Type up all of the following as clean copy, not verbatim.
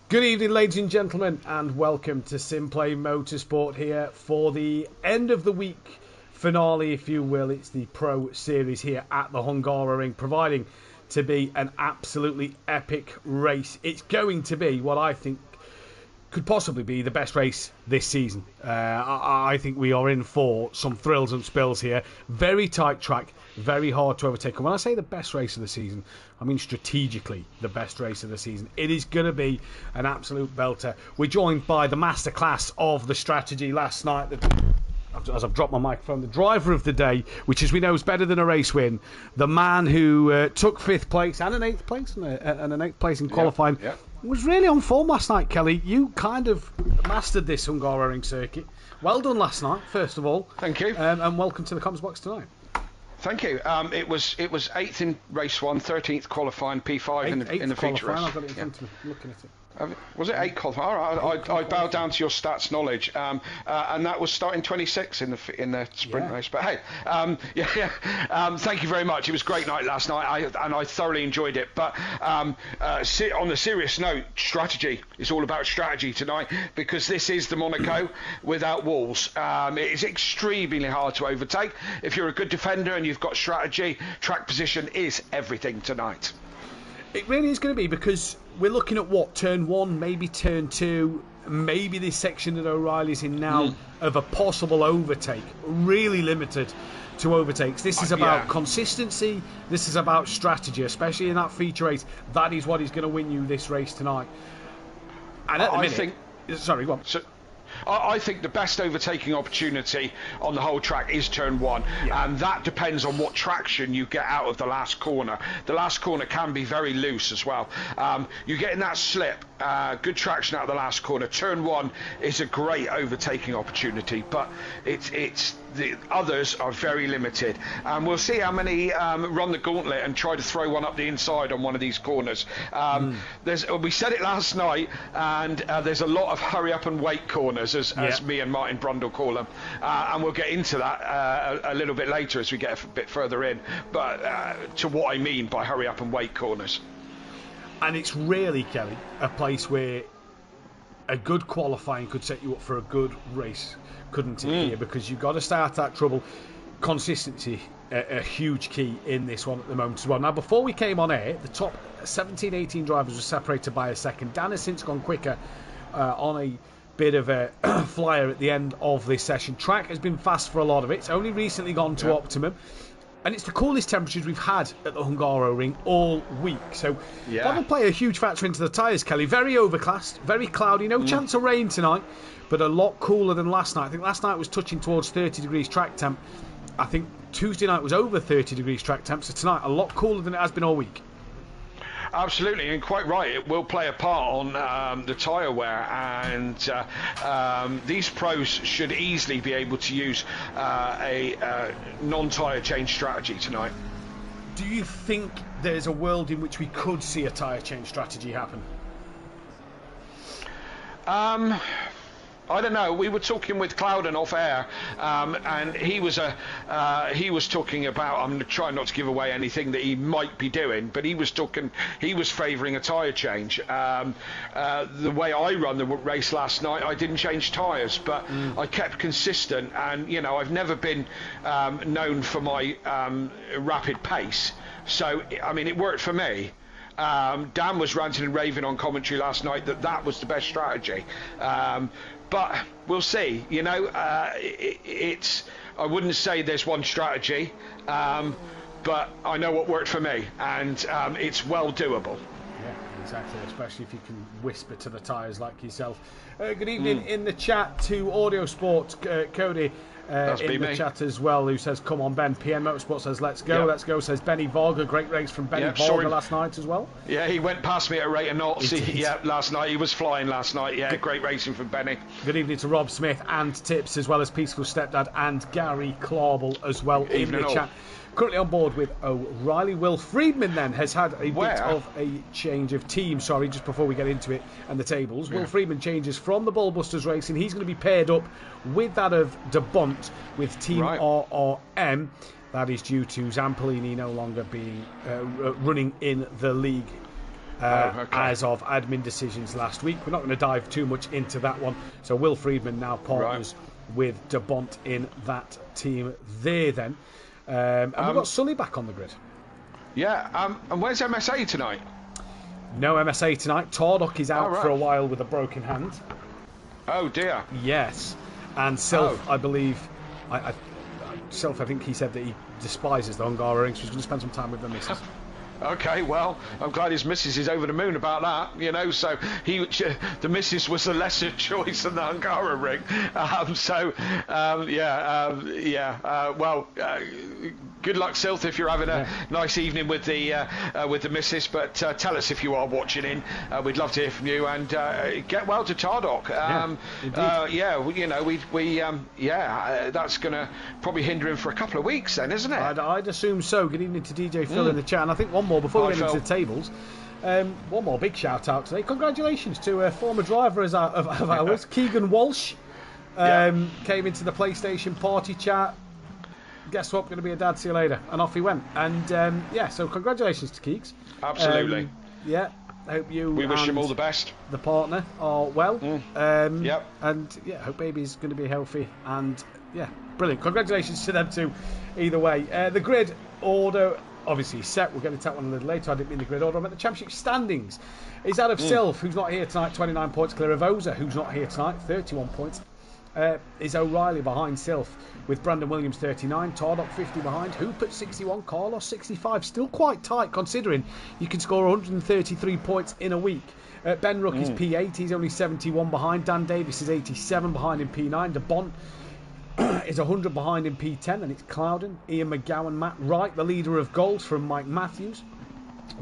Good evening, ladies and gentlemen, and welcome to SimPlay Motorsport here for the end of the week finale, if you will. It's the Pro Series here at the Hungaroring, providing to be an absolutely epic race. It's going to be what I think could possibly be the best race this season. I think we are in for some thrills and spills here. Very tight track, very hard to overtake. And when I say the best race of the season, I mean strategically the best race of the season. It is going to be an absolute belter. We're joined by the masterclass of the strategy last night. As I've dropped my microphone, the driver of the day, which as we know is better than a race win, the man who took 5th place and an 8th place and an 8th place in qualifying, was really on form last night. Kelly, you kind of mastered this Hungaroring circuit. Well done last night, first of all. Thank you. And welcome to the Comms Box tonight. Thank you. It was 8th in race 1, 13th qualifying, P5 in the feature race. I've got it in front of me, looking at it. Was it 8 qualifying? All right, I bow down to your stats knowledge, and that was starting 26 in the sprint race. But hey, thank you very much. It was a great night last night, and I thoroughly enjoyed it. But on the serious note, strategy is all about strategy tonight, because this is the Monaco without walls. It is extremely hard to overtake. If you're a good defender and you've got strategy, track position is everything tonight. It really is going to be, because we're looking at turn 1, maybe turn 2, maybe this section that O'Reilly's in now of a possible overtake. Really limited to overtakes. This is about consistency. This is about strategy, especially in that feature race. That is what is going to win you this race tonight. And at the minute, sorry, go on. I think the best overtaking opportunity on the whole track is turn 1, and that depends on what traction you get out of the last corner. The last corner can be very loose as well. You get in that slip, good traction out of the last corner. Turn 1 is a great overtaking opportunity, but the others are very limited, and we'll see how many run the gauntlet and try to throw one up the inside on one of these corners. We said it last night, and there's a lot of hurry up and wait corners, as me and Martin Brundle call them, and we'll get into that a little bit later as we get a bit further in, but to what I mean by hurry up and wait corners. And it's really, Kelly, a place where a good qualifying could set you up for a good race, couldn't it, here? Because you've got to stay out of that trouble. Consistency, a huge key in this one at the moment as well. Now, before we came on air, the top 17, 18 drivers were separated by a second. Dan has since gone quicker on a bit of a flyer at the end of this session. Track has been fast for a lot of it. It's only recently gone to optimum. And it's the coolest temperatures we've had at the Hungaroring all week. So that will play a huge factor into the tyres, Kelly. Very overcast, very cloudy, no chance of rain tonight, but a lot cooler than last night. I think last night was touching towards 30 degrees track temp. I think Tuesday night was over 30 degrees track temp, so tonight a lot cooler than it has been all week. Absolutely, and quite right, it will play a part on the tyre wear, and these pros should easily be able to use a non-tyre change strategy tonight. Do you think there's a world in which we could see a tyre change strategy happen? I don't know. We were talking with Clouden off air, and he was talking about. I'm trying not to give away anything that he might be doing, but he was favouring a tyre change. The way I run the race last night, I didn't change tyres, but I kept consistent, and I've never been known for my rapid pace. So I mean, it worked for me. Dan was ranting and raving on commentary last night that was the best strategy. But we'll see. It's. I wouldn't say there's one strategy, but I know what worked for me, and it's well doable. Yeah, exactly. Especially if you can whisper to the tyres like yourself. Good evening in the chat to Audio Sport, Cody. In the chat as well, who says, come on, Ben. PN Motorsport says, let's go, let's go, says Benny Varga. Great race from Benny Varga last night as well. Yeah, he went past me at a rate of knots. Last night. He was flying last night. Yeah, great racing from Benny. Good evening to Rob Smith and Tips, as well as Peaceful Stepdad and Gary Clauble as well in the chat. Currently on board with O'Reilly. Will Friedman then has had a bit of a change of team. Sorry, just before we get into it and the tables. Will Friedman changes from the Ballbusters Racing. He's going to be paired up with that of De Bont with Team RRM. That is due to Zampolini no longer being running in the league. as of admin decisions last week. We're not going to dive too much into that one. So Will Friedman now partners with De Bont in that team there then. And we've got Sully back on the grid. Yeah, and where's MSA tonight? No MSA tonight. Tardok is out for a while with a broken hand. Oh dear. Yes. And Sylph, I believe, Sylph, I think he said that he despises the Hungaroring, so he's going to spend some time with the missus. Okay, well, I'm glad his missus is over the moon about that, you know, so the missus was the lesser choice than the Hungaroring. Good luck, Sylph, if you're having a nice evening with the missus, but tell us if you are watching in. We'd love to hear from you, and get well to Tardok. That's going to probably hinder him for a couple of weeks then, isn't it? I'd assume so. Good evening to DJ Phil in the chat, and I think one more before we get into the tables. One more big shout out today. Congratulations to a former driver of ours, Keegan Walsh. Came into the PlayStation party chat. Guess what? Going to be a dad. See you later. And off he went. And so congratulations to Keeks. Absolutely. I hope we wish him all the best. The partner are well. And hope baby's going to be healthy. And brilliant. Congratulations to them too. Either way, the grid order obviously set. We'll get into that one a little later. I didn't mean the grid order. I'm at the championship standings. Is out of Sylph, who's not here tonight, 29 points clear of Oza, who's not here tonight, 31 points. Is O'Reilly behind Sylph with Brandon Williams 39, Tardok 50 behind, Hoop at 61, Carlos 65. Still quite tight considering you can score 133 points in a week. Ben Rook is P8, he's only 71 behind. Dan Davis is 87 behind in P9. De Bont is 100 behind in P10, and it's Clouden. Ian McGowan, Matt Wright, the leader of goals from Mike Matthews.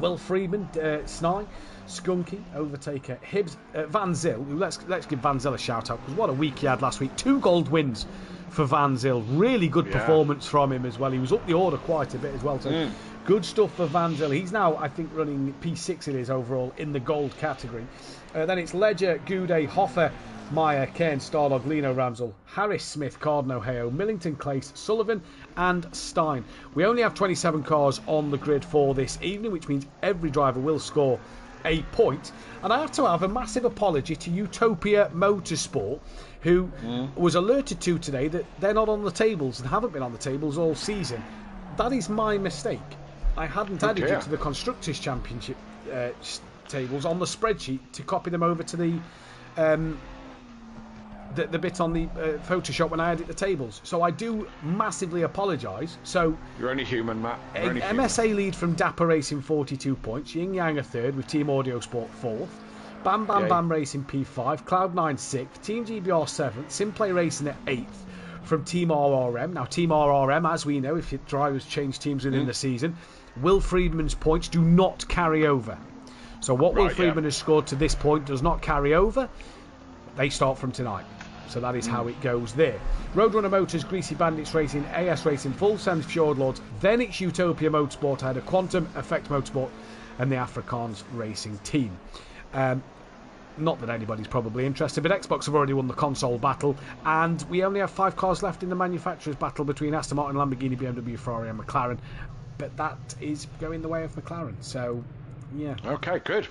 Will Freeman, Snye, Skunky, Overtaker, Hibbs, Van Zyl. Let's give Van Zyl a shout out, because what a week he had last week. 2 gold wins for Van Zyl. Really good performance from him as well. He was up the order quite a bit as well. So good stuff for Van Zyl. He's now, I think, running P6 it is overall in the gold category. Then it's Ledger, Goudet, Hoffer, Meyer, Cairn, Starlog, Lino Ramsel, Harris, Smith, Cardno, Heo, Millington, Clace, Sullivan and Stein. We only have 27 cars on the grid for this evening, which means every driver will score a point. And I have to have a massive apology to Utopia Motorsport, who was alerted to today that they're not on the tables and haven't been on the tables all season. That is my mistake. I hadn't added you to the Constructors' Championship tables on the spreadsheet to copy them over to the bit on the Photoshop when I edit the tables. So I do massively apologise. So you're only human, Matt. Only MSA human. lead from Dapper Racing 42 points. Yin Yang a third with Team Audio Sport 4th. Bam Bam Bam Racing P5. Cloud9 6th. Team GBR 7th. SimPlay Racing at 8th from Team RRM. Now Team RRM, as we know, if your drivers change teams within the season, Will Friedman's points do not carry over. So what Will Friedman has scored to this point does not carry over. They start from tonight. So that is how it goes there. Roadrunner Motors, Greasy Bandits Racing, AS Racing, Full Send Fjord Lords. Then it's Utopia Motorsport ahead of Quantum, Effect Motorsport and the Afrikaans Racing team. Not that anybody's probably interested, but Xbox have already won the console battle, and we only have 5 cars left in the manufacturers' battle between Aston Martin, Lamborghini, BMW, Ferrari and McLaren. But that is going the way of McLaren. So, yeah. Okay, good.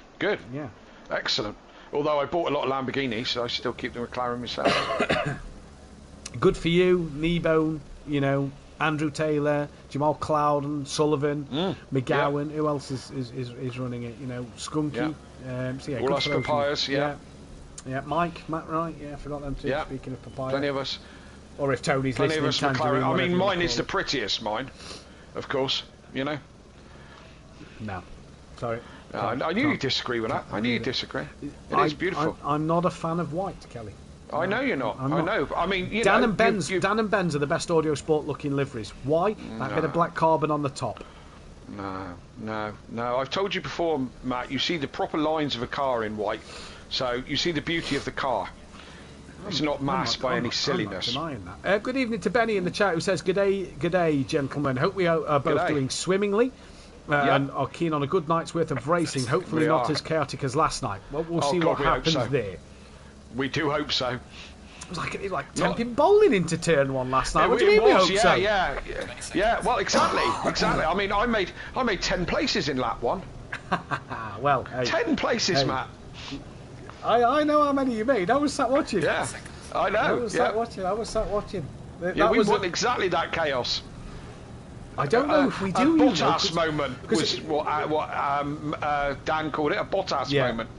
Yeah. Excellent. Although I bought a lot of Lamborghinis, so I still keep the McLaren myself. Good for you, Kneebone, Andrew Taylor, Jamal Clouden, Sullivan, McGowan. Who else is running it? Skunky. All us papayas, Yeah, Mike, Matt Wright. Yeah, I forgot them too. Yeah. Speaking of papaya. Plenty of us. Or if Tony's Plenty listening, of us McLaren. I mean, mine is the prettiest, mine, of course. No. Sorry. I knew you'd disagree with that. I knew you'd disagree. It is beautiful. I'm not a fan of white, Kelly. I know you're not. I know. I mean, Dan and Ben's are the best Audio Sport looking liveries. Why? That bit of black carbon on the top. No. I've told you before, Matt. You see the proper lines of a car in white, so you see the beauty of the car. It's not masked by any silliness. I'm not denying that. Good evening to Benny in the chat who says, "Good day, gentlemen. Hope we are both doing swimmingly." And are keen on a good night's worth of racing. Hopefully not as chaotic as last night. Well, we'll see what happens there. We do hope so. It was like tempting bowling into turn 1 last night. What do you mean we hope so? Yeah. Well, exactly. I mean, I made 10 places in lap 1. Well, hey, 10 places, hey. Matt. I know how many you made. I was sat watching. Yeah, I know. I was sat watching. Yeah, we want exactly that chaos. I don't know if we do. A Bottas moment was what Dan called it, a Bottas moment.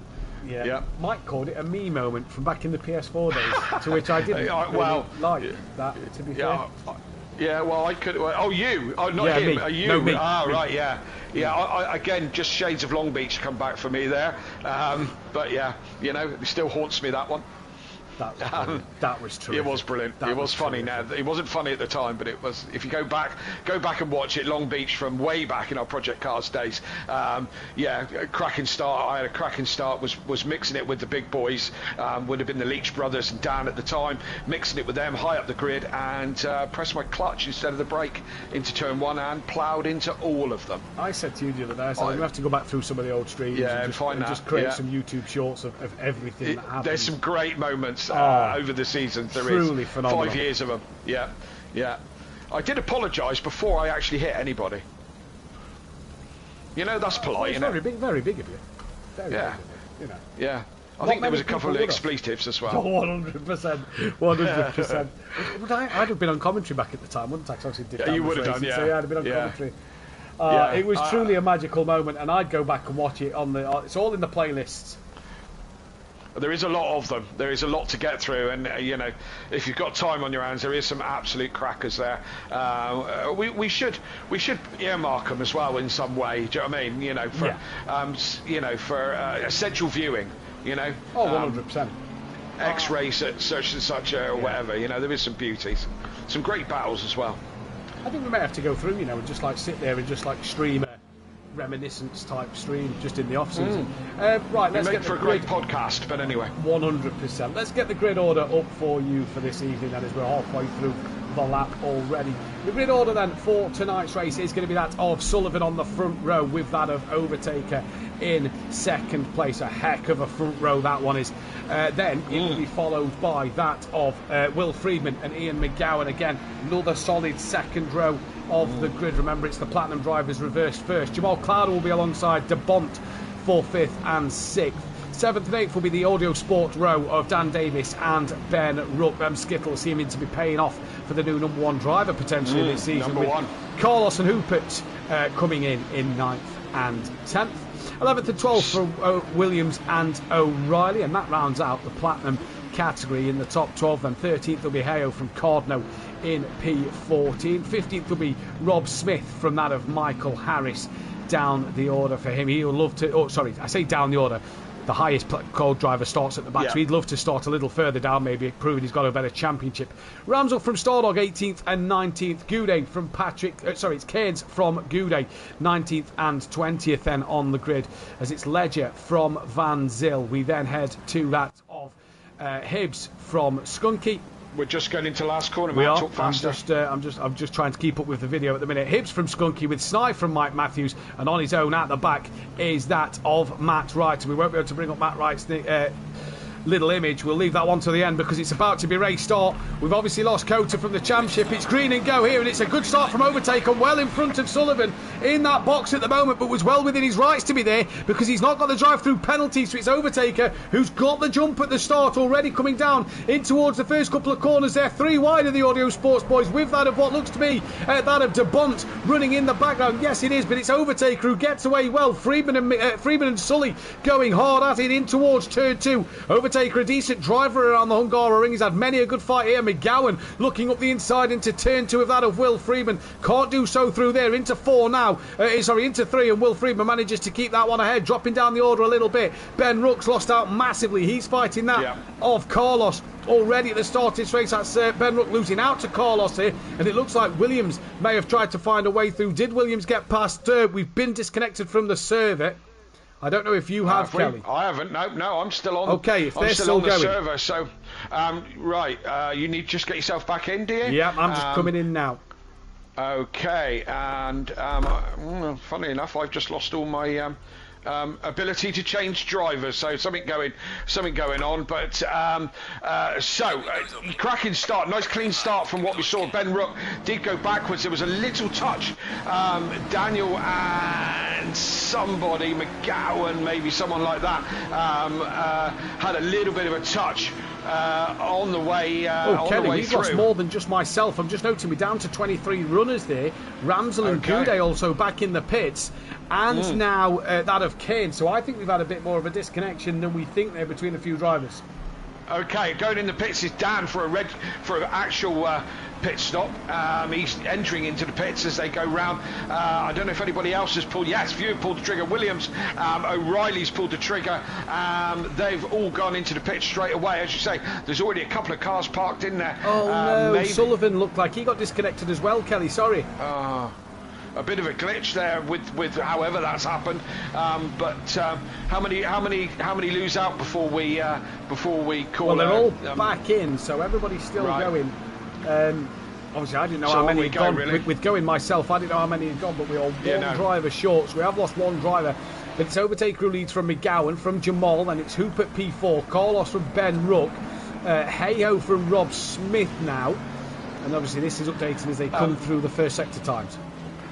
Yeah. Mike called it a me moment from back in the PS4 days, to which I didn't like that, to be fair. Yeah, well, I could. Oh, you? Oh, not him. Me. You? No, me. Ah, me. Right. Yeah. I, again, just shades of Long Beach come back for me there. But yeah, it still haunts me, that one. That was true. It was brilliant. It was funny. Now it wasn't funny at the time, but it was. If you go back and watch it, Long Beach from way back in our Project Cars days. A cracking start. I had a cracking start. Was mixing it with the big boys. Would have been the Leach brothers and Dan at the time. Mixing it with them high up the grid and pressed my clutch instead of the brake into turn one and ploughed into all of them. I said to you the other day, I said, I'm going to have to go back through some of the old streams and just create some YouTube shorts of everything that happened. There's some great moments over the seasons. There is phenomenal. 5 years of them. Yeah. I did apologise before I actually hit anybody. That's polite, isn't it? Very big of you. Very big of you. Yeah. I think there was a couple of expletives as well. 100%. I'd have been on commentary back at the time, wouldn't I? You would have done, yeah. So I'd have been on commentary. It was truly a magical moment, and I'd go back and watch it it's all in the playlists. There is a lot of them. There is a lot to get through, and if you've got time on your hands, there is some absolute crackers there. We should earmark them as well in some way. Do you know what I mean? For essential viewing. 100%. X-rays at such and such or whatever. There is some beauties, some great battles as well. I think we may have to go through, and just sit there and just stream a reminiscence type stream just in the off season. Right, let's get for a great podcast. But anyway, 100%. Let's get the grid order up for you for this evening. Then, as we're halfway through the lap already. The grid order then for tonight's race is going to be that of Sullivan on the front row, with that of Overtaker in second place. A heck of a front row that one is. Then it will be followed by that of Will Friedman and Ian McGowan. Again, another solid second row of the grid. Remember, it's the Platinum drivers reversed first. Jamal Clouder will be alongside De Bont for 5th and 6th. 7th and 8th will be the Audio Sport row of Dan Davis and Ben Rupp. Skittle seeming to be paying off for the new number one driver potentially this season, with Carlos and Hoopert coming in 9th and 10th. 11th and 12th for Williams and O'Reilly, and that rounds out the Platinum category in the top 12. Then 13th will be Hayo from Cardno in P14. 15th will be Rob Smith from that of Michael Harris. Down the order for him. He'll love to... I say down the order. The highest code driver starts at the back, so he'd love to start a little further down, maybe proving he's got a better championship. Ramsell from Stardog 18th and 19th. Goudet from it's Cairns from Goudet 19th and 20th then on the grid, as it's Ledger from Van Zyl. We then head to that of Hibbs from Skunky. We're just going into last corner, we are. Talk faster. I'm just trying to keep up with the video at the minute. Hibbs from Skunky with Sny from Mike Matthews, and on his own at the back is that of Matt Wright. And we won't be able to bring up Matt Wright's little image. We'll leave that one to the end because it's about to be race start. We've obviously lost Cota from the championship. It's green and go here, and it's a good start from Overtaker, well in front of Sullivan in that box at the moment, but was well within his rights to be there because he's not got the drive-through penalty. So it's Overtaker who's got the jump at the start, already coming down in towards the first couple of corners there. 3 wide of the Audio Sports boys, with that of what looks to be that of De Bont running in the background. Yes, it is, but it's Overtaker who gets away well. Freeman and Sully going hard at it in towards turn 2. Overtaker, a decent driver around the Hungaroring. He's had many a good fight here. McGowan looking up the inside into turn 2 of that of Will Freeman. Can't do so through there. Into 4 now. Into 3, and Will Freeman manages to keep that one ahead, dropping down the order a little bit. Ben Rook's lost out massively. He's fighting that of Carlos. Already at the start of this race, that's Ben Rook losing out to Carlos here, and it looks like Williams may have tried to find a way through. Did Williams get past? We've been disconnected from the server. I don't know if you have, Kelly. I haven't. No, I'm still on. Okay, if I'm they're still on going. The server. So, you need to just get yourself back in, do you? Yeah, I'm just coming in now. Okay, and funny enough, I've just lost all my ability to change drivers, so something going on. But cracking start, nice clean start from what we saw. Ben Rook did go backwards. There was a little touch. Daniel and somebody, McGowan, maybe someone like that, had a little bit of a touch on the way Kelly, we've lost more than just myself. I'm just noting we're down to 23 runners there. Ramsel and Goudet also back in the pits, and now that of Kane. So I think we've had a bit more of a disconnection than we think there between a few drivers. Okay, going in the pits is Dan for an actual pit stop. He's entering into the pits as they go round. I don't know if anybody else has pulled. Yes, few have pulled the trigger. Williams, O'Reilly's pulled the trigger. They've all gone into the pits straight away. As you say, there's already a couple of cars parked in there. Oh no, Sullivan looked like he got disconnected as well, Kelly, sorry. A bit of a glitch there with however that's happened, but how many lose out before we call? Well, they're all back in, so everybody's still going. Obviously, I didn't know how many had gone. Really? With going myself, I didn't know how many had gone, but we are one driver short, so we have lost one driver. But it's Overtaker who leads from McGowan, from Jamal, and it's Hoop at P4, Carlos from Ben Ruck, Heyo from Rob Smith now, and obviously this is updating as they come through the first sector times.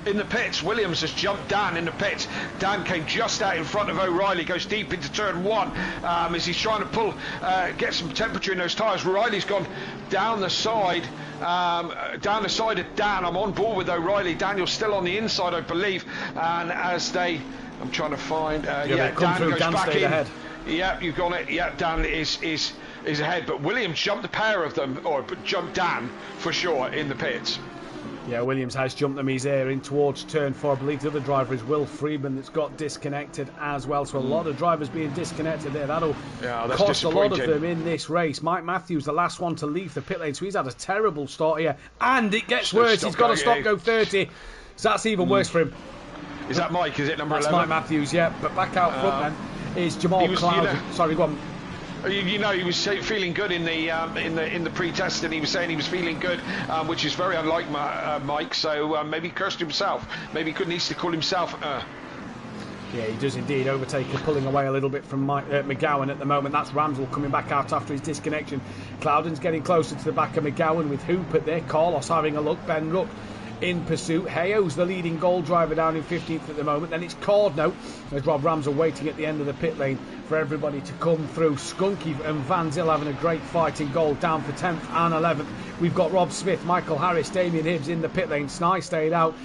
In the pits, Williams has jumped Dan in the pits. Dan came just out in front of O'Reilly, goes deep into turn one as he's trying to get some temperature in those tyres. O'Reilly's gone down the side of Dan. I'm on board with O'Reilly. Daniel's still on the inside, I believe. And as I'm trying to find, Dan goes back in. Ahead. Yeah, you've got it. Yeah, Dan is ahead. But Williams jumped the pair of them, or jumped Dan for sure in the pits. Yeah, Williams has jumped them. He's there in towards turn 4. I believe the other driver is Will Freeman that's got disconnected as well. So a lot of drivers being disconnected there. That'll cost a lot of them in this race. Mike Matthews, the last one to leave the pit lane. So he's had a terrible start here. And it gets worse. He's got to stop go 30. So that's even worse for him. Is that Mike? Is it number 11? That's Mike Matthews, yeah. But back out front then is Jamal Cloud. Sorry, go on. You know, he was feeling good in the pre-test, and he was saying he was feeling good, which is very unlike Mike. So maybe he cursed himself. Maybe he needs to call himself. Yeah, he does indeed. Overtaker pulling away a little bit from McGowan at the moment. That's Ramsel coming back out after his disconnection. Cloudon's getting closer to the back of McGowan with Hoop at there. Carlos having a look. Ben Ruck in pursuit. Heyo's the leading goal driver down in 15th at the moment. Then it's Cordno. There's Rob Ramsel waiting at the end of the pit lane for everybody to come through. Skunky and Van Zyl having a great fight in goal, down for 10th and 11th. We've got Rob Smith, Michael Harris, Damien Hibbs in the pit lane. Snye stayed out.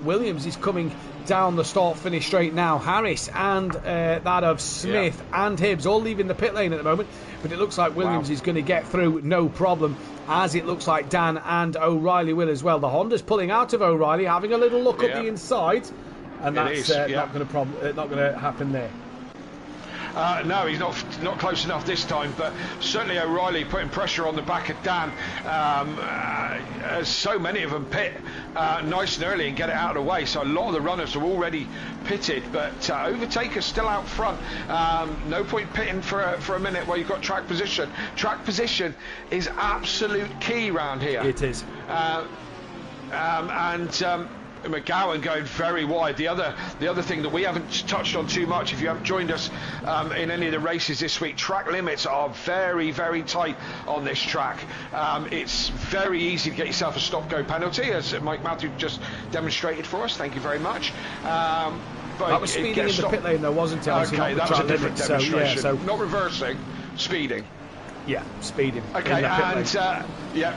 Williams is coming down the start-finish straight now. Harris and that of Smith and Hibbs all leaving the pit lane at the moment. But it looks like Williams is going to get through no problem, as it looks like Dan and O'Reilly will as well. The Honda's pulling out of O'Reilly, having a little look up the inside, and that's not going to happen there. No, he's not close enough this time, but certainly O'Reilly putting pressure on the back of Dan. So many of them pit nice and early and get it out of the way, so a lot of the runners are already pitted, but Overtaker's still out front. No point pitting for a minute while you've got track position. Track position is absolute key round here. It is. McGowan going very wide. The other thing that we haven't touched on too much, if you haven't joined us in any of the races this week, track limits are very, very tight on this track. It's very easy to get yourself a stop-go penalty, as Mike Mathew just demonstrated for us. Thank you very much. But that was speeding in the pit lane, though, wasn't it? Okay, that was a different demonstration. So not reversing, speeding. Yeah, speeding. Okay, and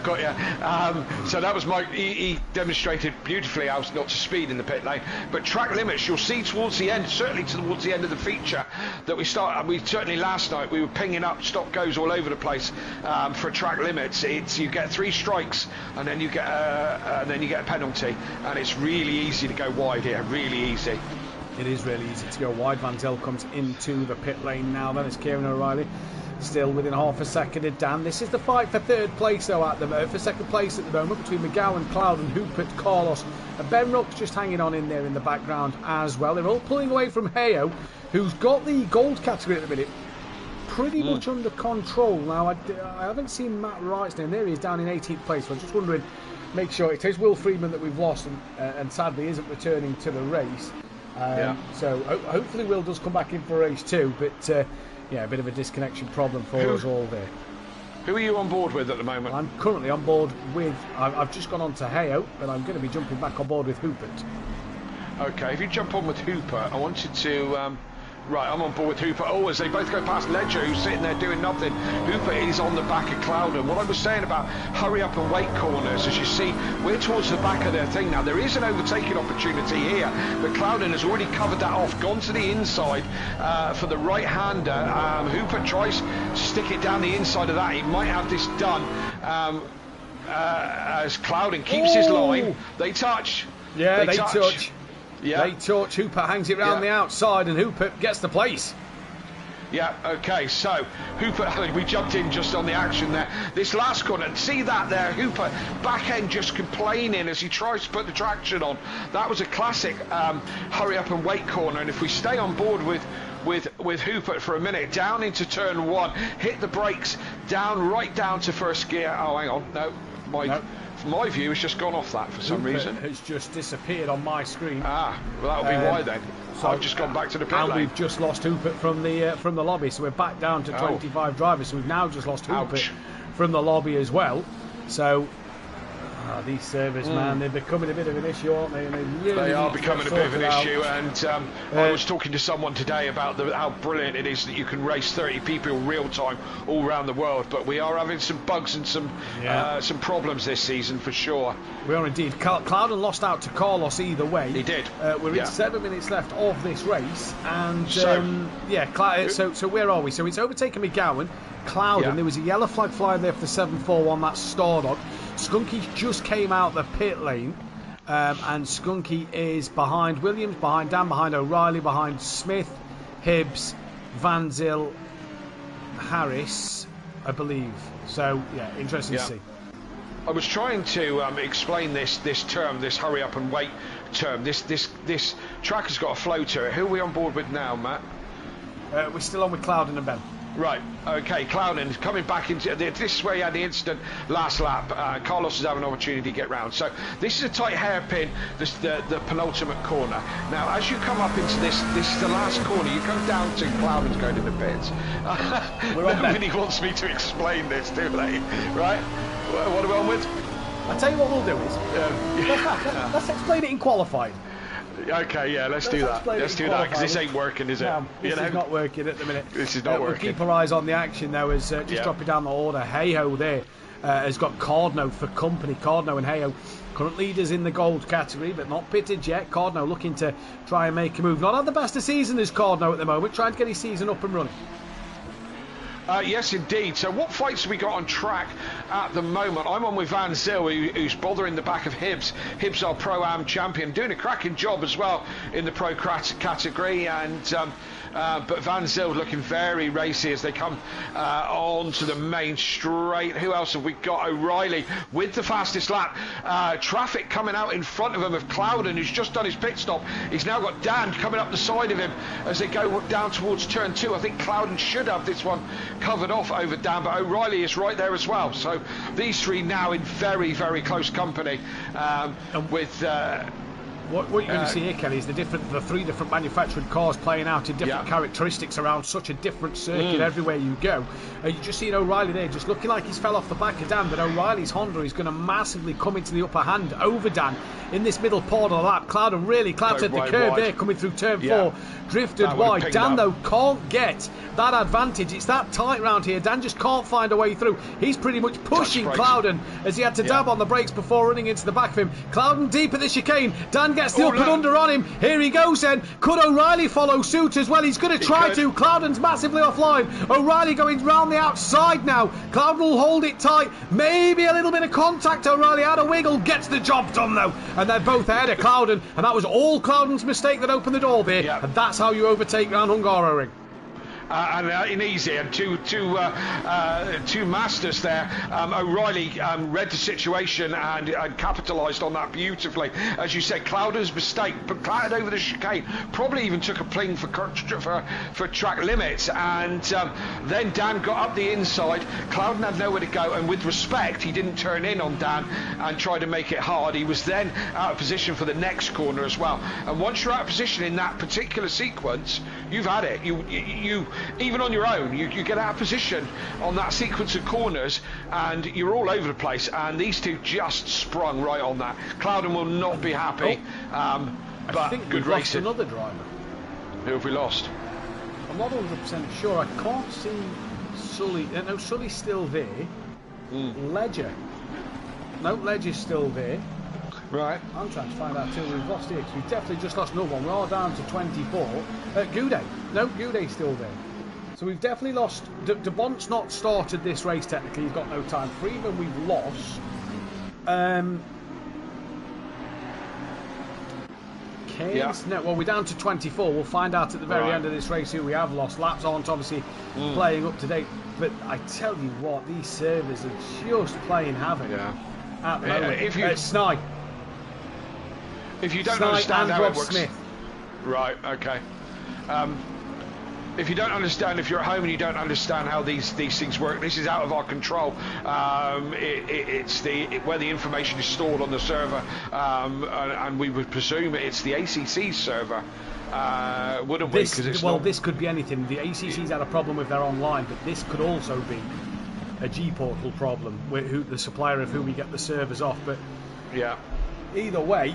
got you. So that was Mike. He demonstrated beautifully how not to speed in the pit lane. But track limits, you'll see towards the end, certainly towards the end of the feature, that we start. We certainly last night we were pinging up stop goes all over the place for track limits. It's you get 3 strikes and then you get a penalty, and it's really easy to go wide here. Really easy. It is really easy to go wide. Van Zyl comes into the pit lane now. Then it's Kieran O'Reilly. Still within half a second of Dan. This is the fight for third place, though, for second place at the moment between McGowan, Cloud and Hoopert, Carlos. And Ben Ruck's just hanging on in there in the background as well. They're all pulling away from Heyo, who's got the gold category at the minute pretty much under control. Now, I haven't seen Matt Wright's name. There he is down in 18th place. So I'm just wondering, make sure it is Will Freeman that we've lost and sadly isn't returning to the race. So hopefully Will does come back in for race 2, but a bit of a disconnection problem for us all there. Who are you on board with at the moment? I'm currently on board with, I've just gone on to Heyo, but I'm going to be jumping back on board with Hoopert. Okay, if you jump on with Hooper, I wanted to... right, I'm on board with Hooper. Oh, as they both go past Ledger, who's sitting there doing nothing. Hooper is on the back of Clouden. What I was saying about hurry up and wait corners, as you see, we're towards the back of their thing now. There is an overtaking opportunity here, but Clouden has already covered that off, gone to the inside for the right-hander. Hooper tries to stick it down the inside of that. He might have this done as Clouden keeps his line. They touch. Yeah, they touch. Yeah. They touch. Hooper hangs it round the outside, and Hooper gets the place. Yeah, okay, so Hooper, we jumped in just on the action there. This last corner, see that there, Hooper back end just complaining as he tries to put the traction on. That was a classic hurry up and wait corner, and if we stay on board with Hooper for a minute, down into turn 1, hit the brakes, right down to first gear. Oh, hang on, no. My view has just gone off that for some reason. Has just disappeared on my screen. Ah, well, that'll be why then. So I've just gone back to the pit lane. And we've just lost Hooper from the lobby, so we're back down to 25 drivers. So we've now just lost Hooper from the lobby as well. So these servers, man, they're becoming a bit of an issue, aren't they? And they are becoming a bit of an issue. And I was talking to someone today about how brilliant it is that you can race 30 people real time all around the world. But we are having some bugs and some problems this season for sure. We are indeed. Clouden lost out to Carlos either way. He did. We're in 7 minutes left of this race, and so where are we? So it's overtaken McGowan. Clouden, there was a yellow flag flying there for the 741, that's Stardog. Skunky just came out the pit lane, and Skunky is behind Williams, behind Dan, behind O'Reilly, behind Smith, Hibbs, Van Zyl, Harris, I believe. So, yeah, interesting to see. I was trying to explain this term, this hurry up and wait term. This track has got a flow to it. Who are we on board with now, Matt? We're still on with Clouden and Ben. Right, okay, Clouden coming back into this is where he had the incident last lap. Carlos is having an opportunity to get round. So this is a tight hairpin, the penultimate corner. Now, as you come up into this is the last corner. You come down to Clouden's going to the pits. Nobody wants me to explain this, do they? Right? What are we on with? I'll tell you what we'll do is let's explain it in qualifying. Okay, yeah, let's do that. Let's do that, because this ain't working, is it? No, this is not working at the minute. This is not working. We'll keep our eyes on the action, though, as just dropping down the order. Hayho there has got Cardno for company. Cardno and Hayho, current leaders in the gold category, but not pitted yet. Cardno looking to try and make a move. Not had the best of season as Cardno at the moment, trying to get his season up and running. Yes, indeed. So what fights have we got on track at the moment? I'm on with Van Zyl, who's bothering the back of Hibbs. Hibbs, our Pro-Am champion, doing a cracking job as well in the Pro category. And but Van Zyl looking very racy as they come on to the main straight. Who else have we got? O'Reilly with the fastest lap. Traffic coming out in front of him of Clouden, who's just done his pit stop. He's now got Dan coming up the side of him as they go down towards turn 2. I think Clouden should have this one covered off over Dan, but O'Reilly is right there as well. So these three now in very, very close company with... What you're going to see here, Kelly, is the 3 different manufactured cars playing out in different characteristics around such a different circuit everywhere you go. You just seen O'Reilly there, just looking like he's fell off the back of Dan, but O'Reilly's Honda is going to massively come into the upper hand over Dan in this middle part of the lap. Clouden really clapped at the curb there, coming through turn 4, drifted wide. Dan, though, can't get that advantage. It's that tight round here. Dan just can't find a way through. He's pretty much pushing Clouden as he had to dab on the brakes before running into the back of him. Clouden deep at the chicane. Dan gets the up and under on him. Here he goes then. Could O'Reilly follow suit as well? He's going to try to. Clouden's massively offline. O'Reilly going round the outside now. Clouden will hold it tight. Maybe a little bit of contact. O'Reilly had a wiggle. Gets the job done though. And they're both ahead of Clouden. And that was all Clouden's mistake that opened the door there. And that's how you overtake around Hungaroring. And easy, and two masters there. O'Reilly read the situation and capitalised on that beautifully. As you said, Clouden's mistake, but clattered over the chicane, probably even took a pling for track limits, and then Dan got up the inside. Clouden had nowhere to go, and with respect, he didn't turn in on Dan and try to make it hard. He was then out of position for the next corner as well. And once you're out of position in that particular sequence, you've had it. You even on your own, you get out of position on that sequence of corners and you're all over the place, and these two just sprung right on that. Clouden will not be happy. But I think good we've lost racing. another driver. Who have we lost? I'm not 100% sure. I can't see Sully. No, Sully's still there. Ledger. No, Ledger's still there. Right. I'm trying to find out who we've lost here, because we've definitely just lost another one. We are down to 24. Goudet. No, Goudet's still there. So we've definitely lost. De Bont's not started this race technically. He's got no time. Freeman we've lost. Keynes? No, well, we're down to 24. We'll find out at the very end of this race who we have lost. Laps aren't obviously playing up to date. But I tell you what, these servers are just playing havoc at the moment. If you, Sny. If you don't Sny understand and how Rob it works, Smith. Right? Okay. If you don't understand, if you're at home and you don't understand how these things work, this is out of our control. It's where the information is stored on the server, and we would presume it's the ACC's server, wouldn't we? This could be anything. The ACC's had a problem with their online, but this could also be a G-Portal problem, with the supplier of who we get the servers off. But either way.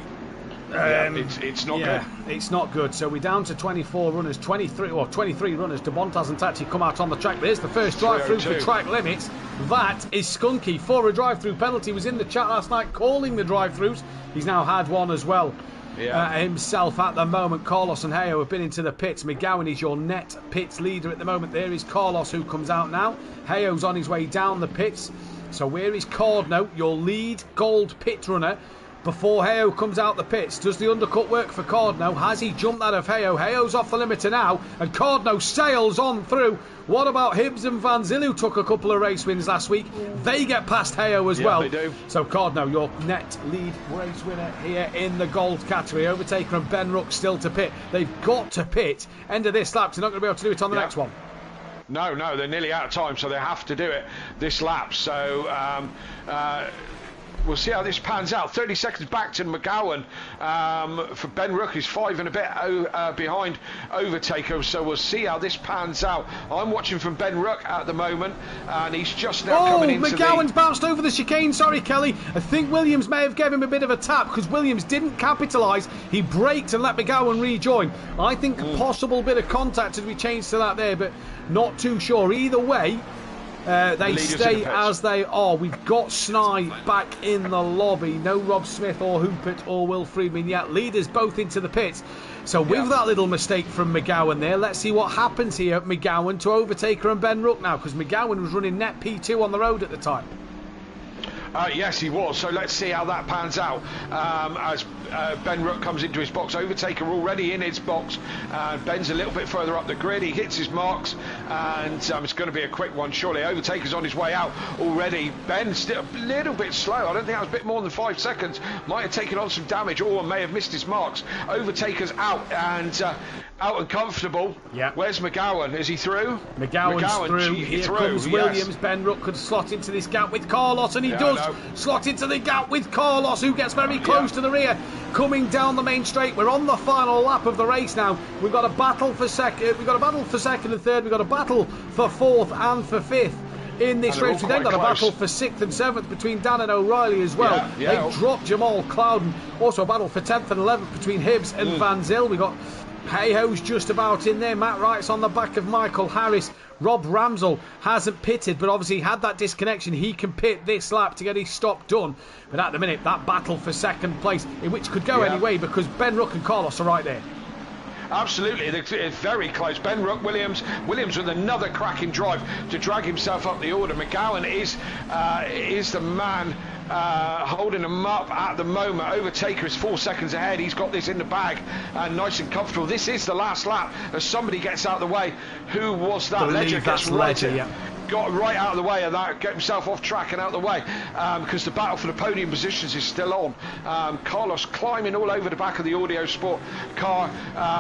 It's not good. It's not good. So we're down to 24 runners, 23 runners. De Bont hasn't actually come out on the track. There's the first drive-through for track limits. That is skunky. For a drive-through penalty. Was in the chat last night calling the drive-throughs. He's now had one as well. Himself at the moment. Carlos and Hayo have been into the pits. McGowan is your net pits leader at the moment. There is Carlos who comes out now. Hayo's on his way down the pits. So where is Cardno, your lead gold pit runner? Before Hayo comes out the pits, does the undercut work for Cardno? Has he jumped that of Hayo? Hayo's off the limiter now, and Cardno sails on through. What about Hibbs and Van Zyl, who took a couple of race wins last week? They get past Hayo as well. They do. So Cardno, your net lead race winner here in the gold category. Overtaker and Ben Ruck still to pit. They've got to pit. End of this lap. They're not going to be able to do it on the next one. No, they're nearly out of time, so they have to do it this lap. So we'll see how this pans out. 30 seconds back to McGowan for Ben Ruck, who's 5 and a bit behind Overtaker. So we'll see how this pans out. I'm watching from Ben Ruck at the moment, and he's just now coming into McGowan's bounced over the chicane. Sorry, Kelly. I think Williams may have given him a bit of a tap because Williams didn't capitalise. He braked and let McGowan rejoin. I think a possible bit of contact as we change to that there, but not too sure. Either way, they stay as they are. We've got Sny back in the lobby. No Rob Smith or Hoopert or Will Friedman yet. Leaders both into the pits. So with that little mistake from McGowan there, let's see what happens here at McGowan to Overtaker and Ben Ruck now, because McGowan was running net P2 on the road at the time. Yes, he was. So let's see how that pans out as Ben Ruck comes into his box. Overtaker already in his box. Ben's a little bit further up the grid. He hits his marks, and it's going to be a quick one, surely. Overtaker's on his way out already. Ben's still a little bit slow. I don't think that was a bit more than 5 seconds. Might have taken on some damage or may have missed his marks. Overtaker's out and comfortable. Yeah. Where's McGowan? Is he through? McGowan's through. Here comes Williams. Yes. Ben Ruck could slot into this gap with Carlos, and he does slot into the gap with Carlos, who gets very close to the rear. Coming down the main straight. We're on the final lap of the race now. We've got a battle for second. We've got a battle for second and third. We've got a battle for fourth and for fifth in this race. We've then got a battle for 6th and 7th between Dan and O'Reilly as well. They've dropped Jamal Clouden. Also a battle for 10th and 11th between Hibbs and Van Zyl. We've got Hey-Ho's just about in there. Matt Wright's on the back of Michael Harris. Rob Ramsell hasn't pitted, but obviously had that disconnection. He can pit this lap to get his stop done. But at the minute, that battle for second place, in which could go anyway, because Ben Ruck and Carlos are right there. Absolutely, it's very close. Ben Ruck, Williams with another cracking drive to drag himself up the order. McGowan is the man holding him up at the moment. Overtaker is 4 seconds ahead. He's got this in the bag and nice and comfortable. This is the last lap as somebody gets out of the way. Who was that? Ledger gets got right out of the way of that, get himself off track and out of the way, because the battle for the podium positions is still on. Carlos climbing all over the back of the Audio Sport car.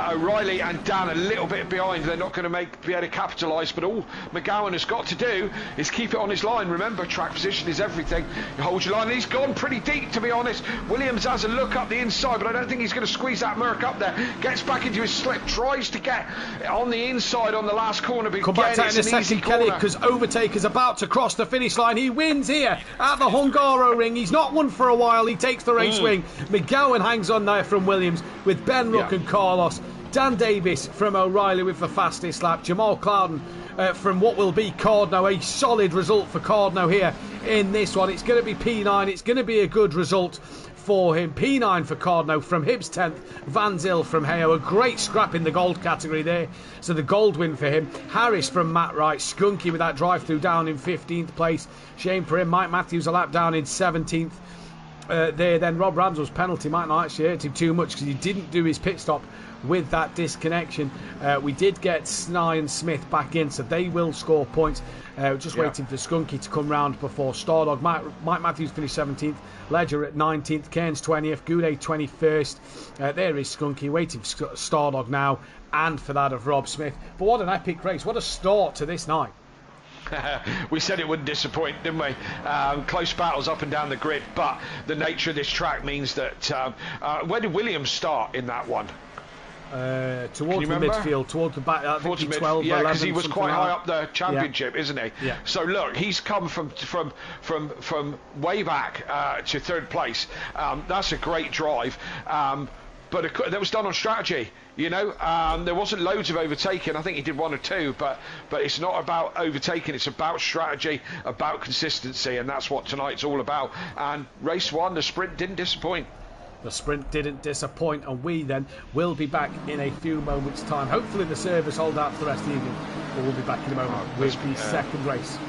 O'Reilly and Dan a little bit behind. They're not going to be able to capitalise, but all McGowan has got to do is keep it on his line. Remember, track position is everything. You hold your line, and he's gone pretty deep, to be honest. Williams has a look up the inside, but I don't think he's going to squeeze that Merc up there. Gets back into his slip, tries to get on the inside on the last corner, but come back to that in a second, Kelly, because overtaker's about to cross the finish line. He wins here at the Hungaroring. He's not won for a while. He takes the race wing. McGowan hangs on there from Williams with Ben Rook and Carlos. Dan Davis from O'Reilly with the fastest lap. Jamal Clouden from what will be Cardno. A solid result for Cardno here in this one. It's going to be P9. It's going to be a good result for him. P9 for Cardno from Hibbs 10th, Van Zyl from Hayo. A great scrap in the gold category there. So the gold win for him. Harris from Matt Wright. Skunky with that drive-through down in 15th place. Shame for him. Mike Matthews a lap down in 17th. There then Rob Ramsell's penalty might not actually hurt him too much because he didn't do his pit stop with that disconnection. We did get Snye and Smith back in, so they will score points. Just waiting for Skunky to come round before Stardog. Mike Matthews finished 17th, Ledger at 19th, Cairns 20th, Goudet 21st. There is Skunky waiting for Stardog now, and for that of Rob Smith. But what an epic race, what a start to this night. We said it wouldn't disappoint, didn't we? Close battles up and down the grid, but the nature of this track means that where did Williams start in that one? Towards the midfield, towards the back, I think 12 yeah, because 11, he was quite high up the championship, isn't he? Yeah. So look, he's come from way back to third place. That's a great drive, but that was done on strategy. You know, there wasn't loads of overtaking. I think he did one or two, but it's not about overtaking. It's about strategy, about consistency, and that's what tonight's all about. And race one, the sprint didn't disappoint. The sprint didn't disappoint, and we then will be back in a few moments' time. Hopefully the servers hold out for the rest of the evening, but we'll be back in a moment with the second race.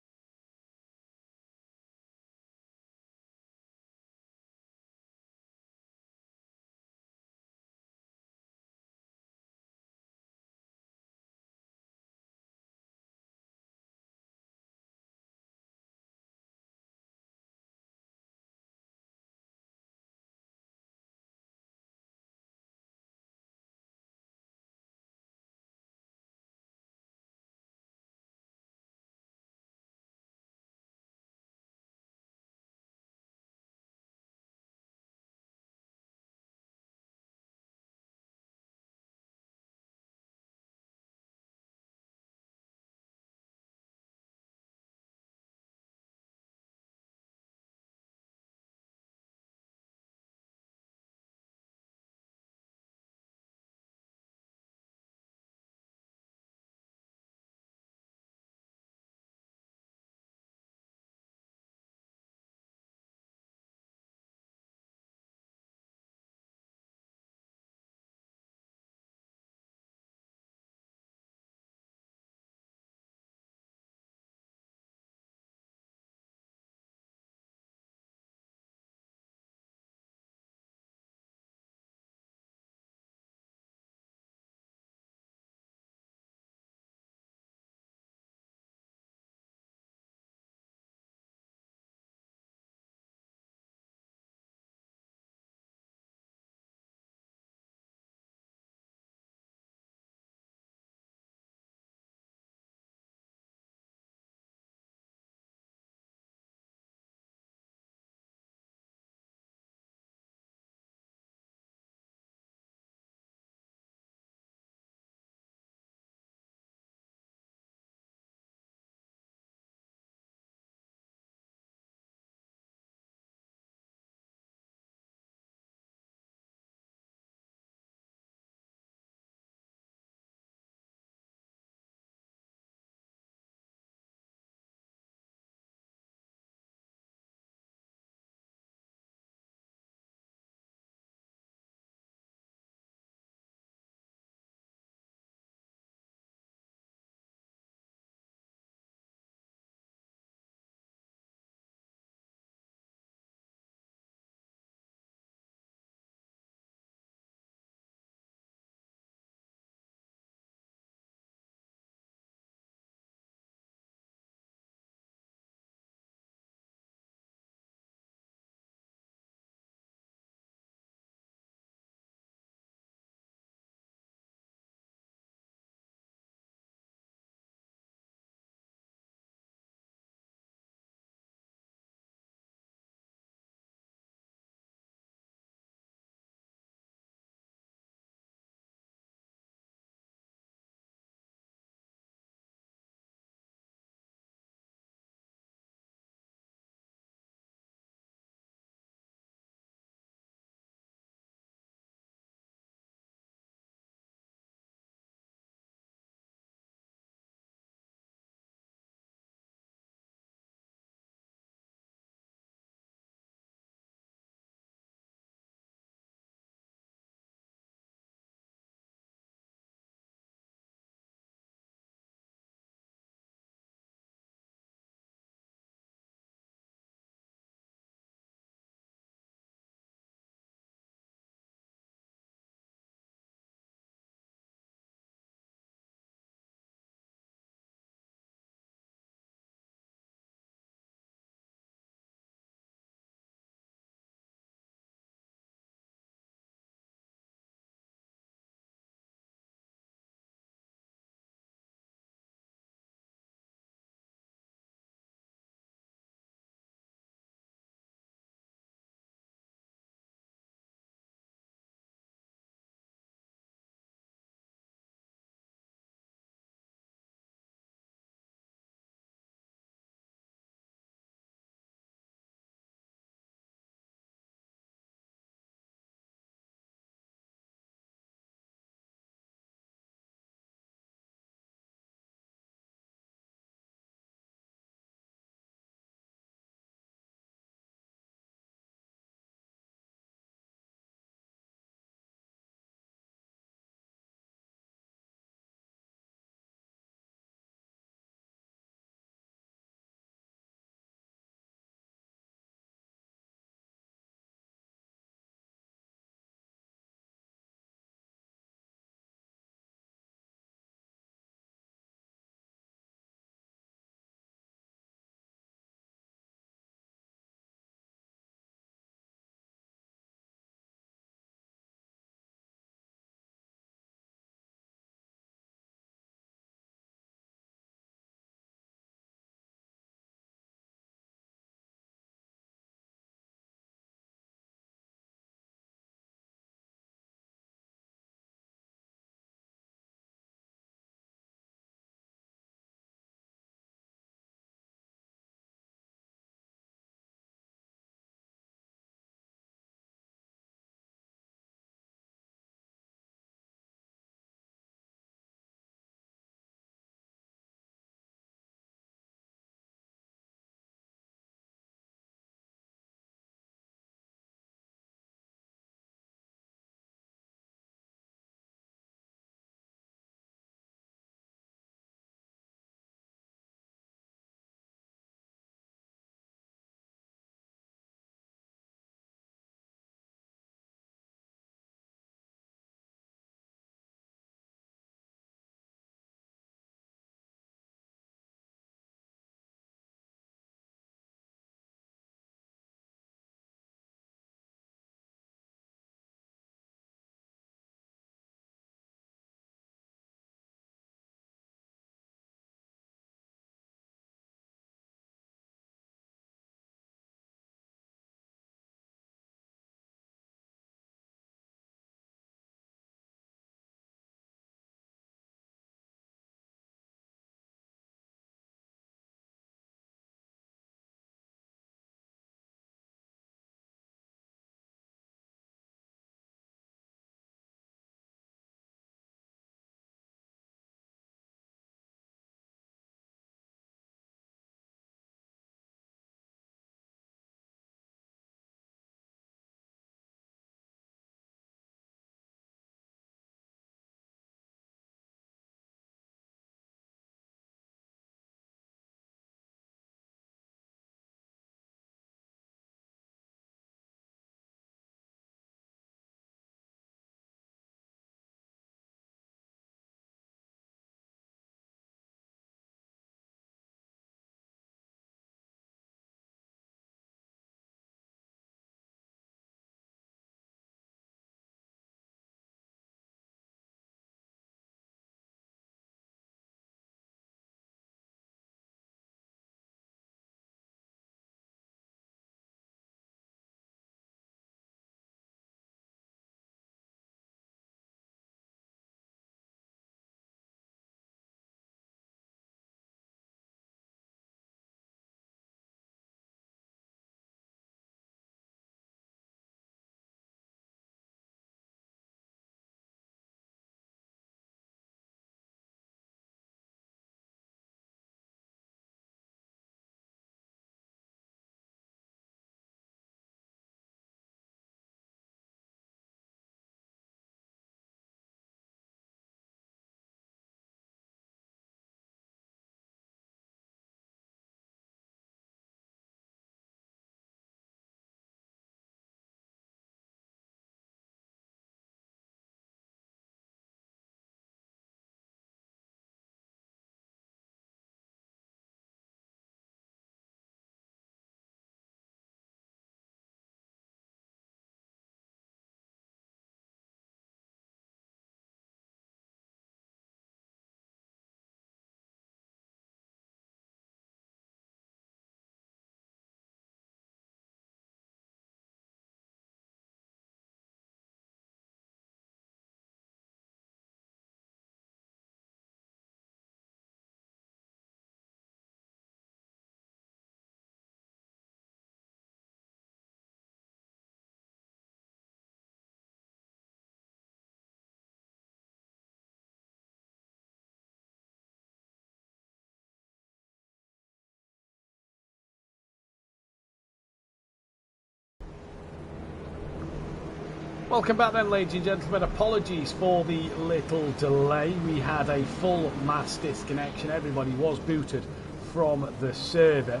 Welcome back then, ladies and gentlemen. Apologies for the little delay. We had a full mass disconnection. Everybody was booted from the server,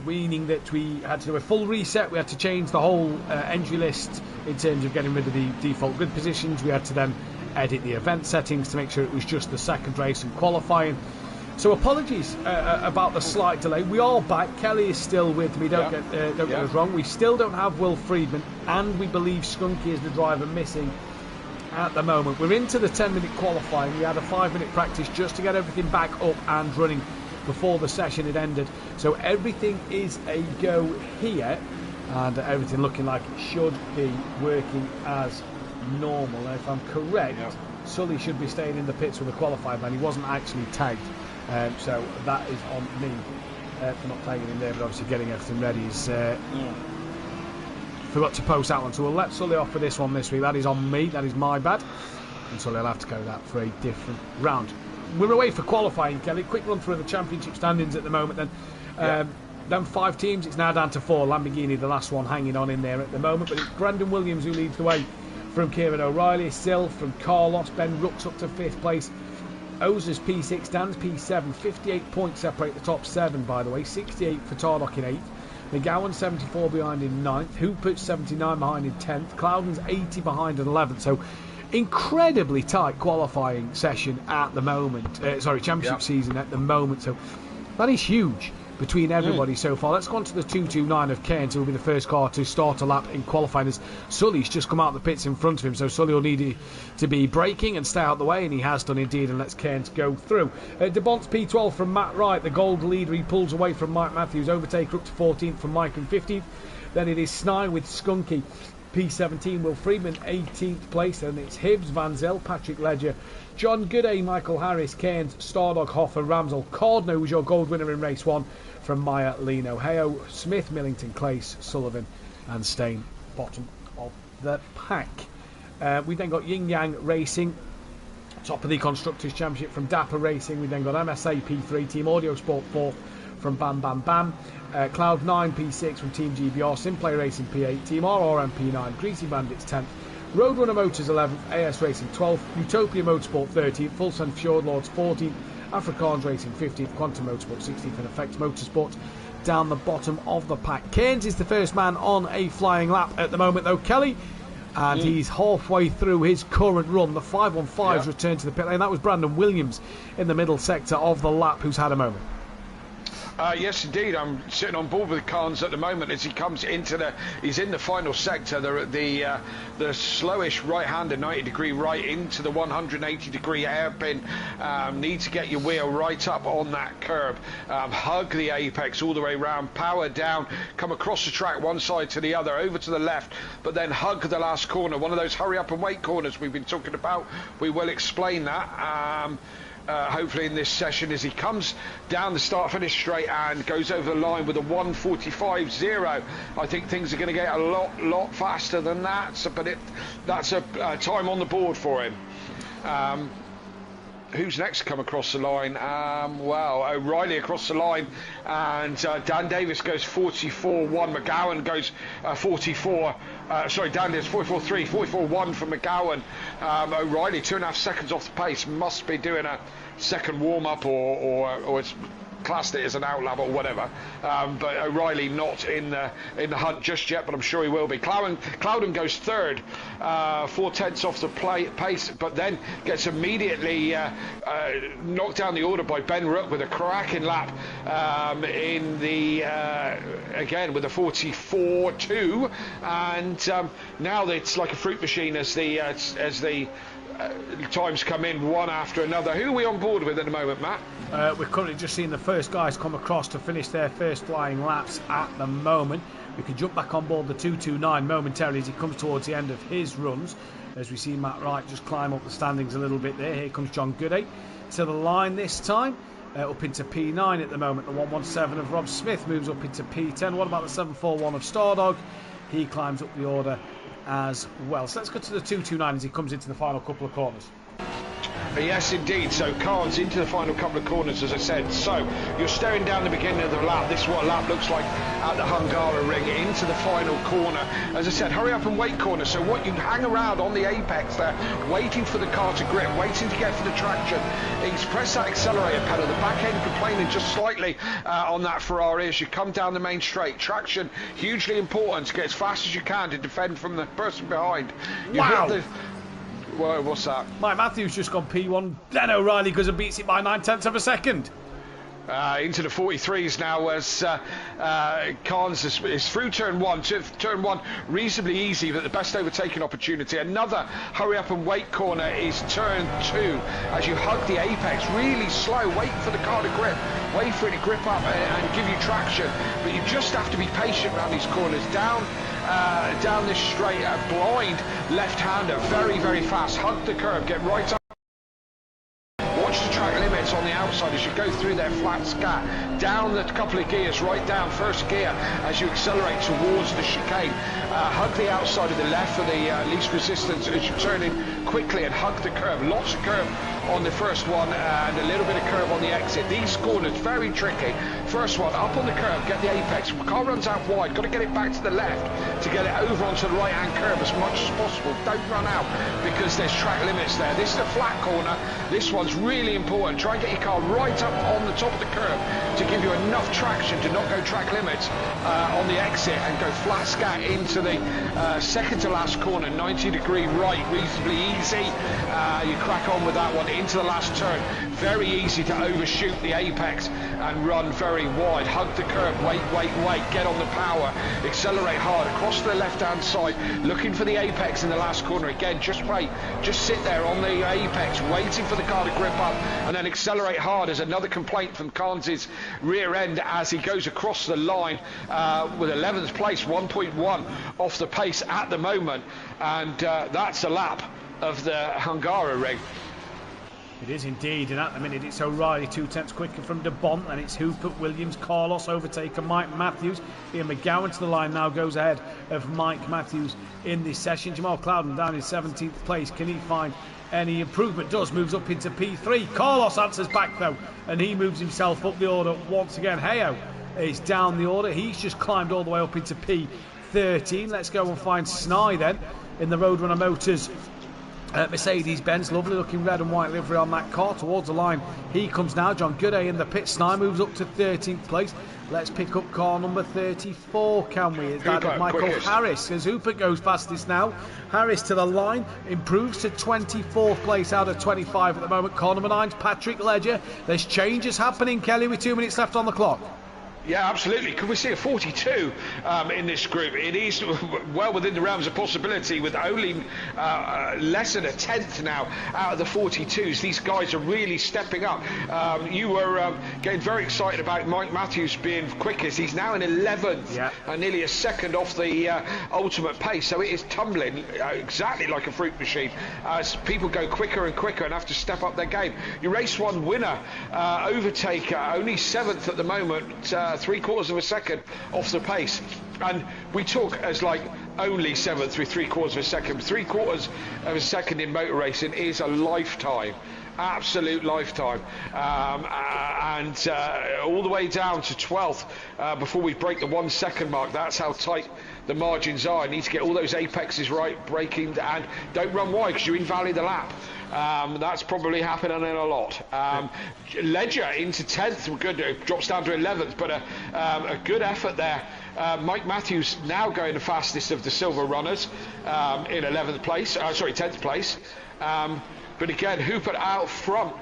meaning that we had to do a full reset. We had to change the whole entry list in terms of getting rid of the default grid positions. We had to then edit the event settings to make sure it was just the second race and qualifying. So apologies about the slight delay. We are back. Kelly is still with me. Don't get us wrong. We still don't have Will Friedman, and we believe Skunky is the driver missing at the moment. We're into the 10-minute qualifying. We had a 5-minute practice just to get everything back up and running before the session had ended. So everything is a go here, and everything looking like it should be working as normal. And if I'm correct, Sully should be staying in the pits with the qualifying man. He wasn't actually tagged. So that is on me for not tagging him there, but obviously getting everything ready. He's forgot to post that one, so we'll let Sully off for this one this week. That is on me, that is my bad, and Sully will have to go that for a different round. We're away for qualifying, Kelly. Quick run through the championship standings at the moment then. Then 5 teams, it's now down to 4. Lamborghini, the last one, hanging on in there at the moment, but it's Brandon Williams who leads the way from Kieran O'Reilly, Sill from Carlos, Ben Rooks up to 5th place. Ozer's P6, Dan's P7, 58 points separate the top 7, by the way, 68 for Tardock in 8th, McGowan 74 behind in 9th, Hooper's 79 behind in 10th, Cloudon's 80 behind in 11th, so incredibly tight qualifying session at the moment, championship season at the moment, so that is huge between everybody so far. Let's go on to the 229 of Cairns, who will be the first car to start a lap in qualifying, as Sully's just come out of the pits in front of him, so Sully will need to be braking and stay out of the way, and he has done indeed, and lets Cairns go through. De Bont's P12 from Matt Wright, the gold leader. He pulls away from Mike Matthews, overtaker up to 14th from Mike in 15th. Then it is Snide with Skunky, P17, Will Friedman 18th place, and it's Hibbs, Van Zel, Patrick Ledger, John Gooday, Michael Harris, Cairns, Stardog, Hoffer, Ramsell, Cardno was your gold winner in race 1 from Maya, Lino, Heo, Smith, Millington, Clace, Sullivan and Stain, bottom of the pack. We then got Yin Yang Racing, top of the Constructors' Championship from Dapper Racing. We then got MSA P3, Team Audio Sport 4th from Bam Bam Bam, Cloud9 P6 from Team GBR, SimPlay Racing P8, Team RRM P9, Greasy Bandits 10th, Roadrunner Motors 11th, AS Racing 12th, Utopia Motorsport 13th, Full Sun Fjord Lords 14th, Afrikaans Racing 15th, Quantum Motorsport 16th, and Effects Motorsport down the bottom of the pack. Cairns is the first man on a flying lap at the moment though, Kelly, and he's halfway through his current run. The 515's returned to the pit lane. That was Brandon Williams in the middle sector of the lap who's had a moment. Yes, indeed. I'm sitting on board with Carnes at the moment as he comes into he's in the final sector, the slowish right-hander 90-degree right into the 180-degree hairpin. Need to get your wheel right up on that curb, hug the apex all the way around, power down, come across the track one side to the other, over to the left, but then hug the last corner, one of those hurry up and wait corners we've been talking about. We will explain that. Hopefully in this session, as he comes down the start-finish straight and goes over the line with a 1:45.0. I think things are going to get a lot faster than that, but that's a time on the board for him. Who's next to come across the line? Well, O'Reilly across the line, and Dan Davis goes 44.1. McGowan goes 44. Dan Davis 44.3, 44.1 from McGowan. O'Reilly 2.5 seconds off the pace. Must be doing a second warm-up or it's classed it as an outlap or whatever, but O'Reilly not in the hunt just yet, but I'm sure he will be. Cloudon goes 3rd, 4/10 off the pace, but then gets immediately knocked down the order by Ben Rook with a cracking lap in the again with a 44.2, and now it's like a fruit machine as the times come in one after another. Who are we on board with at the moment, Matt? We're currently just seeing the first guys come across to finish their first flying laps at the moment. We can jump back on board the 229 momentarily as he comes towards the end of his runs, as we see Matt Wright just climb up the standings a little bit there. Here comes John Gooday to the line this time, up into P9 at the moment. The 117 of Rob Smith moves up into P10. What about the 741 of Stardog? He climbs up the order as well. So let's go to the 229 as he comes into the final couple of corners. Yes, indeed. So Carnes into the final couple of corners, as I said. So you're staring down the beginning of the lap. This is what a lap looks like at the Hungaroring into the final corner. As I said, hurry up and wait corner. So what you hang around on the apex there, waiting for the car to grip, waiting to get for the traction. He's press that accelerator pedal. The back end complaining just slightly on that Ferrari as you come down the main straight. Traction hugely important to get as fast as you can to defend from the person behind. Wow. Whoa, what's that? Mike Matthews just gone P1. Then O'Reilly goes and beats it by 9/10 of a second. Into the 43s now as Carnes is through turn one. Turn one reasonably easy, but the best overtaking opportunity. Another hurry up and wait corner is turn two as you hug the apex really slow, wait for the car to grip, wait for it to grip up and give you traction, but you just have to be patient around these corners. Down this straight, blind left-hander, very, very fast, hug the curb, get right up. Watch the track limits on the outside as you go through their flat scat. Down the couple of gears, right down first gear as you accelerate towards the chicane. Hug the outside of the left for the least resistance as you turn in quickly and hug the curve. Lots of curve on the first one and a little bit of curve on the exit. These corners, very tricky. First one, up on the curve, get the apex. Car runs out wide, got to get it back to the left to get it over onto the right-hand curve as much as possible. Don't run out because there's track limits there. This is a flat corner. This one's really important. Try and get your car right up on the top of the curve to give you enough traction to not go track limits on the exit and go flat scat into the second to last corner, 90-degree right, reasonably easy. You crack on with that one into the last turn. Very easy to overshoot the apex and run very wide. Hug the curb, wait, get on the power, accelerate hard across the left-hand side, looking for the apex in the last corner. Again, just wait, just sit there on the apex, waiting for the car to grip up, and then accelerate hard. As another complaint from Carnes' rear end as he goes across the line with 11th place, 1.1 off the pace at the moment, and that's a lap of the Hungaroring. It is indeed, and at the minute it's O'Reilly 2/10 quicker from De Bont, and it's Hooper, Williams, Carlos overtaken Mike Matthews. Ian McGowan to the line now goes ahead of Mike Matthews in this session. Jamal Clouden down in 17th place. Can he find any improvement? Does, moves up into P3. Carlos answers back though, and he moves himself up the order once again. Heyo is down the order. He's just climbed all the way up into P13. Let's go and find Snai then in the Roadrunner Motors Mercedes-Benz. Lovely looking red and white livery on that car. Towards the line he comes now. John Gooday in the pit. Snai moves up to 13th place. Let's pick up car number 34, can we? Is that of Michael quickest. Harris, as Hooper goes fastest now. Harris to the line, improves to 24th place out of 25 at the moment. Car number 9's Patrick Ledger. There's changes happening, Kelly, with 2 minutes left on the clock. Yeah, absolutely. Could we see a 42 in this group? It is well within the realms of possibility with only less than a tenth now out of the 42s. These guys are really stepping up. You were getting very excited about Mike Matthews being quickest. He's now in 11th, nearly a second off the ultimate pace. So it is tumbling exactly like a fruit machine as people go quicker and quicker and have to step up their game. Your race one winner, overtaker, only 7th at the moment. 3/4 of a second off the pace, and we talk as like only 7th with 3/4 of a second. 3/4 of a second in motor racing is a lifetime, absolute lifetime, and all the way down to 12th before we break the 1 second mark. That's how tight the margins are. You need to get all those apexes right, braking, and don't run wide because you invalid the lap. That's probably happening a lot. Ledger into 10th, good, drops down to 11th, but a good effort there. Mike Matthews now going the fastest of the silver runners in 11th place, 10th place. But again, Hooper out front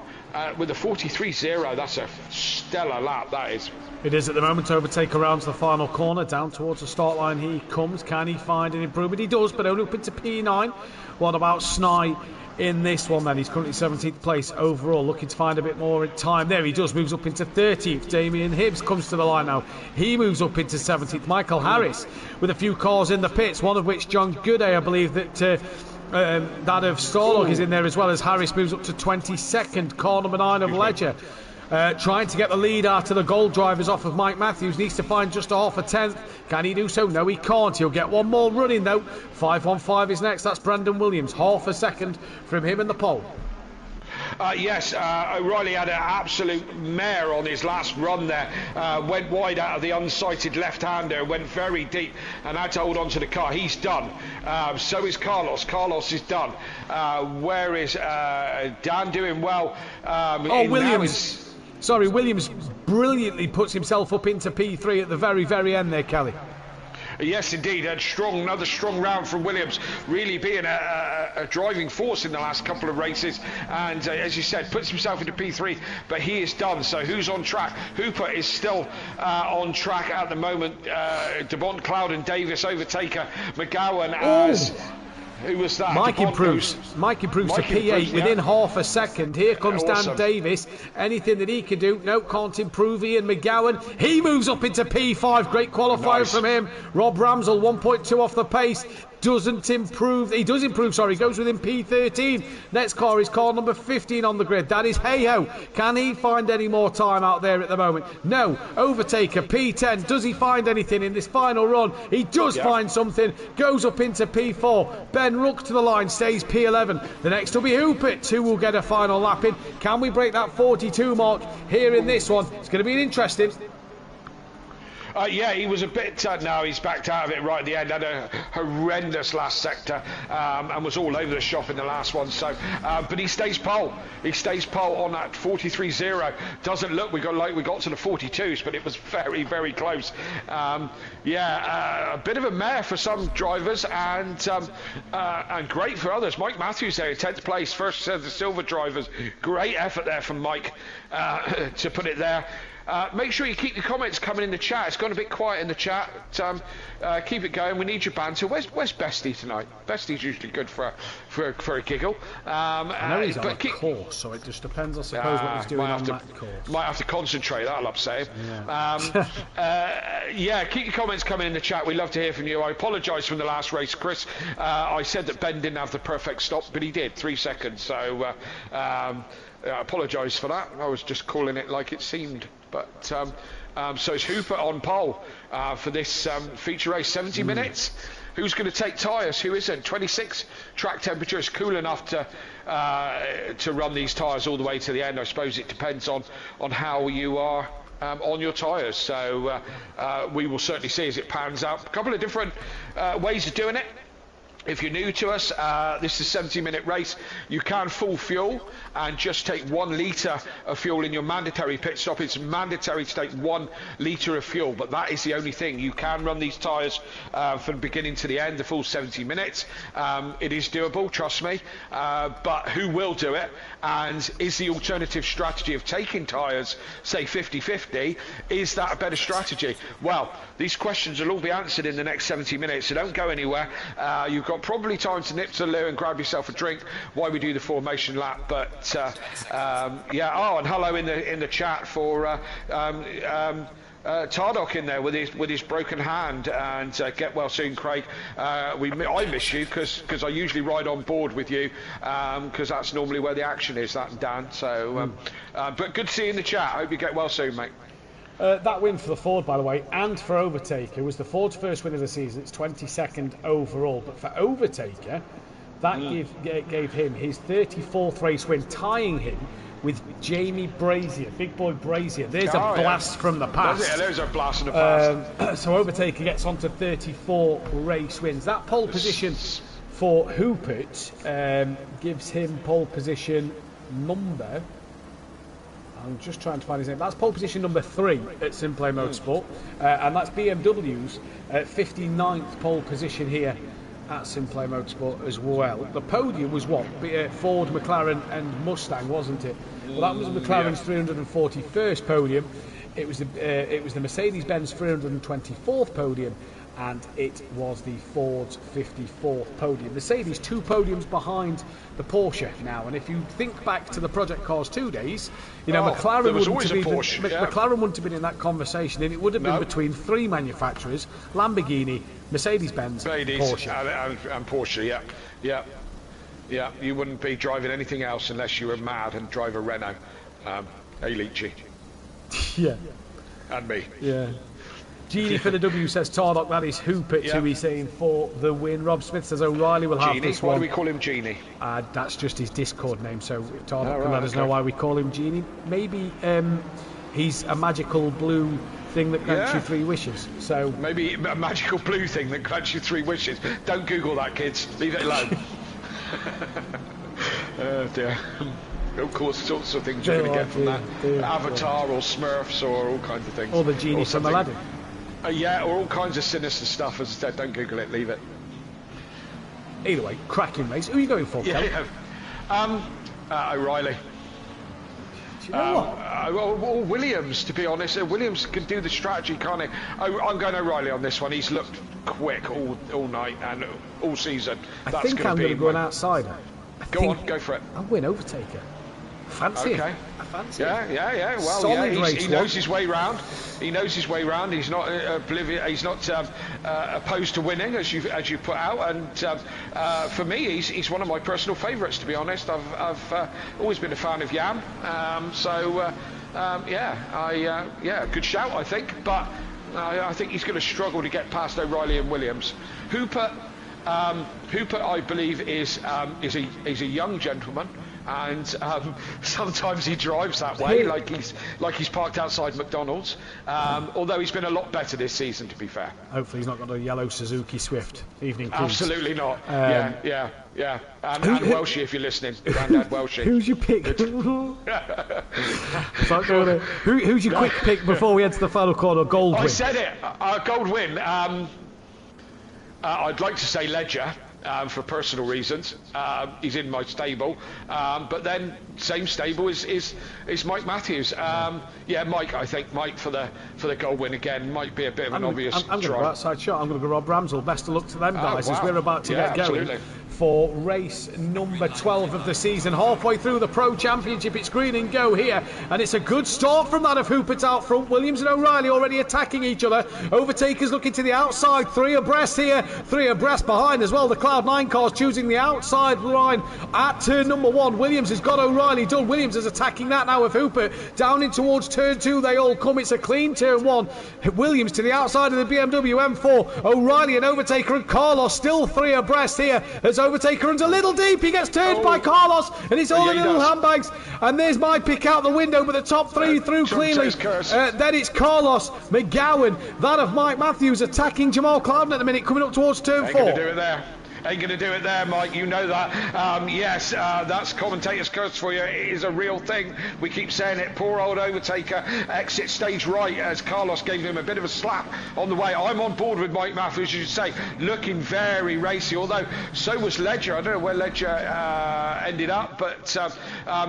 with a 43.0. That's a stellar lap, that is. It is at the moment. Overtake around to the final corner, down towards the start line he comes. Can he find an improvement? He does, but only up into P9. What about Snai in this one then? He's currently 17th place overall, looking to find a bit more in time. There he does, moves up into 13th. Damien Hibbs comes to the line now. He moves up into 17th. Michael Harris with a few cars in the pits, one of which John Gooday, I believe that that of Starlog is in there as well, as Harris moves up to 22nd. Car number 9 of Ledger trying to get the lead out of the gold drivers off of Mike Matthews. Needs to find just a half a tenth. Can he do so? No, he can't. He'll get one more running though. 515 is next. That's Brandon Williams. Half a second from him in the pole. Yes, O'Reilly had an absolute mare on his last run there. Went wide out of the unsighted left-hander, went very deep and had to hold on to the car. He's done. So is Carlos. Carlos is done. Where is Dan doing well? Williams. Sorry, Williams brilliantly puts himself up into P3 at the very, very end there, Kelly. Yes, indeed. Another strong round from Williams, really being a driving force in the last couple of races. And as you said, puts himself into P3, but he is done. So who's on track? Hooper is still on track at the moment. DeBont, Cloud and Davis overtaker. McGowan as... Who was that? Mike improves to P8 within half a second. Here comes Dan Davis. Anything that he can do? No, can't improve. Ian McGowan. He moves up into P5. Great qualifier from him. Rob Ramsell, 1.2 off the pace. Doesn't improve. He does improve, sorry. Goes within P13. Next car is car number 15 on the grid. That is Hey-Ho. Can he find any more time out there at the moment? No. Overtaker, P10. Does he find anything in this final run? He does find something. Goes up into P4. Ben Rook to the line. Stays P11. The next will be Hoopit, who will get a final lap in. Can we break that 42 mark here in this one? It's going to be interesting. Yeah, he was a bit... no, he's backed out of it right at the end. Had a horrendous last sector and was all over the shop in the last one. So, but he stays pole. He stays pole on that 43.0. Doesn't look... We got to the 42s, but it was very, very close. A bit of a mare for some drivers and great for others. Mike Matthews there, 10th place, first of the silver drivers. Great effort there from Mike to put it there. Make sure you keep your comments coming in the chat. It's gone a bit quiet in the chat. Keep it going. We need your banter. Where's Bestie tonight? Bestie's usually good for a giggle. I know he's on a course, so it just depends, I suppose, what he's doing on that course. Might have to concentrate. That'll upset him. Keep your comments coming in the chat. We love to hear from you. I apologise from the last race, Chris. I said that Ben didn't have the perfect stop, but he did. 3 seconds. So I apologise for that. I was just calling it like it seemed. But so it's Hooper on pole for this feature race. 70 minutes. Who's going to take tyres? Who isn't? 26. Track temperature is cool enough to run these tyres all the way to the end. I suppose it depends on how you are on your tyres. So we will certainly see as it pans out. A couple of different ways of doing it. If you're new to us, this is a 70-minute race. You can full fuel and just take 1 litre of fuel in your mandatory pit stop. It's mandatory to take 1 litre of fuel, but that is the only thing. You can run these tyres from beginning to the end, the full 70 minutes. It is doable, trust me, but who will do it? And is the alternative strategy of taking tyres, say 50-50, is that a better strategy? Well, these questions will all be answered in the next 70 minutes, so don't go anywhere. You've got probably time to nip to the loo and grab yourself a drink while we do the formation lap. But and hello in the chat for Tardok in there with his broken hand, and get well soon, Craig. I miss you because I usually ride on board with you because that's normally where the action is, that and Dan. So but good to see you in the chat. I hope you get well soon, mate. That win for the Ford, by the way, and for Overtaker was the Ford's first win of the season. It's 22nd overall, but for Overtaker, that gave him his 34th race win, tying him with Jamie Brazier, Big Boy Brazier. There's a blast from the past. There's a blast from the past. So Overtaker gets on to 34 race wins. That pole position for Hoopert gives him pole position number... I'm just trying to find his name. That's pole position number 3 at SimPlay Motorsport. And that's BMW's 59th pole position here at SimPlay Motorsport as well. The podium was what? Ford, McLaren and Mustang, wasn't it? Well, that was McLaren's 341st podium. It was the Mercedes-Benz 324th podium, and it was the Ford's 54th podium. Mercedes 2 podiums behind the Porsche now, and if you think back to the Project Cars 2 days, McLaren wouldn't have been in that conversation, and it would have been between 3 manufacturers: Lamborghini, Mercedes-Benz, Porsche. And Porsche, yeah. You wouldn't be driving anything else unless you were mad and drive a Renault. Hey, Leachy. Yeah. And me. Yeah. Genie for the W says Tardock. That is Hoopert, who he's saying for the win. Rob Smith says O'Reilly will have this one. Why do we call him Genie? That's just his Discord name, so Tardock can let us know why we call him Genie. Maybe he's a magical blue thing that grants you 3 wishes. So maybe a magical blue thing that grants you 3 wishes. Don't Google that, kids. Leave it alone. Oh dear. Of course, sorts of things you're going to get from that. Avatar or Smurfs or all kinds of things. Or the Genie from Aladdin. Yeah, or all kinds of sinister stuff. As I said, don't Google it, leave it. Either way, cracking race. Who are you going for, Kelly? O'Reilly. Do you know what? Or Williams, to be honest. Williams can do the strategy, can't he? I'm going O'Reilly on this one. He's looked quick all night and all season. I think I'm going to go an outsider. Go on, go for it. I'll win Overtaker. Fancy okay. Him. I fancy Yeah. Well, solid he knows his way round. He knows his way round. He's not oblivious. He's not opposed to winning, as you put out. And for me, he's one of my personal favourites. To be honest, I've always been a fan of Yam. Good shout, I think. But I think he's going to struggle to get past O'Reilly and Williams. Hooper, I believe, is a young gentleman. And sometimes he drives that way, like he's parked outside McDonald's. Although he's been a lot better this season, to be fair. Hopefully he's not got a yellow Suzuki Swift evening cruise. Absolutely not. Yeah. And Welshie, if you're listening, Grandad Welshie. Who's your pick? Who's your quick pick before we head to the final corner? Goldwyn. I said it. Goldwyn. I'd like to say Ledger. For personal reasons, he's in my stable, but then same stable is Mike Matthews. Mike. I think Mike for the goal win again might be a bit of an obvious. I'm going to go outside shot. I'm going to go Rob Ramsell. Best of luck to them guys as we're about to get going. Absolutely. For race number 12 of the season. Halfway through the Pro Championship, it's green and go here, and it's a good start from that of Hoopert out front. Williams and O'Reilly already attacking each other. Overtakers looking to the outside, 3 abreast here, 3 abreast behind as well. The Cloud9 cars choosing the outside line at turn number 1. Williams has got O'Reilly done. Williams is attacking that now with Hoopert. Down in towards turn 2 they all come. It's a clean turn 1. Williams to the outside of the BMW M4. O'Reilly and Overtaker and Carlos still 3 abreast here as Overtaker runs a little deep. He gets turned by Carlos, and it's all in little handbags. And there's my pick out the window, but the top 3 through cleanly. Then it's Carlos, McGowan, that of Mike Matthews attacking Jamal Clouden at the minute, coming up towards turn 4. Going to do it there. Ain't going to do it there, Mike. You know that. That's commentator's curse for you. It is a real thing. We keep saying it. Poor old Overtaker exits stage right as Carlos gave him a bit of a slap on the way. I'm on board with Mike Mathew, as you say, looking very racy, although so was Ledger. I don't know where Ledger ended up, but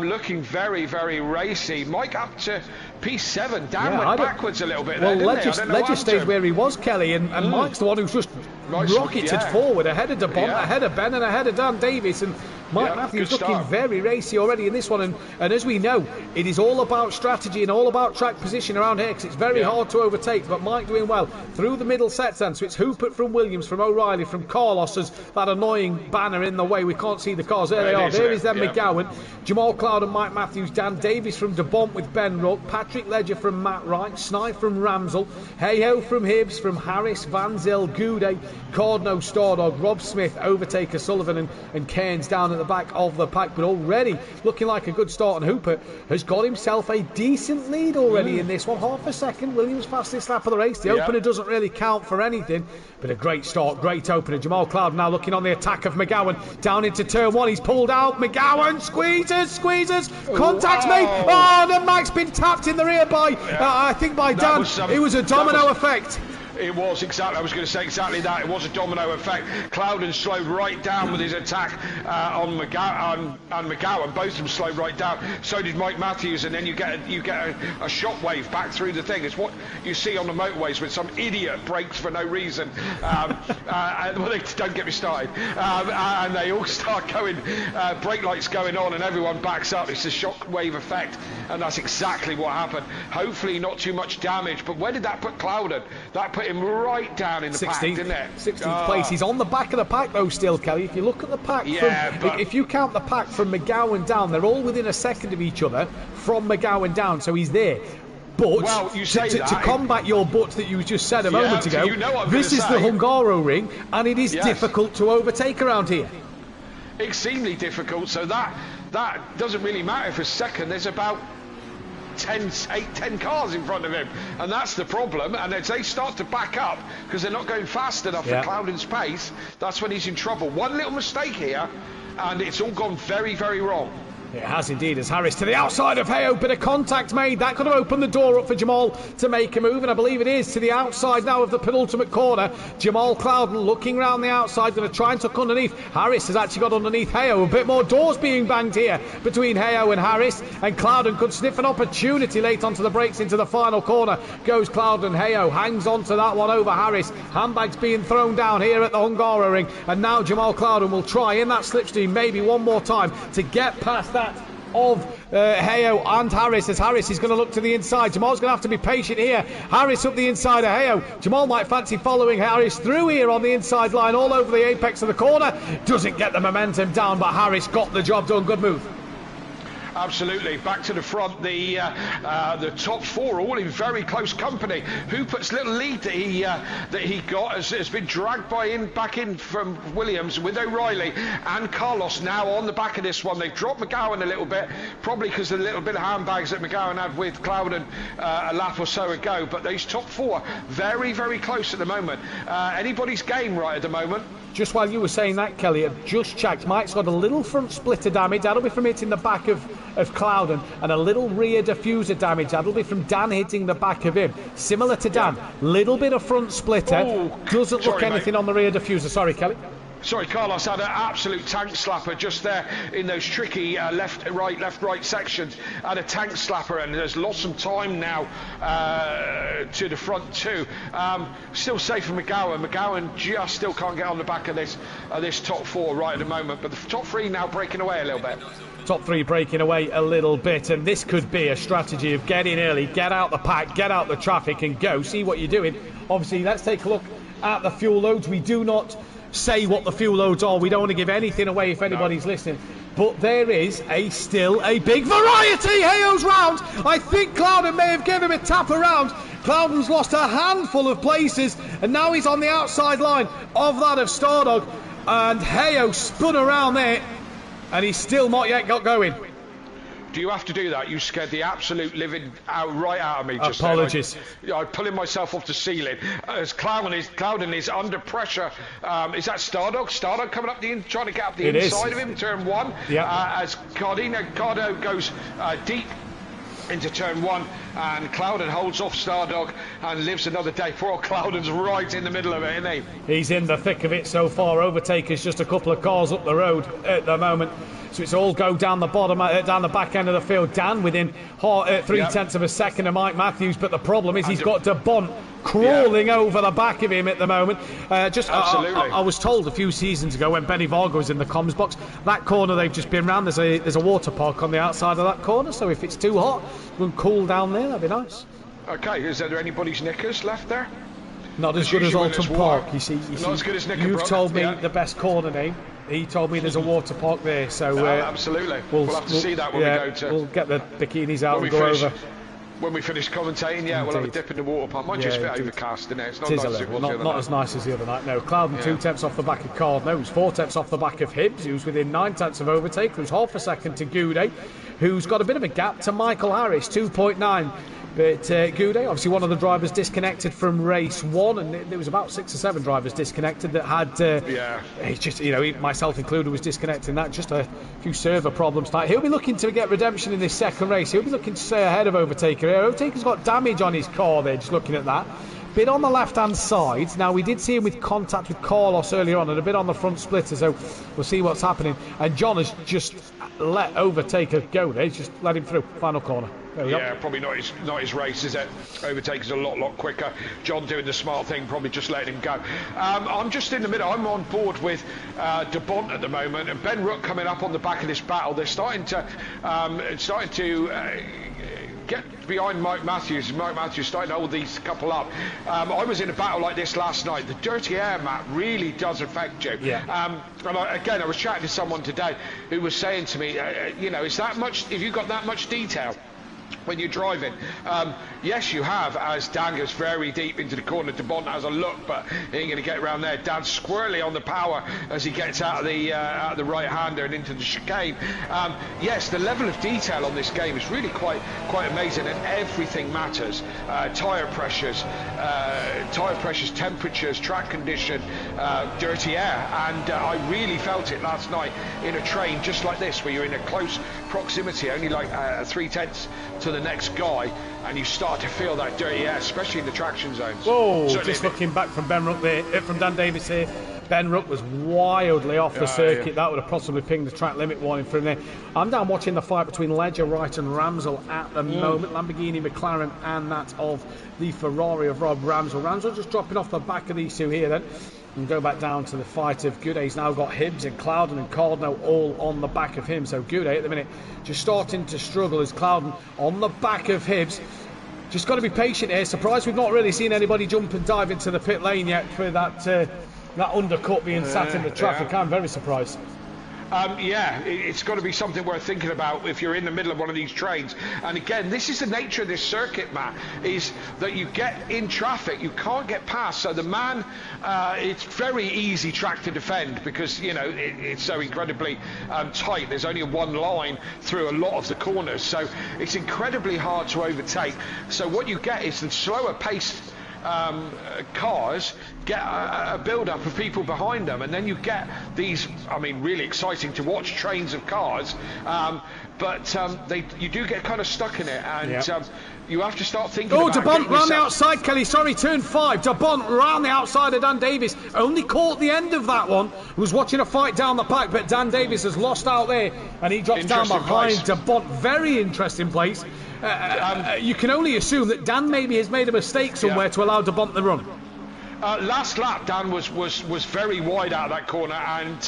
looking very, very racy. Mike up to P7, went backwards a little bit there, Ledger stayed where he was, Kelly, and Mike's the one who's just rocketed forward ahead of DeBont, ahead of Ben and ahead of Dan Davis, and Mike Matthews looking very racy already in this one, and as we know, it is all about strategy and all about track position around here, because it's very hard to overtake, but Mike doing well through the middle sets then, so it's Hoopert from Williams, from O'Reilly, from Carlos, as that annoying banner in the way, we can't see the cars, there they are, there is then McGowan, Jamal Cloud and Mike Matthews, Dan Davis from DeBont with Ben Ruck, Patrick Ledger from Matt Wright, Snipe from Ramsell, Hey-Ho from Hibbs, from Harris, Van Zyl, Goudet, Cordno, Stardog, Rob Smith, Overtaker, Sullivan and Cairns down at the back of the pack, but already looking like a good start, and Hoopert has got himself a decent lead already in this one, half a second. Williams fastest lap of the race. The opener doesn't really count for anything, but a great start, great opener. Jamal Cloud now looking on the attack of McGowan down into turn 1. He's pulled out. McGowan squeezes, contacts me. Oh, and Mike's been tapped in the rear by I think by Dan. It was a domino effect. It was exactly. I was going to say exactly that. It was a domino effect. Clouden slowed right down with his attack on McGowan. Both of them slowed right down. So did Mike Matthews, and then you get a shockwave back through the thing. It's what you see on the motorways when some idiot brakes for no reason. Well, they don't get me started. And they all start going. Brake lights going on, and everyone backs up. It's a shockwave effect, and that's exactly what happened. Hopefully, not too much damage. But where did that put Clouden? That put him right down in the 16th, pack, didn't it? 16th place. He's on the back of the pack though still, Kelly. If you look at the pack, if you count the pack from McGowan down, they're all within a second of each other from McGowan down, so he's there. But well, you say to combat your but that you just said a moment ago, you know this is the Hungaroring, and it is difficult to overtake around here. Extremely difficult, so that doesn't really matter if it's second. There's about 10 cars in front of him, and that's the problem. And as they start to back up because they're not going fast enough for Cloudon's pace, that's when he's in trouble. One little mistake here and it's all gone very, very wrong. It has indeed, as Harris to the outside of Mathew. Bit of contact made. That could have opened the door up for Jamal to make a move, and I believe it is to the outside now of the penultimate corner. Jamal Cloudon looking round the outside, going to try and tuck underneath. Harris has actually got underneath Mathew. A bit more doors being banged here between Mathew and Harris, and Cloudon could sniff an opportunity late onto the brakes into the final corner. Goes Cloudon. Mathew hangs on to that one over Harris. Handbags being thrown down here at the Hungaroring, and now Jamal Cloudon will try in that slipstream maybe one more time to get past that of Mathew and Harris, as Harris is going to look to the inside. Jamal's going to have to be patient here. Harris up the inside of Mathew. Jamal might fancy following Harris through here on the inside line all over the apex of the corner. Doesn't get the momentum down, but Harris got the job done. Good move. Absolutely. Back to the front, the top four all in very close company. Hooper's little lead that he got has been dragged back in from Williams with O'Reilly and Carlos now on the back of this one. They've dropped McGowan a little bit, probably because of the little bit of handbags that McGowan had with Cloudon a lap or so ago. But these top four very, very close at the moment. Anybody's game right at the moment. Just while you were saying that, Kelly, I've just checked. Mike's got a little front splitter damage. That'll be from hitting the back of Cloudon, and a little rear diffuser damage. That'll be from Dan hitting the back of him. Similar to Dan. Little bit of front splitter. Doesn't look anything on the rear diffuser. Sorry, Kelly. Sorry, Carlos had an absolute tank slapper just there in those tricky left, right sections. Had a tank slapper and has lost some time now to the front two. Still safe for McGowan. McGowan just still can't get on the back of this top four right at the moment. But the top three now breaking away a little bit. Top three breaking away a little bit, and this could be a strategy of get in early, get out the pack, get out the traffic and go. See what you're doing. Obviously, let's take a look at the fuel loads. We do not say what the fuel loads are. We don't want to give anything away if anybody's listening. But there is still a big variety. Mathew's round. I think Cloudon may have given him a tap around. Cloudon's lost a handful of places, and now he's on the outside line of that of Stardog. And Mathew spun around there, and he's still not yet got going. Do you have to do that? You scared the absolute living right out of me. Just apologies. I'm pulling myself off the ceiling. As Cloudon is under pressure. Is that Stardog? Stardog coming up trying to get up the inside of him, turn one. Yeah. As Cardo goes deep into turn one, and Cloudon holds off Stardog and lives another day. Poor Cloudon's right in the middle of it, isn't he? He's in the thick of it so far. Overtaker's just a couple of cars up the road at the moment. So it's all go down the bottom, down the back end of the field. Dan within 3/10 of a second of Mike Matthews, but the problem is he's got DeBont crawling over the back of him at the moment. Absolutely. I was told a few seasons ago when Benny Varga was in the comms box, that corner they've just been round, there's a water park on the outside of that corner, so if it's too hot, we'll cool down there, that'd be nice. Okay, is there anybody's knickers left there? Not as good as Alton Park, you see. Not as good as Knicker. You've told me the best corner name. He told me there's a water park there, so absolutely. We'll have to see that when we go to. We'll get the bikinis out and go over. When we finish commentating, we'll have a dip in the water park. Might just be overcast in there. It's not it nice is as it was the other night. Not as nice as the other night. No, Cloudon 2 tenths off the back of Cardno, who's 4 tenths off the back of Hibbs, who's within 9 tenths of overtake, who's half a second to Goudet, who's got a bit of a gap to Michael Harris, 2.9. But Goudet, obviously one of the drivers disconnected from race one, and there was about 6 or 7 drivers disconnected that had, he's just, myself included, was disconnecting that, just a few server problems tonight. He'll be looking to get redemption in this second race. He'll be looking to stay ahead of Overtaker. Overtaker's got damage on his car there, just looking at that. Bit on the left-hand side. Now, we did see him with contact with Carlos earlier on, and a bit on the front splitter, so we'll see what's happening. And John has just let Overtaker go there. He's just let him through. Final corner. There we go. Probably not his race, is it? Overtaker's a lot quicker. John doing the smart thing, probably just letting him go. I'm just in the middle. I'm on board with DeBont at the moment, and Ben Rook coming up on the back of this battle. They're starting to get behind Mike Matthews. Mike Matthews starting to hold these couple up. I was in a battle like this last night. The dirty air, Matt, really does affect you. Yeah. And I was chatting to someone today who was saying to me, is that much? If you've got that much detail when you're driving. Yes, you have, as Dan goes very deep into the corner. De Bont has a look, but he ain't going to get around there. Dan's squirrely on the power as he gets out of the right-hander and into the chicane. Yes, the level of detail on this game is really quite amazing, and everything matters. Tyre pressures, temperatures, track condition, dirty air, and I really felt it last night in a train just like this, where you're in a close proximity, only like 3/10 to the next guy, and you start to feel that dirty air, especially in the traction zones. Whoa, just looking back from Ben Ruck there, from Dan Davis here. Ben Ruck was wildly off the circuit. Yeah. That would have possibly pinged the track limit warning for him there. I'm down watching the fight between Ledger, Wright and Ramsell at the moment. Lamborghini, McLaren, and that of the Ferrari of Rob Ramsell. Ramsell just dropping off the back of these two here then. And go back down to the fight of Goudet. He's now got Hibbs and Clouden and Cardno all on the back of him. So Goudet at the minute just starting to struggle as Clouden on the back of Hibbs. Just got to be patient here. Surprised we've not really seen anybody jump and dive into the pit lane yet for that undercut being sat in the traffic. I'm very surprised. Yeah, it's got to be something worth thinking about if you're in the middle of one of these trains. And again, this is the nature of this circuit, Matt, is that you get in traffic, you can't get past. So the man, it's very easy track to defend because, you know, it's so incredibly tight. There's only one line through a lot of the corners. So it's incredibly hard to overtake. So what you get is the slower paced cars get a build-up of people behind them, and then you get these, I mean, really exciting to watch trains of cars, but you do get kind of stuck in it, and you have to start thinking about... De Bont round the outside, Kelly, sorry, turn 5. De Bont round the outside of Dan Davis, only caught the end of that one, was watching a fight down the pack, but Dan Davis has lost out there, and he drops down behind De Bont. Very interesting place. You can only assume that Dan maybe has made a mistake somewhere to allow De Bont the run. Last lap, Dan was very wide out of that corner and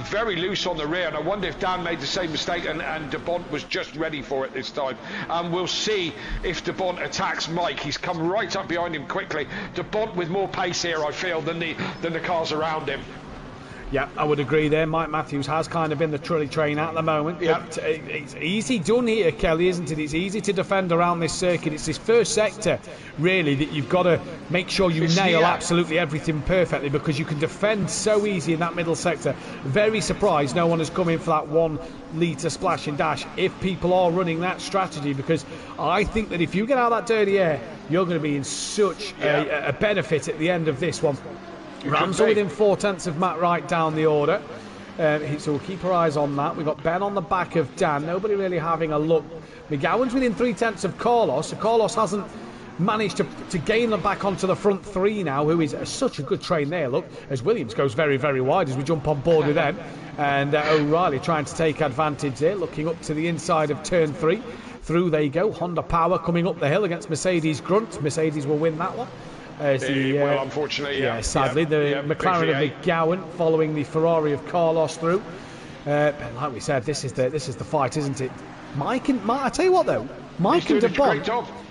very loose on the rear, and I wonder if Dan made the same mistake and De Bont was just ready for it this time. We'll see if De Bont attacks Mike. He's come right up behind him quickly. De Bont with more pace here, I feel, than the cars around him. Yeah, I would agree there. Mike Matthews has kind of been the trolley train at the moment. But it's easy done here, Kelly, isn't it? It's easy to defend around this circuit. It's this first sector, really, that you've got to make sure you nail absolutely everything perfectly, because you can defend so easy in that middle sector. Very surprised no one has come in for that 1 litre splash and dash if people are running that strategy, because I think that if you get out of that dirty air, you're going to be in such a benefit at the end of this one. Ramsell within 4/10 of Matt Wright down the order, so we'll keep our eyes on that. We've got Ben on the back of Dan, nobody really having a look. McGowan's within 3/10 of Carlos, so Carlos hasn't managed to gain them back onto the front three now, who is such a good train there, look, as Williams goes very, very wide as we jump on board with them, and O'Reilly trying to take advantage there, looking up to the inside of turn 3. Through they go. Honda Power coming up the hill against Mercedes Grunt. Mercedes will win that one. Well, unfortunately, sadly, the McLaren of McGowan following the Ferrari of Carlos through. But like we said, this is the fight, isn't it? Mike, I tell you what though, Mike and De Bont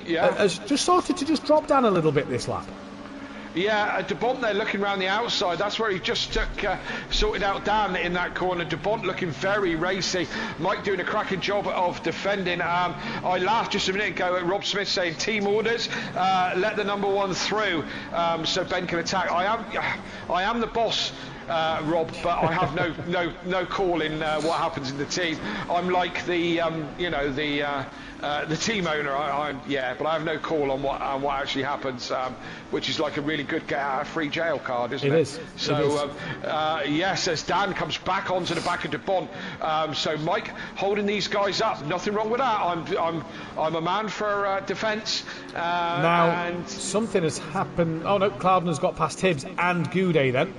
has just started to just drop down a little bit this lap. Yeah, De Bont there looking around the outside. That's where he just sorted out Dan in that corner. De Bont looking very racy. Mike doing a cracking job of defending. I laughed just a minute ago at Rob Smith saying team orders, let the number 1 through so Ben can attack. I am the boss, Rob, but I have no call in what happens in the team. I'm like the team owner. But I have no call on what actually happens, which is like a really good get out of free jail card, isn't it? It is. So yes, as Dan comes back onto the back of De Bont, so Mike holding these guys up. Nothing wrong with that. I'm a man for defence. Now something has happened. Oh no, Clouden has got past Hibbs and Goudet then.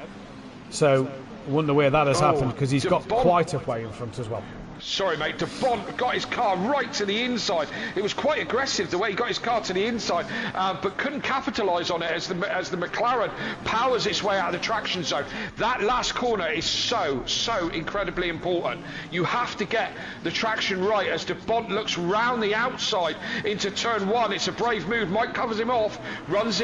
So I wonder where that has happened, because he's got quite a way in front as well. Sorry, mate. De Bont got his car right to the inside. It was quite aggressive the way he got his car to the inside, but couldn't capitalise on it as the McLaren powers its way out of the traction zone. That last corner is so incredibly important. You have to get the traction right as De Bont looks round the outside into turn 1. It's a brave move. Mike covers him off, runs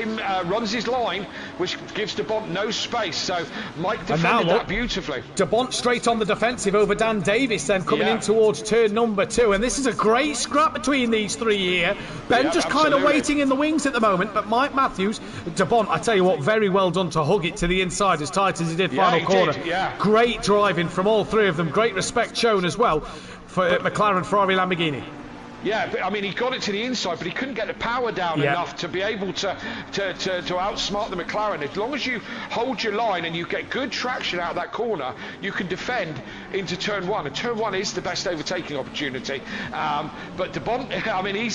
his line, which gives De Bont no space. So Mike defended that beautifully. De Bont straight on the defensive over Dan Davis, then coming in towards turn number 2, and this is a great scrap between these three here. Ben just kind of waiting in the wings at the moment, but Mike Matthews, De Bont, I tell you what, very well done to hug it to the inside as tight as he did final corner. Great driving from all three of them, great respect shown as well for McLaren, Ferrari, Lamborghini. Yeah, but I mean, he got it to the inside, but he couldn't get the power down enough to be able to outsmart the McLaren. As long as you hold your line and you get good traction out of that corner, you can defend into turn 1. And turn 1 is the best overtaking opportunity. But De Bont, I mean, he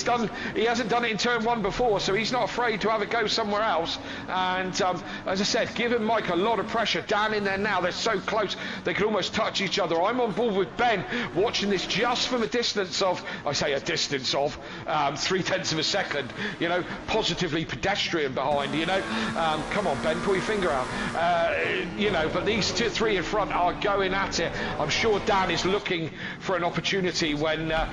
hasn't done it in turn 1 before, so he's not afraid to have a go somewhere else. And as I said, giving Mike a lot of pressure down in there now. They're so close, they can almost touch each other. I'm on board with Ben, watching this just from a distance of, I say a distance of 0.3 of a second, you know, positively pedestrian behind, you know. Come on, Ben, pull your finger out. You know, but these three in front are going at it. I'm sure Dan is looking for an opportunity when I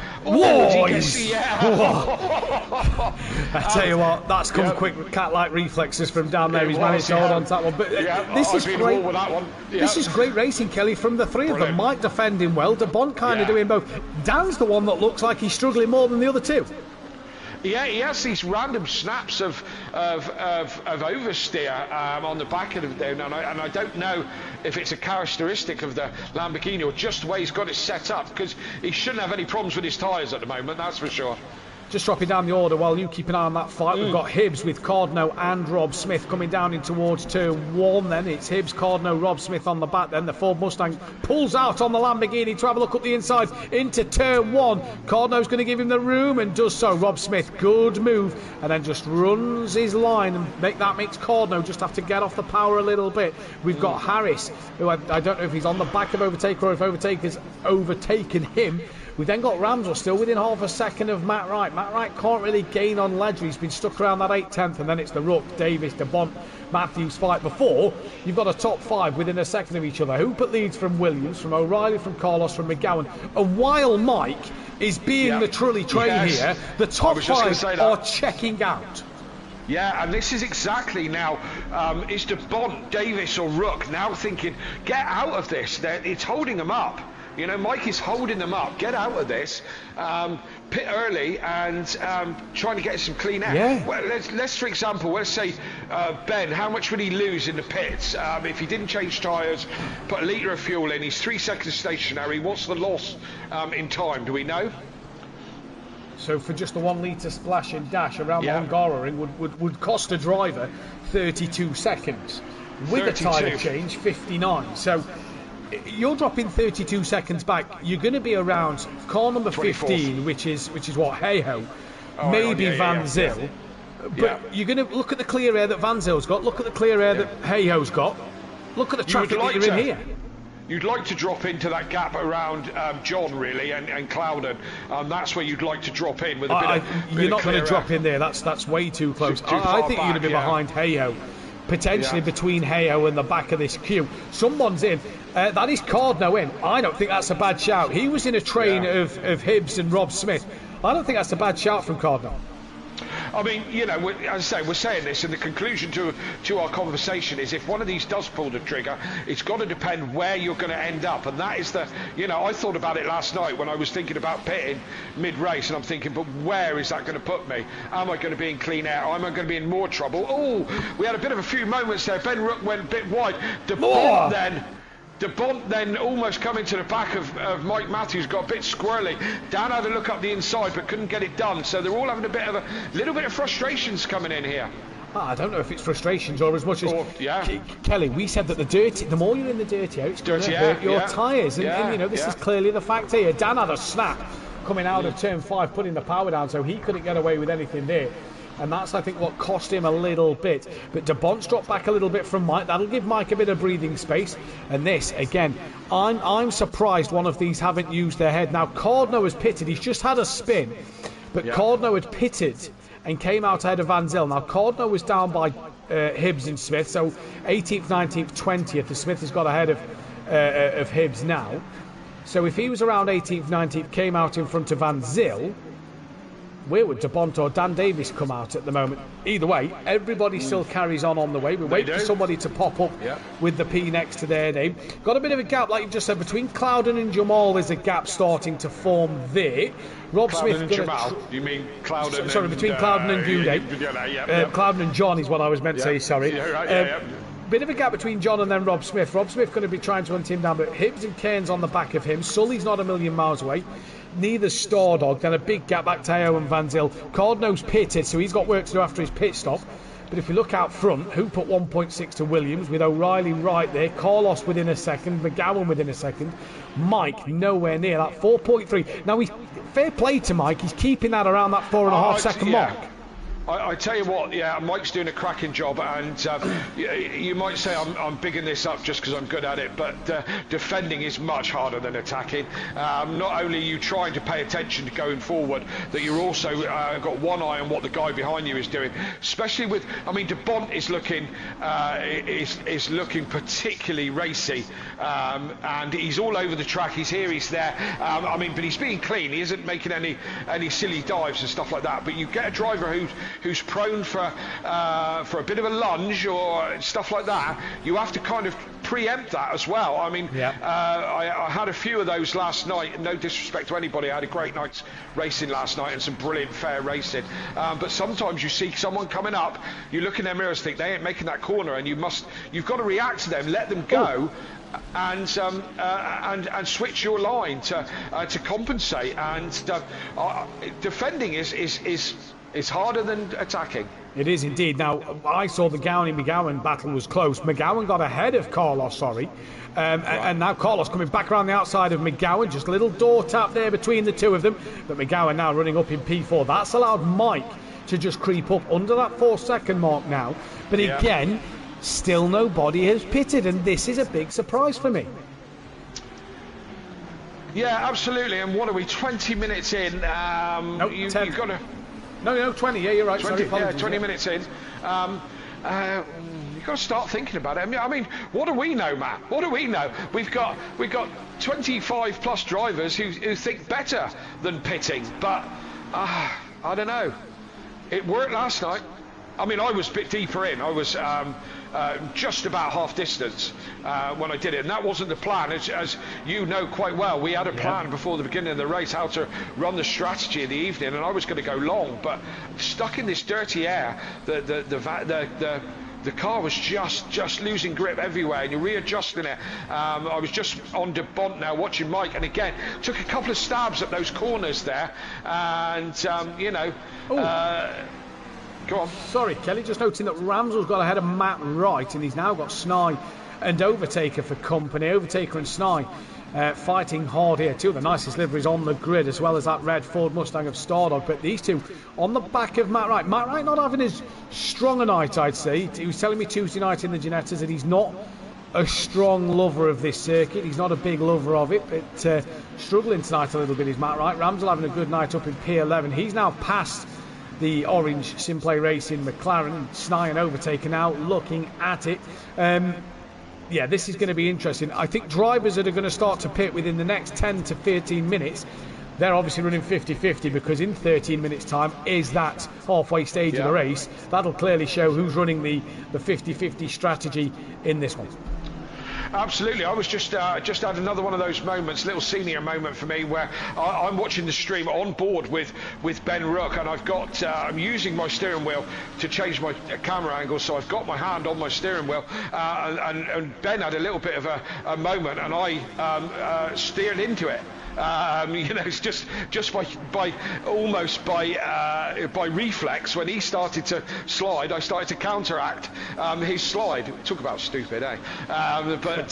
tell you what, that's come quick cat-like reflexes from down there. He's managed to hold on to that one. But this is great. With that one. This is great racing, Kelly, from the three of them. Mike defending well, De Bont kind of doing both. Dan's the one that looks like he's struggling more than the other two. Yeah, he has these random snaps of oversteer on the back of the and I don't know if it's a characteristic of the Lamborghini or just the way he's got it set up, because he shouldn't have any problems with his tyres at the moment, that's for sure. Just dropping down the order while you keep an eye on that fight. We've got Hibbs with Cardno and Rob Smith coming down in towards turn 1. Then it's Hibbs, Cardno, Rob Smith on the back. Then the Ford Mustang pulls out on the Lamborghini to have a look up the inside into turn 1. Cardno's going to give him the room and does so. Rob Smith, good move, and then just runs his line and makes Cardno just have to get off the power a little bit. We've got Harris, who I don't know if he's on the back of Overtaker or if Overtaker's overtaken him. We've then got Ramsell still within half a second of Matt Wright. Matt Wright can't really gain on Ledger. He's been stuck around that 8/10th, and then it's the Rook, Davis, De Bont, Matthews fight before. You've got a top 5 within a second of each other. Hooper leads from Williams, from O'Reilly, from Carlos, from McGowan. And while Mike is being the trolley train here, the top 5 are checking out. Yeah, and this is exactly now, is De Bont, Davis or Rook now thinking, get out of this. It's holding them up. You know, Mike is holding them up. Get out of this. Pit early and trying to get some clean air. Yeah. Well, let's for example, let's say Ben, how much would he lose in the pits if he didn't change tyres, put a litre of fuel in, he's 3 seconds stationary, what's the loss in time, do we know? So for just a 1 litre splash and dash around the Hungaroring would cost a driver 32 seconds. With 32. A tyre change, 59. So you're dropping 32 seconds back. You're going to be around car number 15, which is what, Hey-Ho, maybe Van Zyl. But you're going to look at the clear air that Van Zyl's got. Look at the clear air that Hey-Ho's got. Look at the traffic that you're in here. You'd like to drop into that gap around John, really, and Clouden. That's where you'd like to drop in with a bit of you're not going to drop in there. That's way too close. I think you're going to be behind Hey-Ho. Potentially between Hey-Ho and the back of this queue. Someone's in. That is Cardno in. I don't think that's a bad shout. He was in a train of Hibbs and Rob Smith. I don't think that's a bad shout from Cardno. I mean, you know, as I say, we're saying this, and the conclusion to our conversation is if one of these does pull the trigger, it's got to depend where you're going to end up, and that is the, you know, I thought about it last night when I was thinking about pitting mid-race, and I'm thinking, but where is that going to put me? Am I going to be in clean air? Am I going to be in more trouble? Oh, we had a bit of a few moments there. Ben Rook went a bit wide. De Bont then almost coming to the back of Mike Matthews, got a bit squirrely. Dan had a look up the inside but couldn't get it done, so they're all having a little bit of frustrations coming in here. I don't know if it's frustrations or as much as Kelly, we said that the more you're in the dirty air, it's going to hurt your tyres, and you know, this is clearly the fact here. Dan had a snap coming out of turn 5, putting the power down, so he couldn't get away with anything there. And that's, I think, what cost him a little bit. But De Bont's dropped back a little bit from Mike. That'll give Mike a bit of breathing space. And this, again, I'm surprised one of these haven't used their head. Now, Cardno has pitted. He's just had a spin. But Cardno had pitted and came out ahead of Van Zyl. Now, Cardno was down by Hibbs and Smith. So 18th, 19th, 20th. The Smith has got ahead of Hibbs now. So if he was around 18th, 19th, came out in front of Van Zyl, where would DeBont or Dan Davis come out at the moment? Either way, everybody still carries on the way. We wait for somebody to pop up with the P next to their name. Got a bit of a gap, like you just said, between Clouden and Jamal. There's a gap starting to form there. Rob Clouden Smith and Jamal. You mean Clouden? Sorry, between Clouden and Gude. Clouden and John is what I was meant to say. Sorry. Bit of a gap between John and then Rob Smith. Rob Smith going to be trying to hunt him down, but Hibbs and Cairns on the back of him. Sully's not a million miles away. Neither Stardog. Then a big gap back to Ayo and Van Zyl. Cardno's pitted, so he's got work to do after his pit stop. But if we look out front, who put 1.6 to Williams with O'Reilly right there, Carlos within a second, McGowan within a second, Mike nowhere near that 4.3. Now, fair play to Mike, he's keeping that around that 4.5 second mark. I tell you what, Mike's doing a cracking job, and you might say I'm bigging this up just because I'm good at it, but defending is much harder than attacking. Not only are you trying to pay attention to going forward, that you're also got one eye on what the guy behind you is doing. Especially with, DeBont is looking is looking particularly racy, and he's all over the track. He's here, he's there. But he's being clean. He isn't making any silly dives and stuff like that. But you get a driver who's prone for a bit of a lunge or stuff like that, you have to kind of preempt that as well. I had a few of those last night. No disrespect to anybody, I had a great night's racing last night and some brilliant fair racing. But sometimes you see someone coming up, you look in their mirrors, think they ain't making that corner, and you've got to react to them, let them go. And switch your line to compensate. And defending is harder than attacking. It is indeed. Now, I saw the Gowney-McGowan battle was close. McGowan got ahead of Carlos, and now Carlos coming back around the outside of McGowan. Just a little door tap there between the two of them. But McGowan now running up in P4. That's allowed Mike to just creep up under that 4-second mark now. But again, still nobody has pitted, and this is a big surprise for me. Yeah, absolutely. And what are we, 20 minutes in? Nope, you've got to... No, 20. Yeah, you're right. 20, sorry, 20 minutes in. You've got to start thinking about it. What do we know, Matt? What do we know? We've got 25 plus drivers who think better than pitting, but I don't know. It worked last night. I was a bit deeper in. I was just about half distance when I did it, and that wasn't the plan, as you know quite well. We had a plan before the beginning of the race how to run the strategy in the evening, and I was going to go long, but stuck in this dirty air, the car was just losing grip everywhere, and you're readjusting it. I was just on DeBont now, watching Mike, and again took a couple of stabs at those corners there, and go on. Sorry, Kelly, just noticing that Ramsell's got ahead of Matt Wright, and he's now got Snye and Overtaker for company. Overtaker and Snye fighting hard here. Two of the nicest liveries on the grid, as well as that red Ford Mustang of Stardog. But these two on the back of Matt Wright. Matt Wright not having as strong a night, I'd say. He was telling me Tuesday night in the Ginettas that he's not a strong lover of this circuit. He's not a big lover of it, but struggling tonight a little bit is Matt Wright. Ramsell having a good night up in P11. He's now past the orange SimPlay Racing McLaren. Snye and Overtaker now looking at it. This is going to be interesting. I think drivers that are going to start to pit within the next 10 to 13 minutes, they're obviously running 50-50, because in 13 minutes time is that halfway stage of the race. That'll clearly show who's running the 50-50 strategy in this one. Absolutely. I was just had another one of those moments, little senior moment for me, where I'm watching the stream on board with Ben Rook, and I'm using my steering wheel to change my camera angle, so I've got my hand on my steering wheel, and Ben had a little bit of a moment, and I steered into it. It's just by reflex. When he started to slide, I started to counteract his slide. Talk about stupid, eh? But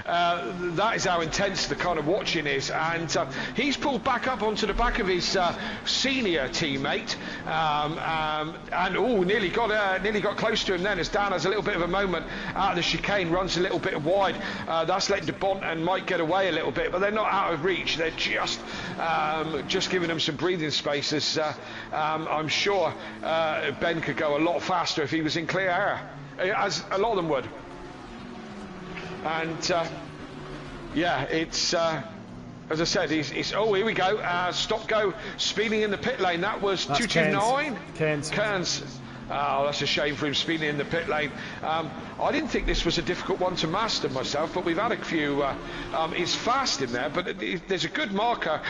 that is how intense the kind of watching is. And he's pulled back up onto the back of his senior teammate, and nearly got close to him then, as Dan has a little bit of a moment out of the chicane, runs a little bit wide. That's letting DeBont and Mike get away a little bit, but they're not out of reach. They're just giving them some breathing space, as I'm sure Ben could go a lot faster if he was in clear air, as a lot of them would. And as I said, he's oh, here we go. Stop go, speeding in the pit lane. That was 229. Kearns. Oh, that's a shame for him speeding in the pit lane. I didn't think this was a difficult one to master myself, but we've had a few. It's fast in there, but there's a good marker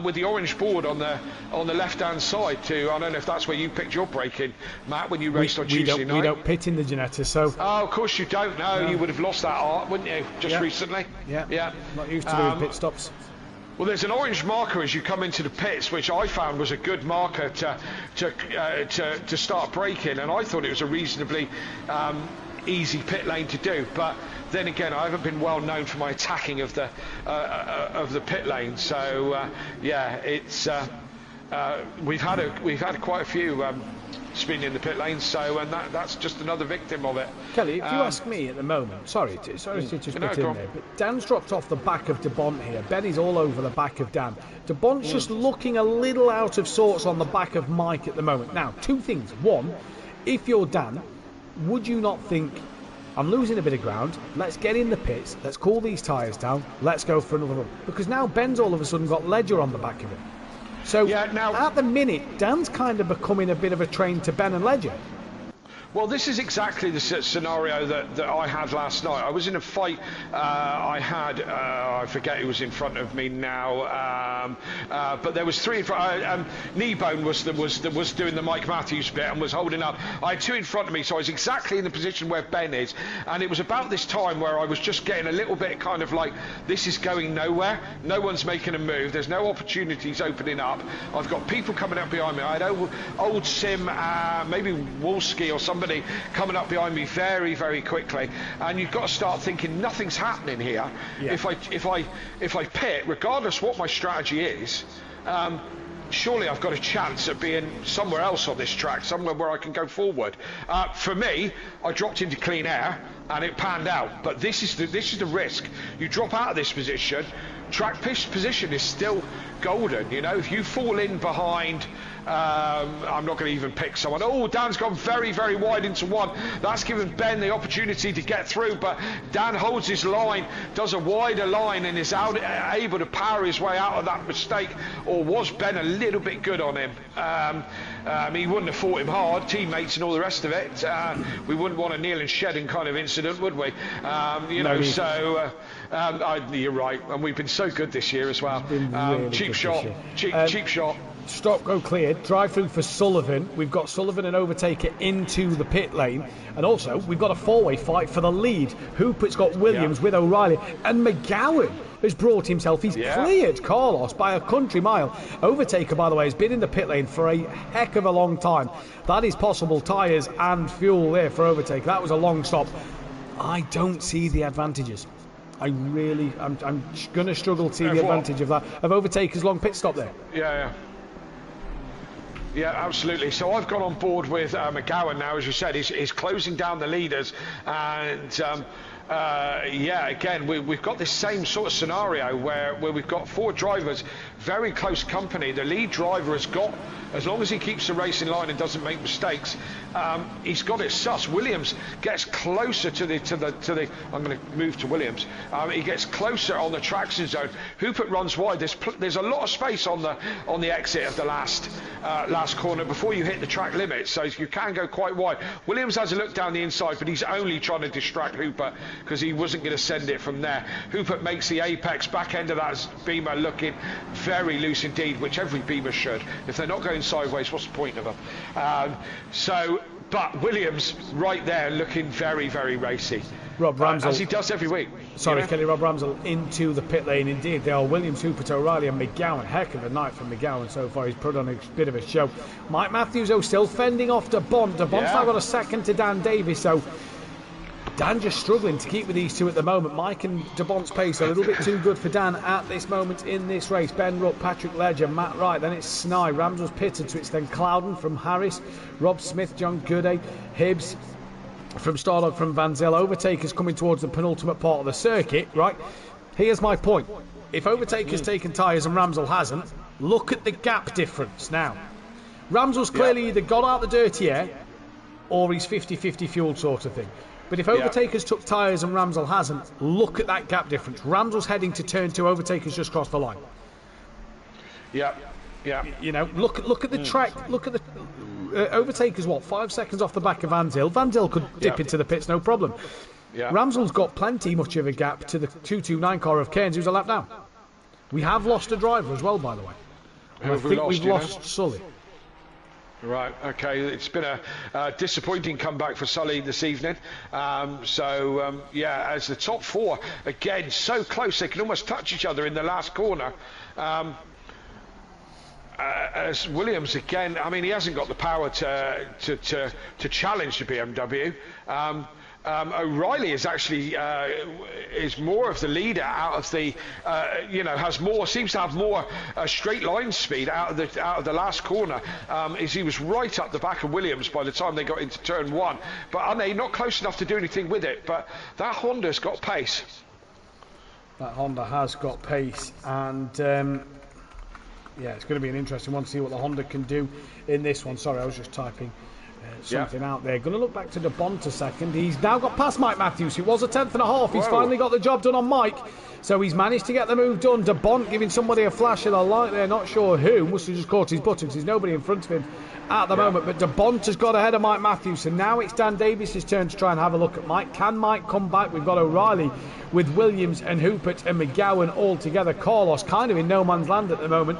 with the orange board on the left-hand side too. I don't know if that's where you picked your braking, Matt, when you raced on Tuesday night. We don't pit in the Ginetta, so. Oh, of course you don't. No, you would have lost that art, wouldn't you? Just recently. Yeah. Not used to doing pit stops. Well, there's an orange marker as you come into the pits, which I found was a good marker to start braking, and I thought it was a reasonably easy pit lane to do. But then again, I haven't been well known for my attacking of the pit lane, so it's we've had quite a few speeding in the pit lane, so that's just another victim of it. Kelly, if you ask me at the moment, sorry to just put in there, but Dan's dropped off the back of De Bont here. Benny's all over the back of Dan. De Bont's just looking a little out of sorts on the back of Mike at the moment. Now, two things. One, if you're Dan, would you not think, I'm losing a bit of ground, let's get in the pits, let's cool these tyres down, let's go for another run? Because now Ben's all of a sudden got Ledger on the back of it. So now, at the minute, Dan's kind of becoming a bit of a train to Ben and Ledger. Well, this is exactly the scenario that I had last night. I was in a fight. I had, I forget who was in front of me now, but there was three in front. Kneebone was doing the Mike Matthews bit and was holding up. I had two in front of me, so I was exactly in the position where Ben is. And it was about this time where I was just getting a little bit kind of like, this is going nowhere. No one's making a move. There's no opportunities opening up. I've got people coming up behind me. I had old Sim, maybe Wolski or somebody coming up behind me very, very quickly, and you've got to start thinking nothing's happening here. If I pit, regardless what my strategy is, surely I've got a chance of being somewhere else on this track, somewhere where I can go forward. For me, I dropped into clean air and it panned out, but this is the risk. You drop out of this position, track position is still golden. You know, if you fall in behind, I'm not going to even pick someone. Oh, Dan's gone very, very wide into one. That's given Ben the opportunity to get through, but Dan holds his line, does a wider line, and is able to power his way out of that mistake. Or was Ben a little bit good on him? He wouldn't have fought him hard, teammates and all the rest of it. We wouldn't want a Neil and Shedden kind of incident, would we? You're right, and we've been so good this year as well. Really cheap shot. Stop, go cleared. Drive through for Sullivan. We've got Sullivan and Overtaker into the pit lane. And also, we've got a four-way fight for the lead. Hoopert's got Williams with O'Reilly. And McGowan has brought himself. He's cleared Carlos by a country mile. Overtaker, by the way, has been in the pit lane for a heck of a long time. That is possible tyres and fuel there for Overtaker. That was a long stop. I don't see the advantages. I'm going to struggle to see the advantage of that. Of Overtaker's long pit stop there. Yeah, absolutely. So I've gone on board with McGowan now, as you said. He's closing down the leaders, and again, we've got this same sort of scenario where we've got four drivers, very close company. The lead driver has got, as long as he keeps the race in line and doesn't make mistakes, he's got it sus. Williams gets closer to the. I'm going to move to Williams. He gets closer on the traction zone. Hoopert runs wide. There's a lot of space on the exit of the last corner before you hit the track limit, so you can go quite wide. Williams has a look down the inside, but he's only trying to distract Hoopert because he wasn't going to send it from there. Hoopert makes the apex back end of that Beamer looking very loose indeed, which every Beamer should. If they're not going sideways, what's the point of them? But Williams right there looking very, very racy. Rob Ramsell, as he does every week. Kelly, Rob Ramsell into the pit lane indeed. They are Williams, Hoopert, O'Reilly and McGowan. Heck of a night for McGowan so far. He's put on a bit of a show. Mike Matthews, still fending off De Bont. De Bont's now got a second to Dan Davis, so Dan just struggling to keep with these two at the moment. Mike and De Bont's pace a little bit too good for Dan at this moment in this race. Ben Rupp, Patrick Ledger, Matt Wright, then it's Snide. Ramsell's pitted, so it's then Clouden from Harris, Rob Smith, John Gooday, Hibbs from Stardog, from Van Zyl. Overtaker's coming towards the penultimate part of the circuit, right? Here's my point. If Overtaker's taken tyres and Ramsell hasn't, look at the gap difference now. Ramsell's clearly either got out the dirty air or he's 50-50 fuel sort of thing. But if Overtaker's took tyres and Ramsel hasn't, look at that gap difference. Ramsel's heading to turn 2, Overtaker's just crossed the line. Yeah. You know, look at the track. Look at the Overtaker's 5 seconds off the back of Van Zyl. Van Zyl could dip into the pits, no problem. Yeah. Ramsel's got plenty much of a gap to the 229 car of Cairns, who's a lap down. We have lost a driver as well, by the way. I think we've lost Sully. Right, okay, it's been a disappointing comeback for Sully this evening. Yeah, as the top 4, again, so close, they can almost touch each other in the last corner. As Williams, again, I mean, he hasn't got the power to challenge the BMW. O'Reilly is actually is more of the leader out of the seems to have more straight line speed out of the last corner. Is he was right up the back of Williams by the time they got into turn 1, but are they not close enough to do anything with it? But that Honda's got pace. That Honda has got pace, and yeah, it's going to be an interesting one to see what the Honda can do in this one. Sorry, I was just typing something out there. Going to look back to Duffin a second. He's now got past Mike Matthews, who was a 10th and a half. He's finally got the job done on Mike, so he's managed to get the move done. Duffin giving somebody a flash of the light there, not sure who. Must have just caught his buttocks. There's nobody in front of him at the moment, but Duffin has got ahead of Mike Matthews, so now it's Dan Davis's turn to try and have a look at Mike. Can Mike come back? We've got O'Reilly with Williams and Hupert and McGowan all together. Carlos kind of in no man's land at the moment.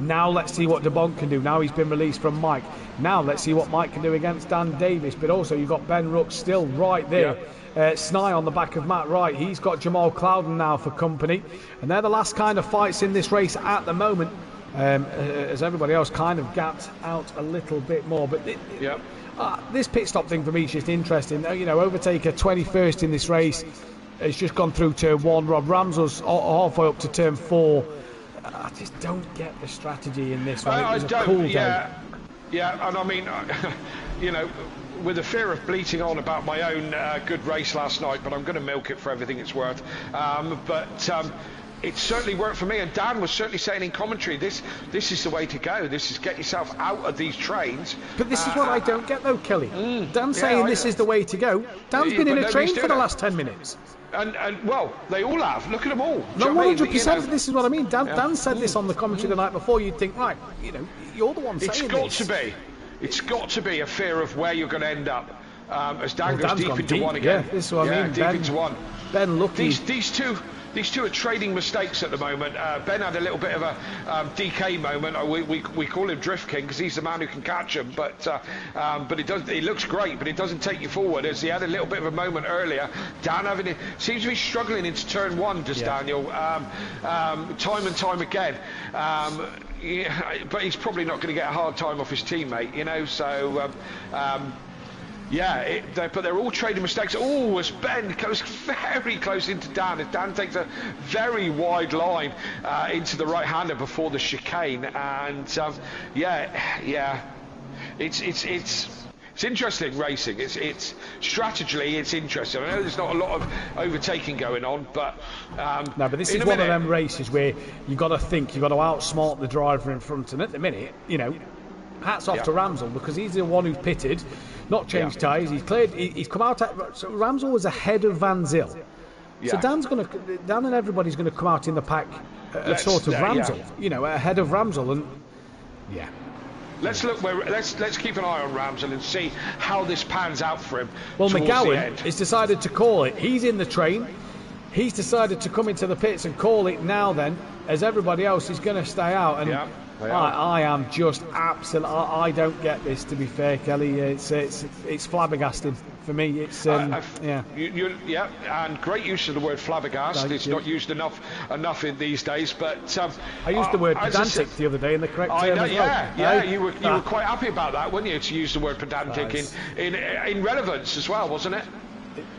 Now let's see what Duffin can do. Now he's been released from Mike. Now let's see what Mike can do against Dan Davis. But also you've got Ben Rooks still right there. Snye on the back of Matt Wright. He's got Jamal Clouden now for company. And they're the last kind of fights in this race at the moment. As everybody else kind of gapped out a little bit more. But this pit stop thing for me is just interesting. You know, Overtaker 21st in this race has just gone through turn 1. Rob Ramsel's halfway up to turn 4. I just don't get the strategy in this one. It was a cool day. Yeah, and I mean, you know, with the fear of bleating on about my own good race last night, but I'm going to milk it for everything it's worth. It certainly worked for me, and Dan was certainly saying in commentary, this is the way to go. This is get yourself out of these trains. But this is what I don't get, though, Kelly. Dan's saying this is the way to go. Dan's been in a train for the last 10 minutes. And well, they all have. Look at them all. No, 100%. This is what I mean. Dan said this on the commentary the night before. You'd think, right, you know, you're the one saying this. It's got to be a fear of where you're going to end up. As Dan goes deep into one again. Yeah, this is what I mean. Deep into one. Ben lucky. These two are trading mistakes at the moment. Ben had a little bit of a DK moment. We call him Drift King because he's the man who can catch him. But it looks great, but it doesn't take you forward. As he had a little bit of a moment earlier. Dan seems to be struggling into turn 1, does Daniel? Time and time again. But he's probably not going to get a hard time off his teammate, you know. So. But they're all trading mistakes. As Ben goes very close into Dan. As Dan takes a very wide line into the right-hander before the chicane. And it's interesting racing. It's strategically it's interesting. I know there's not a lot of overtaking going on, but no. But this is one of them races where you've got to think, you've got to outsmart the driver in front. And at the minute, you know, hats off to Ramsel because he's the one who's pitted. Not changed tyres. He's cleared. He's come out. So Ramsel was ahead of Van Zyl. So Dan and everybody's going to come out in the pack, sort of Ramsel. You know, ahead of Ramsel, and Let's look. Let's keep an eye on Ramsel and see how this pans out for him. Well, McGowan has decided to call it. He's in the train. He's decided to come into the pits and call it now. Then, as everybody else is going to stay out, and I am just absolutely. I don't get this. To be fair, Kelly, it's flabbergasting for me. It's and great use of the word flabbergast. It's not used enough in these days. But I used the word pedantic the other day in the correct term as well. You were quite happy about that, weren't you? To use the word pedantic in relevance as well, wasn't it?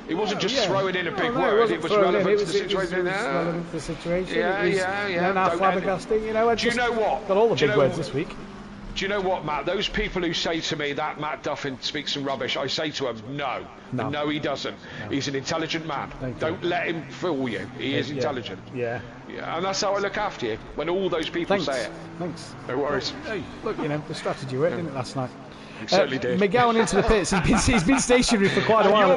It wasn't just throwing in a big word. It was relevant to the situation. Relevant to the situation. Yeah. Flabbergasting. You know, do you know what? Got all the big words this week. Do you know what, Matt? Those people who say to me that Matt Duffin speaks some rubbish, I say to them, no, he doesn't. No. He's an intelligent man. Don't let him fool you. He is intelligent. Yeah, and that's how I look after you when all those people say it. Thanks. No worries. Hey, look, you know, the strategy worked, didn't it, last night? certainly did. McGowan into the pits. He's been stationary for quite a while.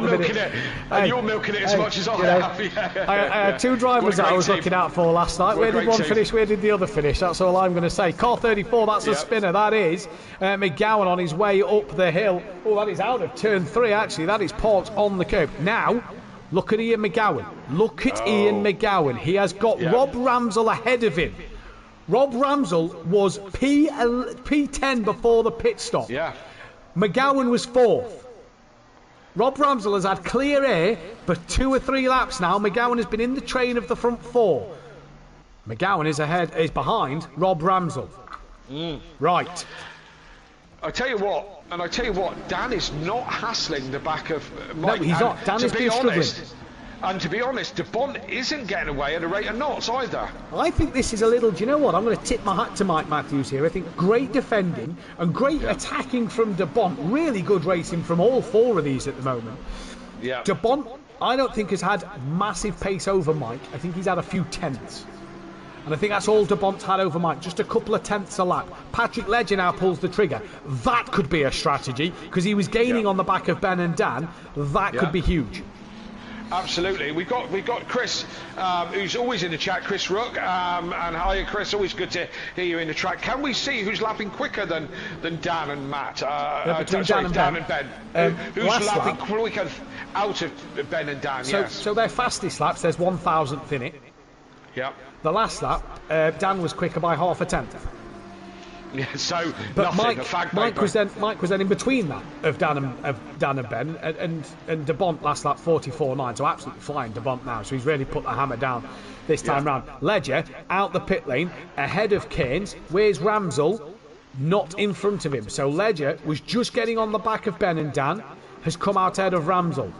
You're milking it as much as I have. I had two drivers that I was looking out for last night. Where did one finish? Where did the other finish? That's all I'm going to say. Car 34, that's a spinner. That is McGowan on his way up the hill. Oh, that is out of turn 3, actually. That is parked on the curb. Now, look at Ian McGowan. Look at Ian McGowan. He has got Rob Ramsell ahead of him. Rob Ramsell was P10 before the pit stop. Yeah. McGowan was 4th. Rob Ramsell has had clear air for 2 or 3 laps now. McGowan has been in the train of the front 4. McGowan is behind Rob Ramsell. Right. I tell you what, Dan is not hassling the back of Mike. No, he's not. Dan is struggling. And to be honest, De Bont isn't getting away at a rate of knots either. I think this is a little... Do you know what? I'm going to tip my hat to Mike Matthews here. I think great defending and great attacking from De Bont. Really good racing from all 4 of these at the moment. Yeah. De Bont, I don't think has had massive pace over Mike. I think he's had a few tenths. And I think that's all De Bont's had over Mike. Just a couple of tenths a lap. Patrick Ledger now pulls the trigger. That could be a strategy because he was gaining on the back of Ben and Dan. That could be huge. Absolutely. We've got Chris, who's always in the chat, Chris Rook. And hi, Chris. Always good to hear you in the track. Can we see who's lapping quicker than Dan and Matt? Dan and Ben. Who's lapping quicker out of Ben and Dan? So their fastest laps, there's 1,000th in it. Yeah. The last lap, Dan was quicker by half a tenth. Yeah, so but nothing. Mike was then in between that of Dan and Ben and De Bont last lap 44.9, so absolutely flying De Bont now. So he's really put the hammer down this time round. Ledger out the pit lane ahead of Keynes. Where's Ramsell? Not in front of him. So Ledger was just getting on the back of Ben and Dan, has come out ahead of Ramsell.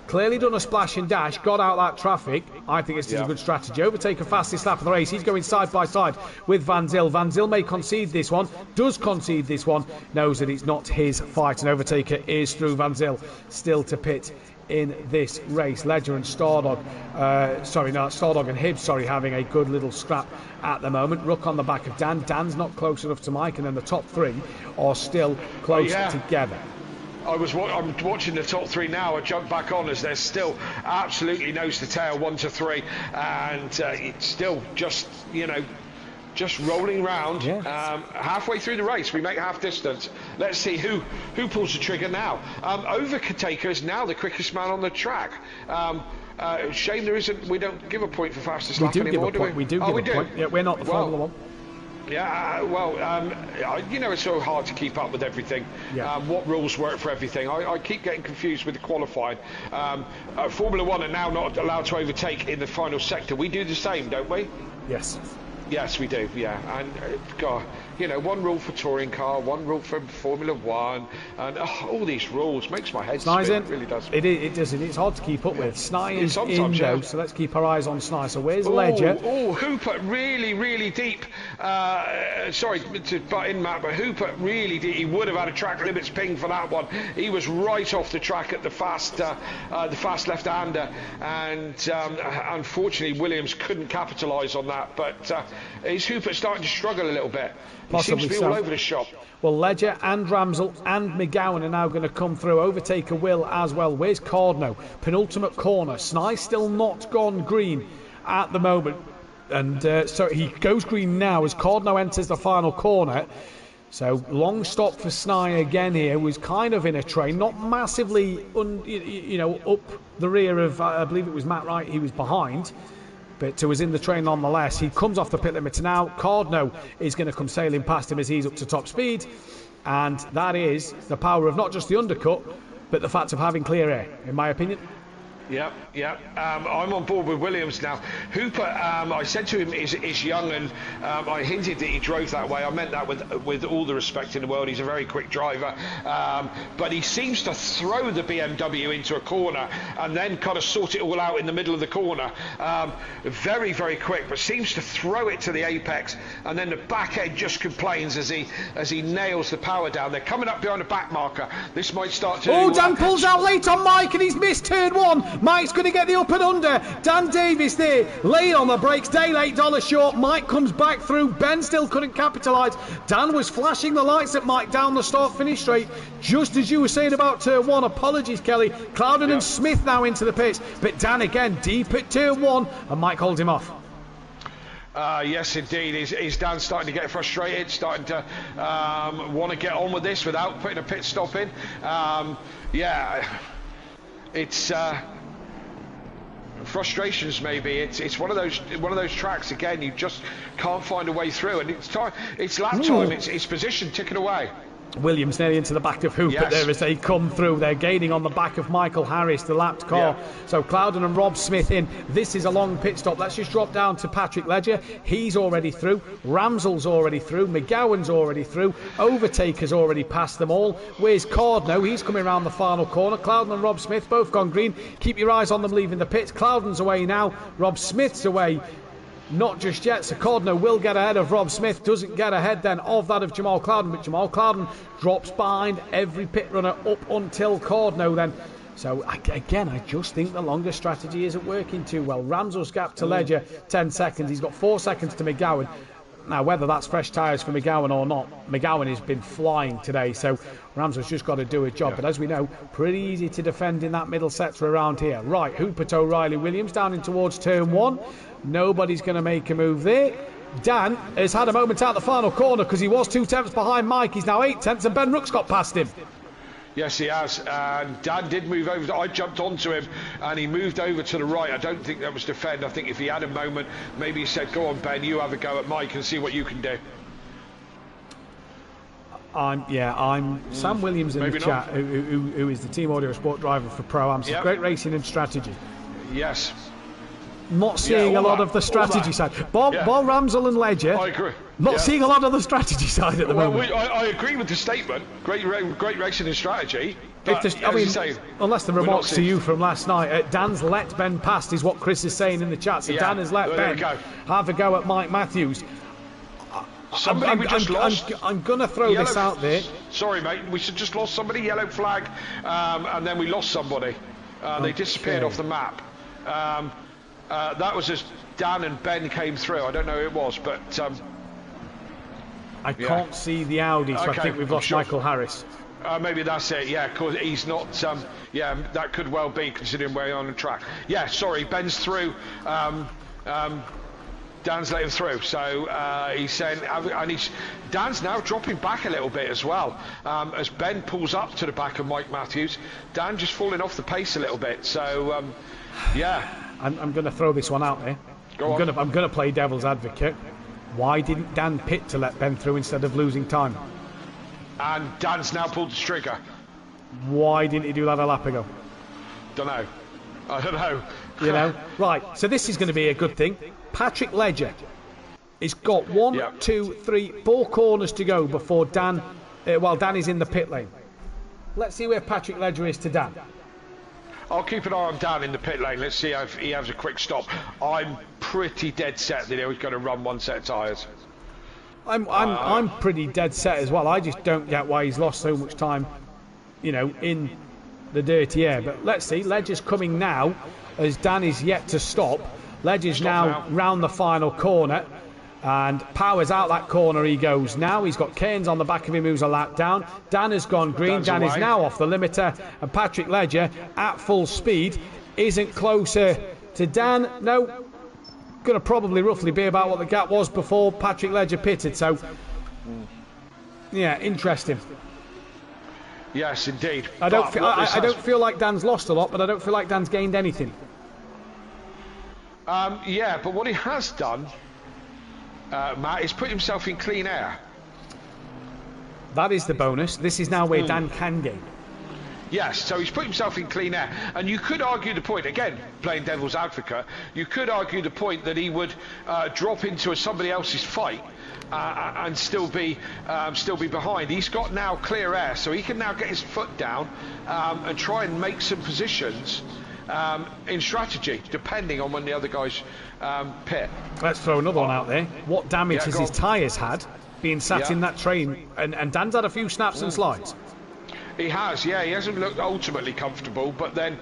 Clearly done a splash and dash, got out that traffic. I think it's a good strategy. Overtake a fastest lap of the race. He's going side by side with Van Zyl. Van Zyl may concede this one, does concede this one, knows that it's not his fight. And overtaker is through. Van Zyl still to pit in this race. Ledger and Stardog and Hibbs, having a good little scrap at the moment. Rook on the back of Dan. Dan's not close enough to Mike, and then the top 3 are still close together. I'm watching the top 3 now. I jump back on as there's still absolutely nose to tail, 1 to 3, and it's still just rolling round. Halfway through the race, we make half distance. Let's see who pulls the trigger now. Overtaker is now the quickest man on the track. Shame there isn't. We don't give a point for fastest lap anymore, do we? We do give a point. Yeah, we're not the Formula 1. Yeah, it's so hard to keep up with everything. What rules work for everything? I keep getting confused with the qualifying. Formula 1 are now not allowed to overtake in the final sector. We do the same, don't we? Yes. Yes, we do, and one rule for touring car, one rule for Formula 1, and all these rules makes my head spin. It really does. It does. It's hard to keep up with. Snai is in though, so let's keep our eyes on Snai. So where's Ledger? Hooper really, really deep. Sorry to butt in, Matt, but Hooper really deep. He would have had a track limits ping for that one. He was right off the track at the fast left-hander, and unfortunately Williams couldn't capitalise on that. But is Hooper starting to struggle a little bit? Possibly he seems to be all over the shop. Well, Ledger and Ramsell and McGowan are now going to come through. Overtaker will as well. Where's Cardno? Penultimate corner. Snai still not gone green at the moment. And so he goes green now as Cardno enters the final corner. So long stop for Snai again here. Was kind of in a train, not massively, up the rear of, I believe it was Matt Wright he was behind. But was in the train nonetheless. He comes off the pit limiter now. Cardno is going to come sailing past him as he's up to top speed. And that is the power of not just the undercut, but the fact of having clear air, in my opinion. Yeah. I'm on board with Williams now. Hooper, I said to him, is young, and I hinted that he drove that way. I meant that with all the respect in the world. He's a very quick driver, but he seems to throw the BMW into a corner and then kind of sort it all out in the middle of the corner. Very, very quick, but seems to throw it to the apex, and then the back end just complains as he nails the power down. They're coming up behind a back marker. This might start to... Dan pulls out late on Mike, and he's missed turn 1. Mike's going to get the up and under. Dan Davis there, late on the brakes, Dale $8 short. Mike comes back through. Ben still couldn't capitalise. Dan was flashing the lights at Mike down the start-finish straight, just as you were saying about turn 1. Apologies, Kelly. Clouden and Smith now into the pits, but Dan again deep at turn 1, and Mike holds him off. Yes, indeed. Is Dan starting to get frustrated, starting to want to get on with this without putting a pit stop in? Yeah, it's frustrations maybe. It's one of those tracks again. You just can't find a way through, and it's time. It's lap time. It's position ticking away. Williams nearly into the back of Hooper there as they come through. They're gaining on the back of Michael Harris, the lapped car. So Clouden and Rob Smith in. This is a long pit stop. Let's just drop down to Patrick Ledger. He's already through. Ramsell's already through. McGowan's already through. Overtaker's already passed them all. Where's Cardno? He's coming around the final corner. Clouden and Rob Smith both gone green. Keep your eyes on them leaving the pits. Clouden's away now. Rob Smith's away. Not just yet, so Cardno will get ahead of Rob Smith, doesn't get ahead then of that of Jamal Clouden, but Jamal Clouden drops behind every pit runner up until Cardno then. So again, I just think the longer strategy isn't working too well. Ramsell's gap to Ledger, 10 seconds, he's got 4 seconds to McGowan. Now, whether that's fresh tyres for McGowan or not, McGowan has been flying today, so Ramsell's just got to do a job. But as we know, pretty easy to defend in that middle sector around here. Right, Hooper to O'Reilly Williams down in towards turn 1. Nobody's going to make a move there. Dan has had a moment out the final corner because he was 2 tenths behind Mike. He's now 8 tenths, and Ben Rooks got past him. Yes, he has. And Dan did move over. I jumped onto him and he moved over to the right. I don't think that was defend. I think if he had a moment, maybe he said, go on, Ben, you have a go at Mike and see what you can do. I'm Sam Williams in the chat, who is the Team Audio Sport driver for Pro-Am. Great racing and strategy. Yes. Not seeing a lot of the strategy side. Bob Ramsell and Ledger. I agree. Not seeing a lot of the strategy side at the moment. I agree with the statement. Great racing and strategy. But, unless the remarks to you from last night, Dan's let Ben past is what Chris is saying in the chat. So Dan has let Ben have a go at Mike Matthews. Somebody we just lost. I'm going to throw this out there. Sorry, mate. We just lost somebody. Yellow flag, and then we lost somebody. They disappeared off the map. That was as Dan and Ben came through. I don't know who it was, but I can't see the Audi, so I think we've lost Michael Harris. Maybe that's it. Yeah, because he's not. That could well be considering where you're on the track. Yeah, sorry, Ben's through. Dan's let him through, so he's saying, and Dan's now dropping back a little bit as well, as Ben pulls up to the back of Mike Matthews. Dan just falling off the pace a little bit, so I'm going to throw this one out there. I'm going to play devil's advocate. Why didn't Dan pit to let Ben through instead of losing time? And Dan's now pulled the trigger. Why didn't he do that a lap ago? Don't know. I don't know. You know? Right, so this is going to be a good thing. Patrick Ledger has got 1, 2, 3, 4 corners to go before Dan, Dan is in the pit lane. Let's see where Patrick Ledger is to Dan. I'll keep an eye on Dan in the pit lane. Let's see if he has a quick stop. I'm pretty dead set that he's going to run one set of tyres. I'm pretty dead set as well. I just don't get why he's lost so much time, in the dirty air. But let's see. Ledger's coming now as Dan is yet to stop. Ledger's now round the final corner. And Power's out that corner he goes now. He's got Keynes on the back of him who's a lap down. Dan has gone green. Dan is now off the limiter. And Patrick Ledger at full speed isn't closer to Dan. No, going to probably roughly be about what the gap was before Patrick Ledger pitted. So, yeah, interesting. Yes, indeed. I don't feel like Dan's lost a lot, but I don't feel like Dan's gained anything. But what he has done, Matt, is put himself in clean air. That is the bonus. This is now where Dan can gain. Yes, so he's put himself in clean air. And you could argue the point, again, playing devil's advocate, you could argue the point that he would drop into somebody else's fight and still be behind. He's got now clear air, so he can now get his foot down and try and make some positions in strategy, depending on when the other guys pit. Let's throw another one out there. What damage has his tyres had being sat in that train? And Dan's had a few snaps and slides. He has, he hasn't looked ultimately comfortable, but then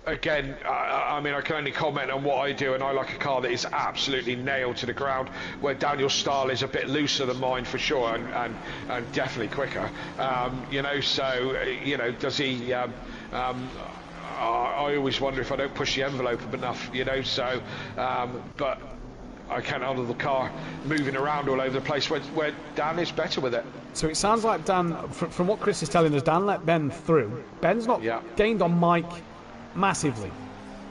again, I mean, I can only comment on what I do, and I like a car that is absolutely nailed to the ground, where Daniel's style is a bit looser than mine for sure, and definitely quicker. You know, so, you know, does he... I always wonder if I don't push the envelope enough, you know, so... but I can't handle the car moving around all over the place, where Dan is better with it. So it sounds like Dan, from what Chris is telling us, Dan let Ben through. Ben's not gained on Mike massively,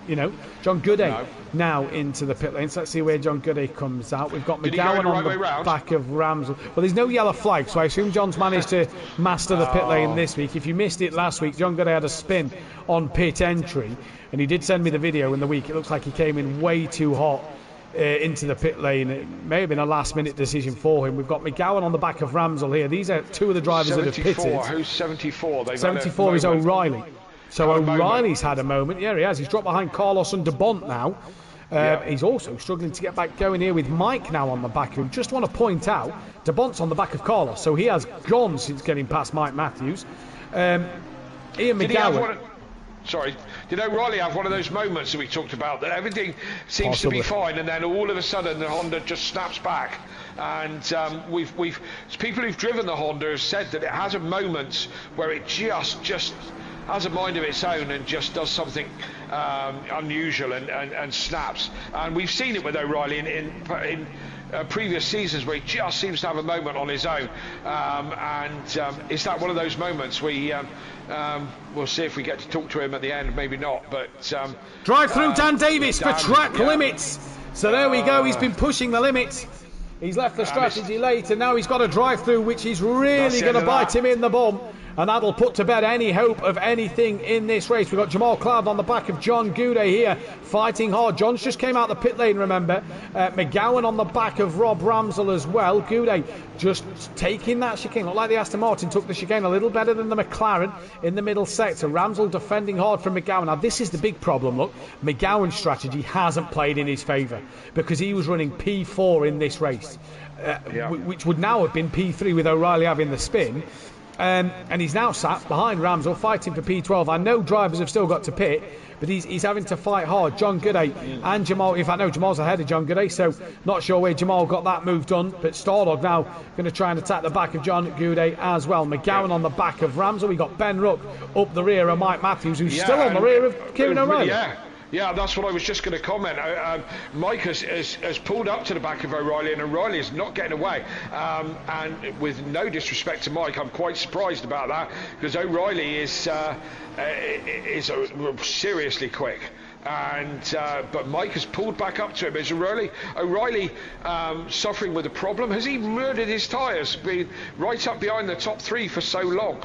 you know. John Gooday now into the pit lane. So let's see where John Gooday comes out. We've got McGowan on the back of Ramsell. Well, there's no yellow flag, so I assume John's managed to master the pit lane this week. If you missed it last week, John Gooday had a spin on pit entry, and he did send me the video in the week. It looks like he came in way too hot into the pit lane. It may have been a last-minute decision for him. We've got McGowan on the back of Ramsell here. These are two of the drivers that have pitted. Who's 74? 74 is O'Reilly. So O'Reilly's had a moment. Yeah, he has. He's dropped behind Carlos and De Bont now. He's also struggling to get back going here with Mike now on the back of him. Just want to point out, De Bont's on the back of Carlos, so he has gone since getting past Mike Matthews. Ian McGowan... Sorry, did O'Reilly have one of those moments that we talked about, that everything seems to be fine, and then all of a sudden the Honda just snaps back? And we've people who've driven the Honda have said that it has a moment where it just has a mind of its own and just does something unusual and snaps. And we've seen it with O'Reilly in previous seasons, where he just seems to have a moment on his own, is that one of those moments? We'll see if we get to talk to him at the end, maybe not, but drive through Dan Davis for track limits. So there we go, he's been pushing the limits. He's left the strategy late, and now he's got a drive through which is really going to bite him in the bum, and that'll put to bed any hope of anything in this race. We've got Jamal Cloud on the back of John Gooday here, fighting hard. John's just came out the pit lane, remember. McGowan on the back of Rob Ramsell as well. Gooday just taking that chicane. Looked like the Aston Martin took the chicane a little better than the McLaren in the middle sector. Ramsell defending hard from McGowan. Now this is the big problem, look. McGowan's strategy hasn't played in his favour, because he was running P4 in this race, which would now have been P3 with O'Reilly having the spin. And he's now sat behind Ramsell fighting for P12. I know drivers have still got to pit, but he's having to fight hard. John Gooday and Jamal, in fact no, Jamal's ahead of John Gooday, so not sure where Jamal got that move done, but Stardog now going to try and attack the back of John Gooday as well. McGowan on the back of Ramsell. We got Ben Ruck up the rear of Mike Matthews, who's still on the rear of Kieran O'Reilly. Yeah, that's what I was just going to comment. Mike has pulled up to the back of O'Reilly, and O'Reilly is not getting away. And with no disrespect to Mike, I'm quite surprised about that, because O'Reilly is seriously quick. And but Mike has pulled back up to him. Is O'Reilly suffering with a problem? Has he murdered his tyres, been right up behind the top three for so long?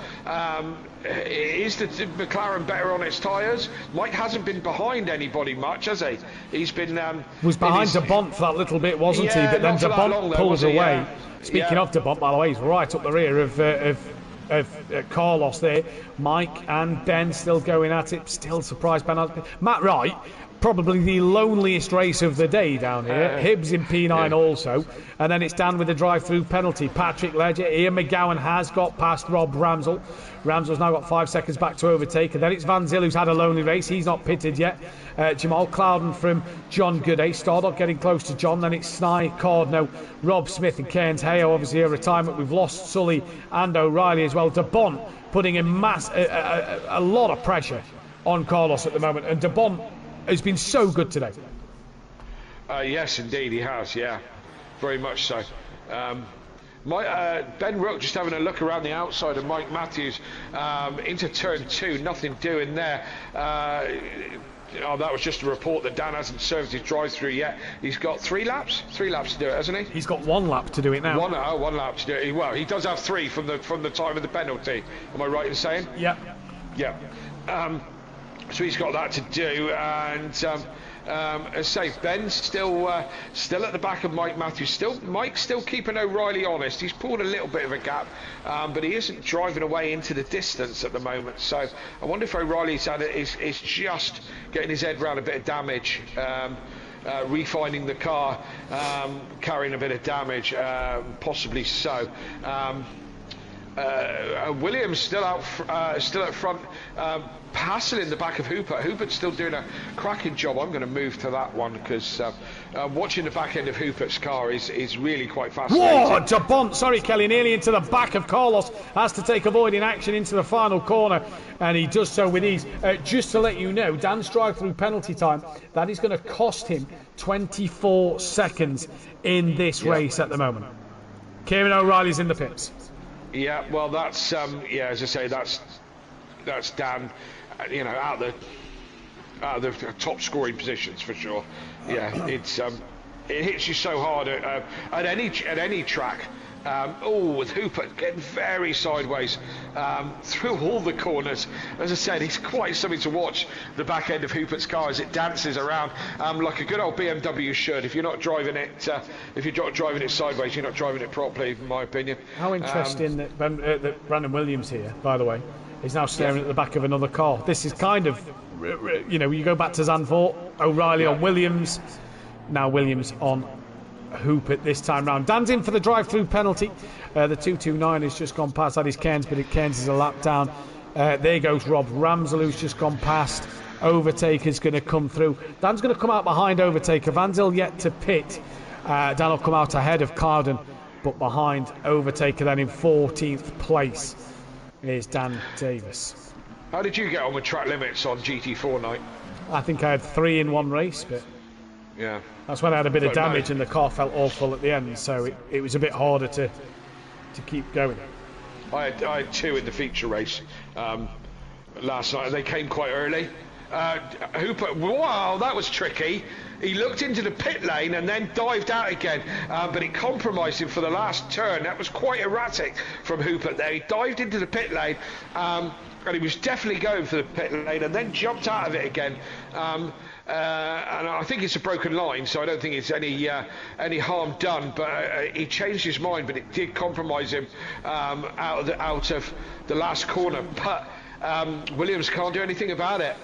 Is the McLaren better on its tyres? Mike hasn't been behind anybody much, has he? He's been was behind De Bont for that little bit, wasn't he? But then De Bont pulls away. Speaking of De Bont, by the way, he's right up the rear of Carlos there. Mike and Ben still going at it. Still surprised Ben. Matt Wright, probably the loneliest race of the day down here. Hibbs in P9 also. And then it's Dan with a drive-through penalty. Patrick Ledger. Ian McGowan has got past Rob Ramsell. Ramsell's now got 5 seconds back to overtake. And then it's Van Zyl, who's had a lonely race. He's not pitted yet. Jamal Clouden from John Gooday. Stardog getting close to John. Then it's Sny, Cardno, Rob Smith and Cairns Hayo. Obviously a retirement. We've lost Sully and O'Reilly as well. De Bont putting in a lot of pressure on Carlos at the moment. And De Bont has been so good today. Yes, indeed, he has. Yeah, very much so. Ben Rook just having a look around the outside of Mike Matthews into turn 2. Nothing doing there. That was just a report that Dan hasn't served his drive-through yet. He's got 3 laps to do it, hasn't he? He's got 1 lap to do it now. One lap to do it. Well, he does have 3 from the time of the penalty. Am I right in saying? Yeah. So he's got that to do, and as I say, Ben's still at the back of Mike Matthews. Mike's still keeping O'Reilly honest. He's pulled a little bit of a gap, but he isn't driving away into the distance at the moment. So I wonder if O'Reilly's is just getting his head around a bit of damage, refining the car, carrying a bit of damage, possibly so. Williams still out front, hassling the back of Hooper. Hooper's still doing a cracking job. I'm going to move to that one because watching the back end of Hooper's car is really quite fascinating. Whoa, Jabont, sorry Kelly, nearly into the back of Carlos, has to take avoiding action into the final corner, and he does so with ease. Just to let you know, Dan's drive-through penalty time, that is going to cost him 24 seconds in this race at the moment. Kieran O'Reilly's in the pits. Yeah, well, that's as I say, that's Dan, out of the top scoring positions for sure. Yeah, it hits you so hard at any track. With Hooper getting very sideways through all the corners. As I said, it's quite something to watch, the back end of Hooper's car as it dances around like a good old BMW should. If you're not driving it, sideways, you're not driving it properly, in my opinion. How interesting that Brandon Williams here, by the way, is now staring at the back of another car. This is kind of, you go back to Zandvoort, O'Reilly on Williams, now Williams on Hooper this time round. Dan's in for the drive-through penalty. The 229 has just gone past. That is Cairns, but Cairns is a lap down. There goes Rob Ramsell, who's just gone past. Overtaker's going to come through. Dan's going to come out behind Overtaker. Van Zyl yet to pit. Dan will come out ahead of Cowden, but behind Overtaker. Then in 14th place is Dan Davis. How did you get on with track limits on GT4 night? I think I had 3 in one race, but yeah, that's when I had a bit of damage and the car felt awful at the end, so it was a bit harder to keep going. I had 2 in the feature race last night, and they came quite early. Hooper, wow, that was tricky. He looked into the pit lane and then dived out again, but it compromised him for the last turn. That was quite erratic from Hooper there. He dived into the pit lane, and he was definitely going for the pit lane and then jumped out of it again. And I think it's a broken line, so I don't think it's any harm done. But he changed his mind, but it did compromise him out of the last corner. But Williams can't do anything about it.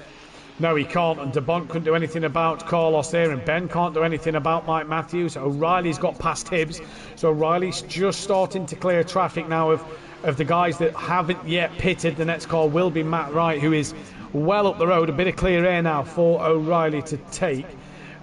No, he can't, and DeBont couldn't do anything about Carlos there, and Ben can't do anything about Mike Matthews. O'Reilly's got past Hibbs, so O'Reilly's just starting to clear traffic now of the guys that haven't yet pitted. The next car will be Matt Wright, who is well up the road. A bit of clear air now for O'Reilly to take.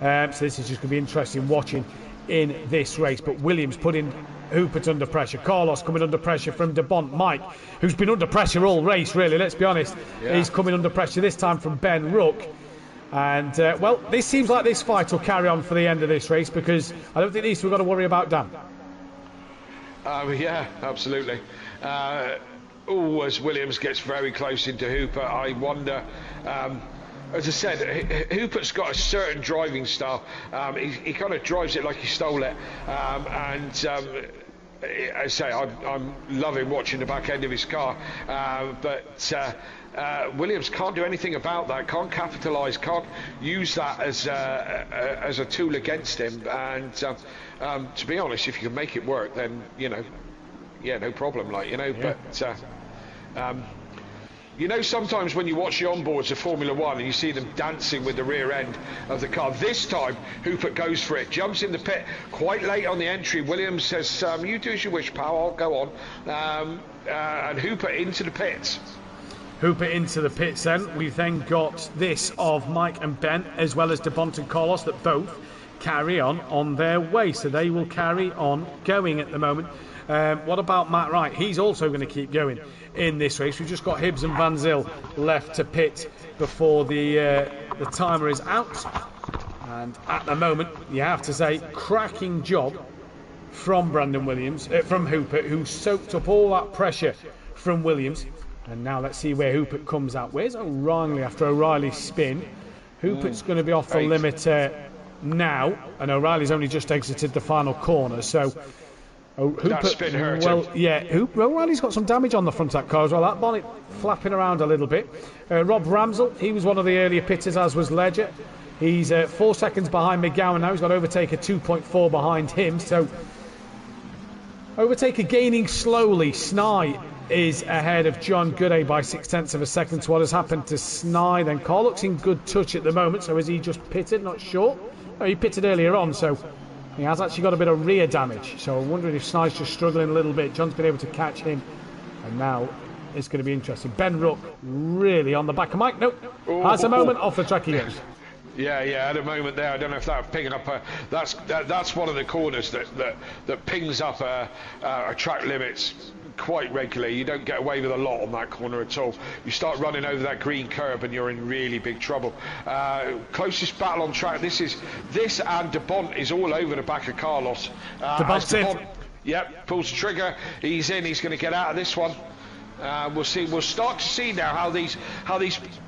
So this is just going to be interesting watching in this race. But Williams putting Hooper under pressure. Carlos coming under pressure from DeBont. Mike, who's been under pressure all race, really, let's be honest, he's coming under pressure this time from Ben Rook. And, this seems like this fight will carry on for the end of this race, because I don't think these two have got to worry about Dan. Yeah, absolutely. As Williams gets very close into Hooper, I wonder, as I said, Hooper's got a certain driving style. He kind of drives it like he stole it, and I say I'm loving watching the back end of his car, but Williams can't do anything about that, can't capitalise, can't use that as a tool against him. And to be honest, if you can make it work, then no problem, but sometimes when you watch the onboards of Formula One and you see them dancing with the rear end of the car, this time Hooper goes for it, jumps in the pit quite late on the entry. Williams says, you do as you wish, pal, I'll go on. And Hooper into the pits. Hooper into the pits then. We've then got this of Mike and Ben, as well as DeBont and Carlos, that both carry on their way. So they will carry on going at the moment. What about Matt Wright? He's also going to keep going in this race. We've just got Hibbs and Van Zyl left to pit before the timer is out. And at the moment, you have to say, cracking job from Brandon Williams, from Hooper, who soaked up all that pressure from Williams. And now let's see where Hooper comes out. Where's O'Reilly after O'Reilly's spin? Hooper's going to be off the limit now, and O'Reilly's only just exited the final corner. So that spin hurt him. O'Reilly's got some damage on the front of that car as well. That bonnet flapping around a little bit. Rob Ramsell, he was one of the earlier pitters, as was Ledger. He's 4 seconds behind McGowan now. He's got Overtaker 2.4 behind him. So Overtaker gaining slowly. Snai is ahead of John Gooday by 0.6 of a second to what has happened to Snai. Then Carl looks in good touch at the moment. So has he just pitted? Not sure. No, he pitted earlier on, so he has actually got a bit of rear damage. So I'm wondering if Snai's just struggling a little bit. John's been able to catch him And now it's going to be interesting. Ben Rook really on the back of Mike. Nope. Has a moment. Off the track he goes. Yeah, at a moment there. I don't know if that pinging up that's one of the corners that pings up a track limits quite regularly. You don't get away with a lot on that corner at all. You start running over that green curb and you're in really big trouble. Closest battle on track. This and De Bont is all over the back of Carlos. De Bont's in. Yep, pulls the trigger. He's in. He's going to get out of this one. We'll see. We'll start to see now how these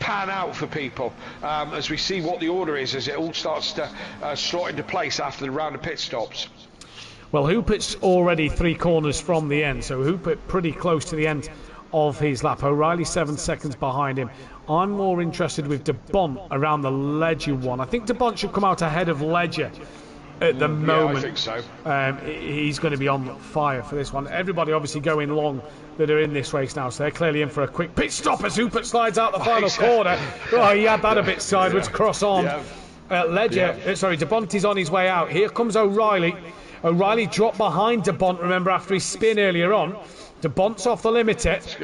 pan out for people as we see what the order is as it all starts to slot into place after the round of pit stops. Well, Hoopert's already 3 corners from the end, so Hoopert pretty close to the end of his lap. O'Reilly 7 seconds behind him. I'm more interested with De Bont around the Ledger one. I think De Bont should come out ahead of Ledger at the moment. Yeah, I think so. He's going to be on fire for this one. Everybody obviously going long that are in this race now, so they're clearly in for a quick pit stop as Hoopert slides out the final corner. Oh, he had that a bit sideways, cross on. De Bont is on his way out. Here comes O'Reilly. O'Reilly dropped behind De Bont, remember, after his spin earlier on. De Bont's off the limiter. It's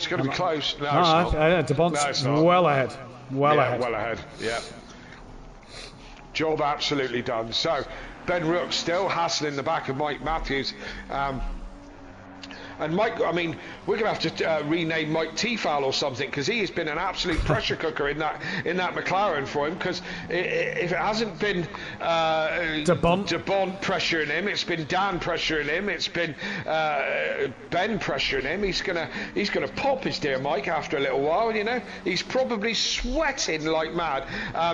going to be close. No, it's not. De Bont's well ahead. Well ahead. Yeah. Job absolutely done. So, Ben Rook still hassling the back of Mike Matthews. And Mike, I mean, we're going to have to rename Mike Tefal or something, because he has been an absolute pressure cooker in that McLaren for him. Because if it hasn't been De Bont pressuring him, it's been Dan pressuring him, it's been Ben pressuring him. He's gonna pop his dear Mike after a little while. You know, he's probably sweating like mad.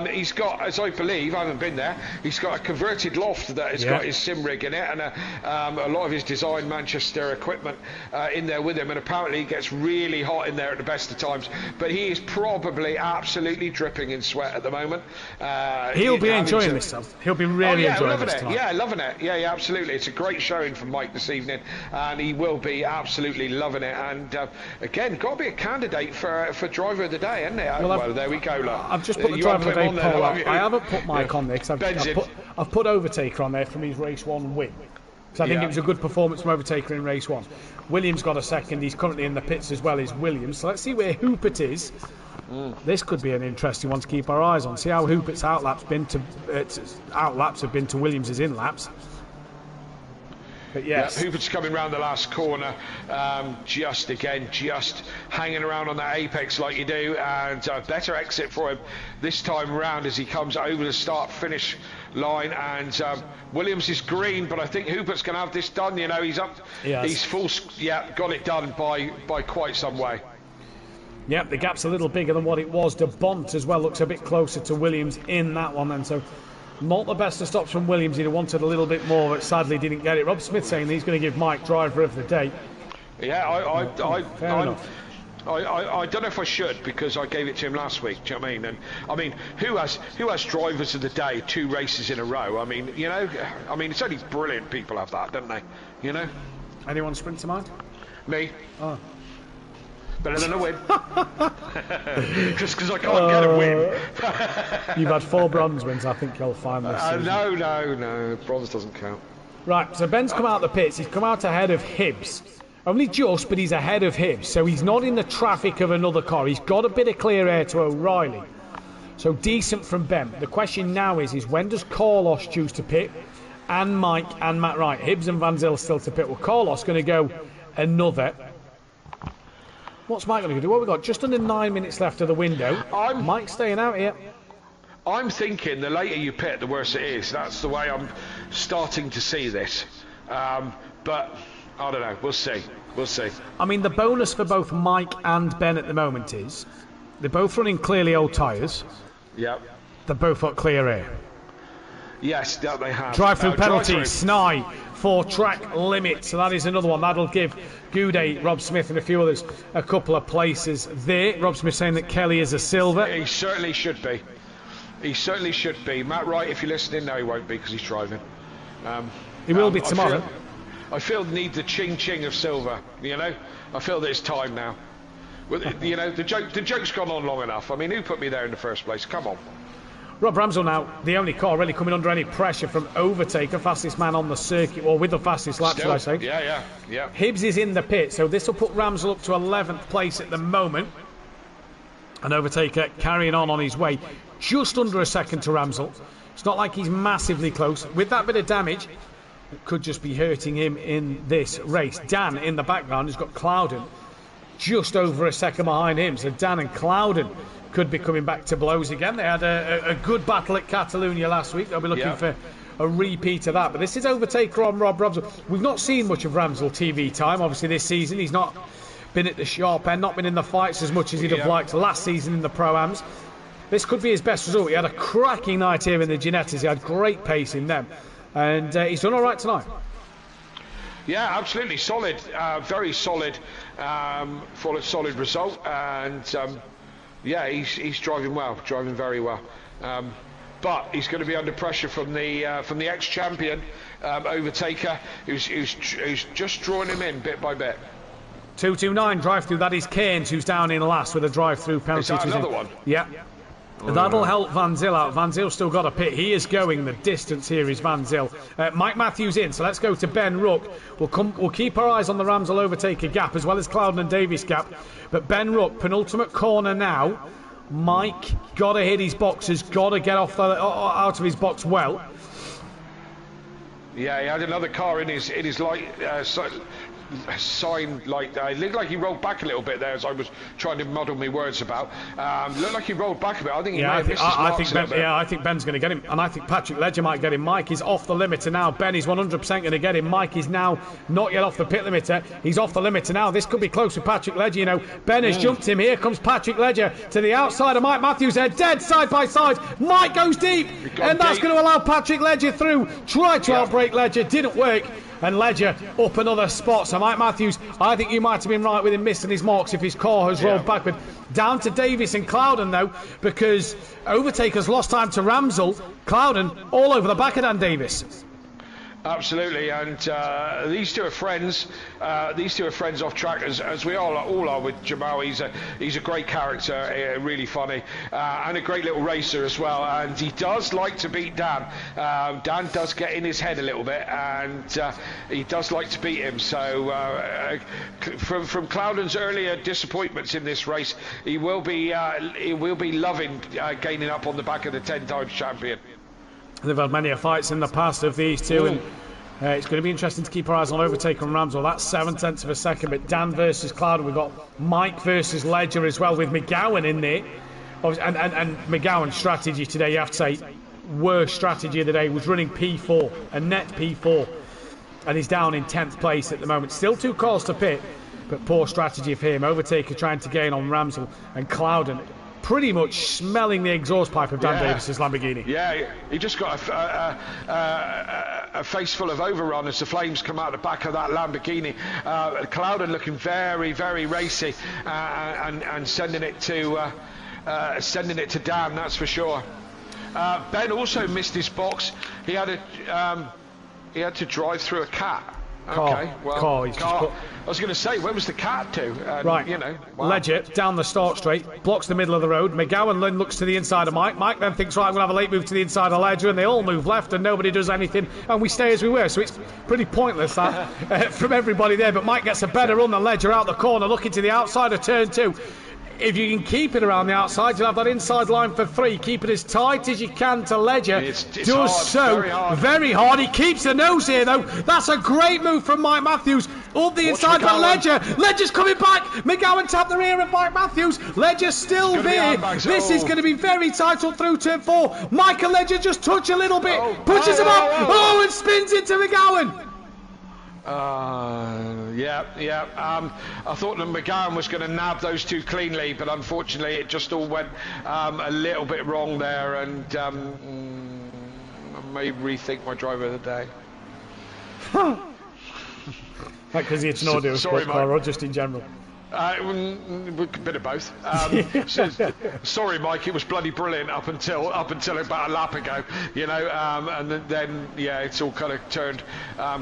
He's got, as I believe, I haven't been there, he's got a converted loft that has got his sim rig in it and a lot of his design Manchester equipment in there with him, and apparently it gets really hot in there at the best of times, but he is probably absolutely dripping in sweat at the moment. He'll be enjoying this stuff. He'll be really enjoying this time. Yeah, loving it. Yeah, absolutely. It's a great showing from Mike this evening, and he will be absolutely loving it. And again, got to be a candidate for driver of the day, hasn't it? Well, there we go. Look. I've just put the driver of the day poll up. I haven't put Mike on there because I've put Overtaker on there from his race 1 win. So I think it was a good performance from Overtaker in race 1. Williams got a second. He's currently in the pits as well as Williams. So let's see where Hoopert is. This could be an interesting one to keep our eyes on. See how Hoopert's outlaps have been to Williams' in-laps. But yes, Hoopert's coming round the last corner, just hanging around on that apex like you do, and a better exit for him this time round as he comes over the start-finish line. And Williams is green, but I think Hoopert's going to have this done. You know, he's up. He's full. Yeah, got it done by quite some way. Yep, the gap's a little bigger than what it was. De Bont as well looks a bit closer to Williams in that one, and so not the best of stops from Williams. He'd have wanted a little bit more, but sadly didn't get it. Rob Smith saying that he's going to give Mike driver of the day. Yeah, I don't know if I should, because I gave it to him last week. Do you know what I mean? And I mean, who has drivers of the day 2 races in a row? I mean, you know, it's only brilliant people have that, don't they? You know. Anyone sprint to mind? Me. Oh. Better than a win. Just because I can't get a win. You've had 4 bronze wins, I think you'll find this season. No. Bronze doesn't count. Right, so Ben's come out of the pits. He's come out ahead of Hibbs. Only just, but he's ahead of Hibbs. So he's not in the traffic of another car. He's got a bit of clear air to O'Reilly. So decent from Ben. The question now is when does Carlos choose to pit? And Mike and Matt Wright. Hibbs and Van Zyl still to pit. Well, Carlos going to go another. What's Mike going to do? Well, we've got just under 9 minutes left of the window. Mike's staying out here. I'm thinking the later you pit, the worse it is. That's the way I'm starting to see this. But I don't know. We'll see. I mean, the bonus for both Mike and Ben at the moment is they're both running clearly old tyres. Yep. They've both got clear air. Yes, that they have. Drive-through penalty, Snai for track limit. So that is another one. That'll give Goudet, Rob Smith and a few others a couple of places there. Rob Smith saying that Kelly is a silver. He certainly should be. Matt Wright, if you're listening, no, he won't be because he's driving. He will be tomorrow. I feel need the ching-ching of silver, you know? I feel that it's time now. You know, the joke's gone on long enough. I mean, who put me there in the first place? Come on. Rob Ramsell now, the only car really coming under any pressure from Overtaker, fastest man on the circuit, or with the fastest lap, should I say. Yeah. Hibbs is in the pit, so this will put Ramsell up to 11th place at the moment. And Overtaker carrying on his way, just under a second to Ramsell. It's not like he's massively close. With that bit of damage, it could just be hurting him in this race. Dan in the background has got Clouden just over a second behind him. So Dan and Clouden could be coming back to blows again. They had a good battle at Catalonia last week. They'll be looking for a repeat of that. But this is Overtaker on Rob Ramsell. We've not seen much of Ramsell TV time, obviously, this season. He's not been at the sharp end, not been in the fights as much as he'd have liked last season in the Pro-Ams. This could be his best result. He had a cracking night here in the Ginettas. He had great pace in them. And he's done all right tonight. Yeah, absolutely solid, very solid, solid result, and he's driving well, driving very well. But he's going to be under pressure from the ex-champion Overtaker, who's just drawing him in bit by bit. 229 drive-through. That is Keynes, who's down in last with a drive-through penalty. Is that another one? Yeah. That'll help Van Zyl out. Van Zyl's still got a pit. He is going the distance here is Van Zyl. Mike Mathews in, so let's go to Ben Rook. We'll keep our eyes on the Ramsell Overtaker gap as well as Clouden and Davies gap. But Ben Rook, penultimate corner now. Mike got to hit his boxes, got to get out of his box well. Yeah, he had another car in his light sign like that. It looked like he rolled back a little bit there as I was trying to muddle my words about. Looked like he rolled back a bit. I think he might have missed his marks a little bit. I think Ben's going to get him, and I think Patrick Ledger might get him. Mike is off the limiter now. Ben is 100% going to get him. Mike is now not yet off the pit limiter. He's off the limiter now. This could be close with Patrick Ledger. You know, Ben has jumped him. Here comes Patrick Ledger to the outside of Mike Mathews. They're dead side by side. Mike goes deep, and that's going to allow Patrick Ledger through. Tried to outbrake Ledger, didn't work. And Ledger up another spot. So Mike Mathews, I think you might have been right with him missing his marks if his car has rolled backward. Down to Davies and Clouden though, because Overtaker's lost time to Ramsell. Clouden all over the back of Dan Davies. Absolutely, and these two are friends. These two are friends off track, as we all are with Jamal. He's a great character, really funny, and a great little racer as well. And he does like to beat Dan. Dan does get in his head a little bit, and he does like to beat him. So from Clouden's earlier disappointments in this race, he will be loving gaining up on the back of the 10 times champion. They've had many fights in the past of these two, and it's going to be interesting to keep our eyes on Overtaker and Ramsell. That's 7/10 of a second, but Dan versus Clouden. We've got Mike versus Ledger as well, with McGowan in there. And McGowan's strategy today, you have to say, worst strategy of the day was running P4, a net P4, and he's down in 10th place at the moment. Still 2 calls to pit, but poor strategy for him. Overtaker trying to gain on Ramsell, and Clouden pretty much smelling the exhaust pipe of Dan Davis's Lamborghini. Yeah, he just got a face full of overrun as the flames come out the back of that Lamborghini. Clouden looking very, very racy, and sending it to Dan, that's for sure. Ben also missed his box. He had to drive through a cat. Okay, well, car. I was going to say, where was the cat to? Right, Ledger down the start straight, blocks the middle of the road. McGowan then looks to the inside of Mike. Mike then thinks, right, I'm going to have a late move to the inside of Ledger, and they all move left, and nobody does anything, and we stay as we were. So it's pretty pointless that from everybody there. But Mike gets a better run than Ledger out the corner, looking to the outside of turn 2. If you can keep it around the outside, you'll have that inside line for 3. Keep it as tight as you can to Ledger. It's does hard, so very hard. He keeps the nose here, though. That's a great move from Mike Mathews. Up the inside for Ledger. Ledger's coming back. McGowan tapped the rear of Mike Mathews. Ledger's still there. This is going to be very tight up through turn 4. Mike and Ledger just touch a little bit. Pushes him up. And spins into McGowan. I thought that McGowan was going to nab those two cleanly, but unfortunately it just all went a little bit wrong there, and I may rethink my driver of the day. Because it's an audio sport car, or just in general? A bit of both. Sorry, Mike. It was bloody brilliant up until about a lap ago, you know, and then yeah, it's all kind of turned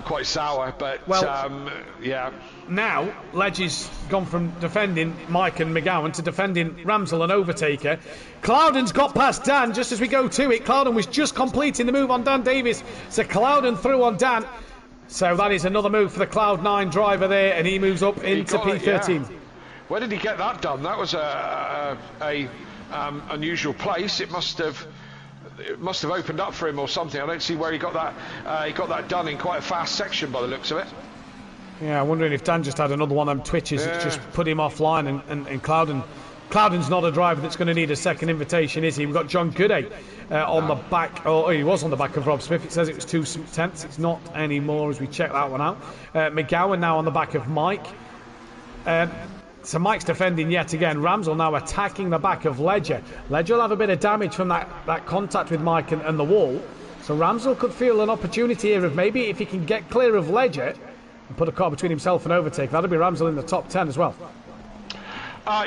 quite sour. But well, yeah. Now Ledger's gone from defending Mike and McGowan to defending Ramsell and Overtaker. Cloudon's got past Dan just as we go to it. Cloudon was just completing the move on Dan Davis, so Cloudon through on Dan. So that is another move for the Cloud9 driver there, and he moves up into P13. Yeah. Where did he get that done? That was a unusual place. It must have opened up for him or something. I don't see where he got that. He got that done in quite a fast section by the looks of it. Yeah, I'm wondering if Dan just had another one of them twitches that just put him offline, and Cloudon's not a driver that's going to need a second invitation, is he? We've got John Gooday on the back, or he was on the back of Rob Smith. It says it was 2 tenths. It's not anymore as we check that one out. McGowan now on the back of Mike. So Mike's defending yet again. Ramsell now attacking the back of Ledger. Ledger will have a bit of damage from that contact with Mike and the wall. So Ramsell could feel an opportunity here of maybe if he can get clear of Ledger and put a car between himself and Overtake, that'll be Ramsell in the top 10 as well.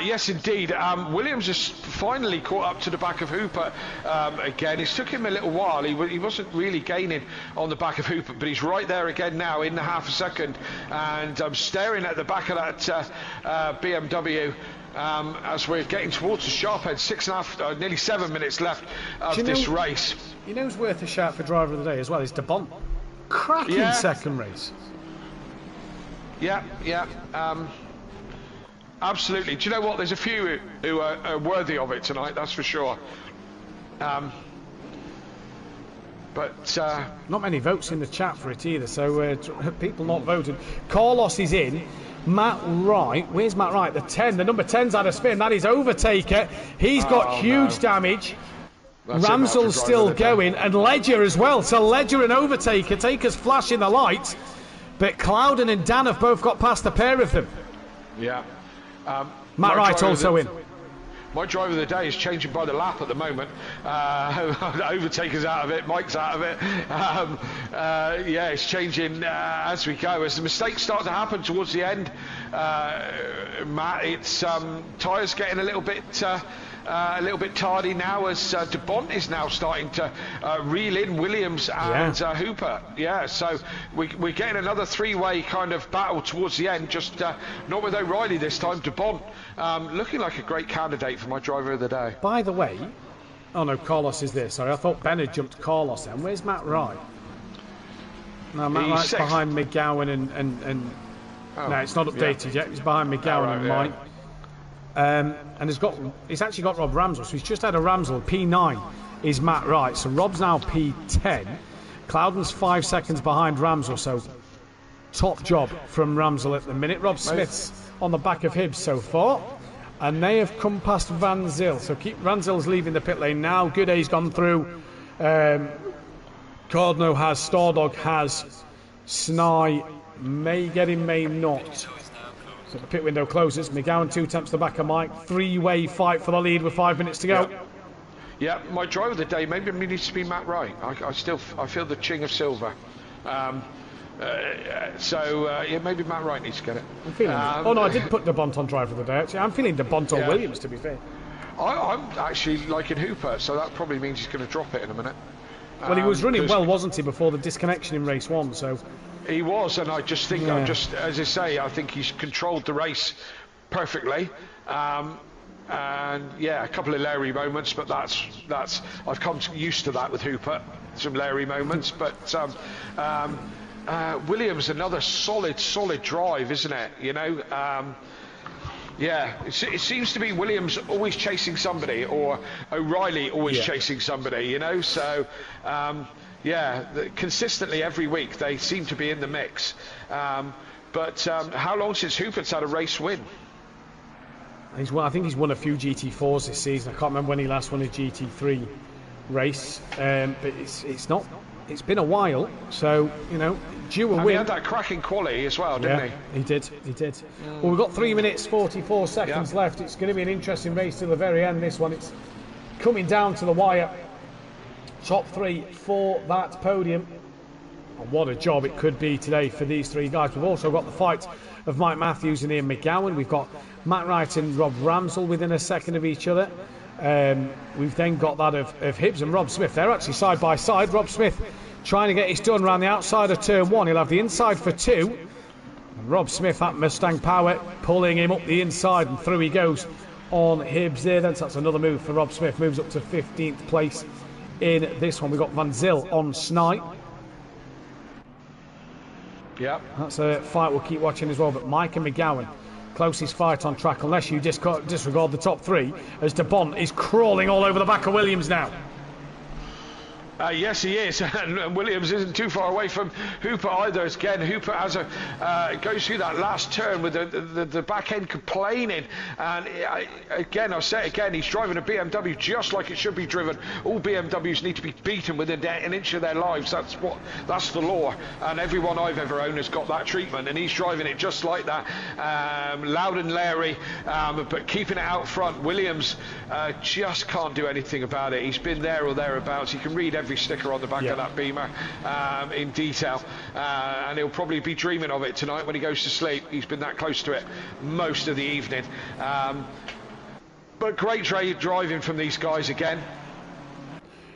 Yes, indeed. Williams has finally caught up to the back of Hooper again. It took him a little while. He wasn't really gaining on the back of Hooper, but he's right there again now in the half a second. And I'm staring at the back of that BMW as we're getting towards the sharp end. 6.5, nearly 7 minutes left of this race. You know who's worth a shout for driver of the day as well? Is DeBont. Cracking second race. Yeah. Absolutely. Do you know what? There's a few who are worthy of it tonight, that's for sure. But not many votes in the chat for it either, so people not voted. Carlos is in. Matt Wright, where's Matt Wright? The 10, the number 10's had a spin. That is Overtaker. He's got huge damage. Ramsell's still going, and Ledger as well. So Ledger and Overtaker, Taker's flashing the lights, but Cloudon and Dan have both got past the pair of them. Yeah. Matt Wright also in. My driver of the day is changing by the lap at the moment. Overtaker's out of it, Mike's out of it. Yeah, it's changing as we go. As the mistakes start to happen towards the end, Matt, it's tyres getting a little bit tardy now, as DeBont is now starting to reel in Williams and Hooper. Yeah, so we're getting another three-way kind of battle towards the end, just not with O'Reilly this time. DeBont looking like a great candidate for my driver of the day. By the way, oh no, Carlos is there. Sorry, I thought Ben had jumped Carlos then. Where's Matt Wright? No, Matt Wright's behind McGowan and no, it's not updated yet. He's behind McGowan and Mike. And he's actually got Rob Ramsell, so he's just had a Ramsell. P9 is Matt Wright, so Rob's now P10. Cloudon's 5 seconds behind Ramsell, so top job from Ramsell at the minute. Rob Smith's on the back of Hibbs so far, and they have come past Van Zyl, so Van Zyl's leaving the pit lane now. Gooday's gone through, Cardno has, Stardog has, Snai may get him, may not. So the pit window closes. McGowan 2 attempts the back of Mike. Three-way fight for the lead with 5 minutes to go. Yeah, my driver of the day maybe needs to be Matt Wright. I feel the ching of silver. Yeah, maybe Matt Wright needs to get it. I'm feeling. Oh no, I did put DeBont on driver of the day. Actually, I'm feeling DeBont or Williams, to be fair. I'm actually liking Hooper, so that probably means he's going to drop it in a minute. Well, he was running well, wasn't he, before the disconnection in race 1? So. He was, and I just think, as I say, I think he's controlled the race perfectly. And yeah, a couple of Larry moments, but that's I've come used to that with Hooper, some Larry moments. But Williams, another solid drive, isn't it? You know. Yeah, it seems to be Williams always chasing somebody, or O'Reilly always chasing somebody, you know, so yeah, consistently every week they seem to be in the mix. But how long since Hooper's had a race win? I think he's won a few GT4s this season. I can't remember when he last won a GT3 race, but it's been a while, so, you know, due a win. He had that cracking quality as well, didn't he? He did. Well, we've got 3 minutes 44 seconds left. It's going to be an interesting race till the very end, this one. It's coming down to the wire. Top 3 for that podium. And what a job it could be today for these three guys. We've also got the fight of Mike Matthews and Ian McGowan. We've got Matt Wright and Rob Ramsell within a second of each other. We've then got that of Hibbs and Rob Smith. They're actually side by side. Rob Smith trying to get his done around the outside of turn 1. He'll have the inside for 2. And Rob Smith, that Mustang power, pulling him up the inside, and through he goes on Hibbs there. Then so that's another move for Rob Smith. Moves up to 15th place in this one. We've got Van Zyl on Snipe. Yeah, that's a fight we'll keep watching as well. But Mike and McGowan, closest fight on track, unless you disregard the top 3, as De Bont is crawling all over the back of Williams now. Yes, he is, and Williams isn't too far away from Hooper either. Again, Hooper has goes through that last turn with the back end complaining, and again, I'll say it again, he's driving a BMW just like it should be driven. All BMWs need to be beaten within an inch of their lives. That's the law, and everyone I've ever owned has got that treatment, and he's driving it just like that, loud and leery, but keeping it out front. Williams just can't do anything about it. He's been there or thereabouts. He can read every sticker on the back of that Beamer in detail, and he'll probably be dreaming of it tonight when he goes to sleep. He's been that close to it most of the evening, but great driving from these guys again.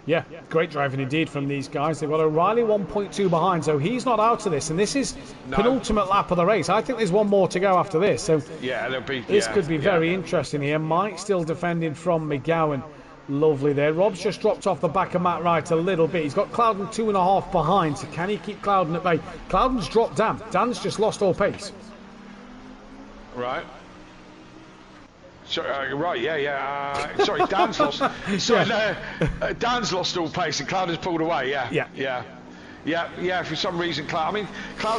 Yeah, great driving indeed from these guys. They've got O'Reilly 1.2 behind, so he's not out of this, and this is penultimate lap of the race. I think there's one more to go after this, so this could be very interesting here. Mike still defending from McGowan. Lovely there. Rob's just dropped off the back of Matt Wright a little bit. He's got Clouden 2.5 behind, so can he keep Clouden at bay? Clouden's dropped Dan. Dan's just lost all pace. Right. Right, sorry, Dan's lost. Sorry, Dan's lost all pace and Clouden's pulled away. Yeah, for some reason, Clouden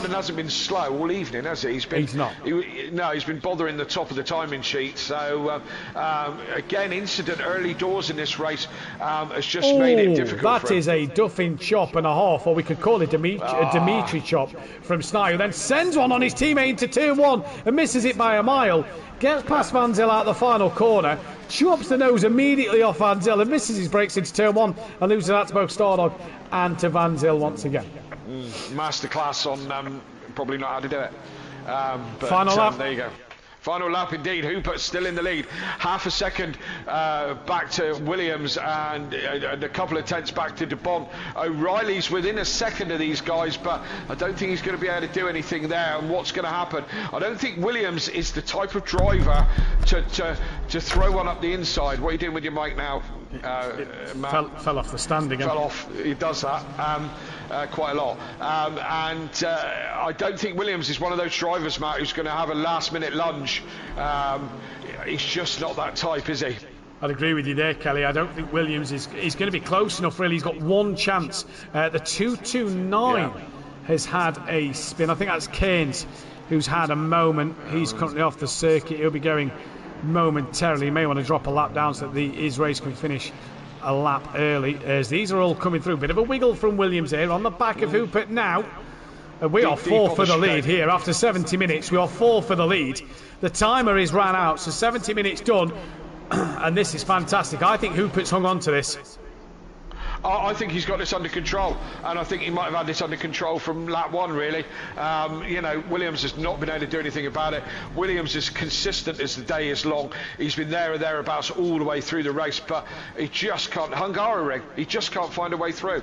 hasn't been slow all evening, has he? He's not. He's been bothering the top of the timing sheet. So, again, incident early doors in this race has just made it difficult for him. That is a Duffin chop and a half, or we could call it a Dimitri chop from Snipe, then sends one on his teammate into turn 1 and misses it by a mile. Gets past Van Zyl out the final corner, chops the nose immediately off Van Zyl and misses his brakes into turn 1 and loses that to both Stardog and to Van Zyl once again. Masterclass on probably not how to do it. But, final lap. There you go. Final lap indeed. Hooper still in the lead. Half a second back to Williams and a couple of tenths back to De Bont. O'Reilly's within a second of these guys, but I don't think he's going to be able to do anything there. And what's going to happen? I don't think Williams is the type of driver to throw one up the inside. What are you doing with your mic now? Fell off the stand again. Fell off. He does that quite a lot. I don't think Williams is one of those drivers, Matt, who's going to have a last-minute lunge. He's just not that type, is he? I'd agree with you there, Kelly. I don't think Williams is going to be close enough, really. He's got one chance. The 229 has had a spin. I think that's Keynes who's had a moment. He's currently off the circuit. He'll be going momentarily. He may want to drop a lap down so that his race can finish a lap early, as these are all coming through. Bit of a wiggle from Williams here on the back of Hooper now. We are 4 for the lead here after 70 minutes. We are 4 for the lead. The timer is ran out, so 70 minutes done, and this is fantastic. I think Hooper's hung on to this. I think he's got this under control, and I think he might have had this under control from lap 1, really. Williams has not been able to do anything about it. Williams is consistent as the day is long. He's been there or thereabouts all the way through the race, but he just can't. Hungaroring, he just can't find a way through.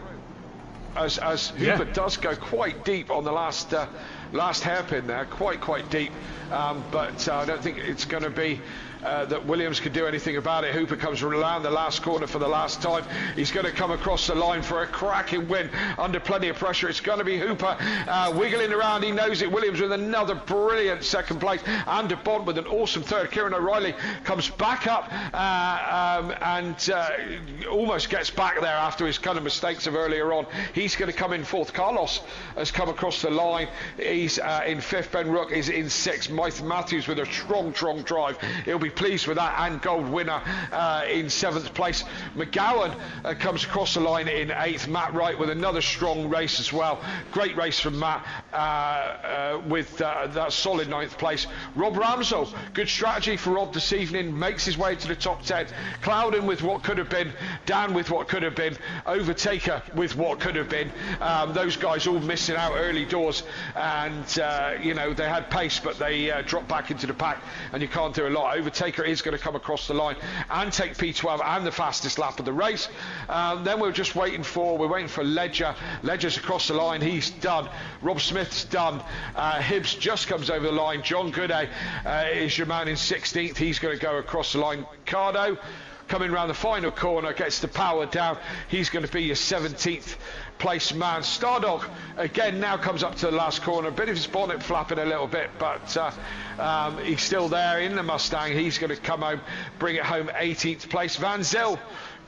As Hooper does go quite deep on the last hairpin there, quite deep, but I don't think it's going to be that Williams could do anything about it. Hooper comes around the last corner for the last time. He's going to come across the line for a cracking win under plenty of pressure. It's going to be Hooper wiggling around. He knows it. Williams with another brilliant second place, and De Bont with an awesome third. Kieran O'Reilly comes back up and almost gets back there after his kind of mistakes of earlier on. He's going to come in fourth. Carlos has come across the line. He's in 5th. Ben Rook is in 6th. Mathews with a strong drive. He'll be pleased with that. And gold winner in 7th place. McGowan comes across the line in 8th. Matt Wright with another strong race as well. Great race from Matt with that solid 9th place. Rob Ramsell, good strategy for Rob this evening, makes his way to the top 10. Clouden with what could have been, Dan with what could have been, Overtaker with what could have been. Those guys all missing out early doors, and you know, they had pace, but they dropped back into the pack, and you can't do a lot. Overtaker is going to come across the line and take P12 and the fastest lap of the race. Then we're waiting for Ledger. Ledger's across the line, he's done. Rob Smith's done. Hibbs just comes over the line. John Gooday is your man in 16th. He's going to go across the line. Cardo coming around the final corner, gets the power down. He's going to be your 17th place man. Stardog again now comes up to the last corner. A bit of his bonnet flapping a little bit, but he's still there in the Mustang. He's going to come home, bring it home 18th place. Van Zyl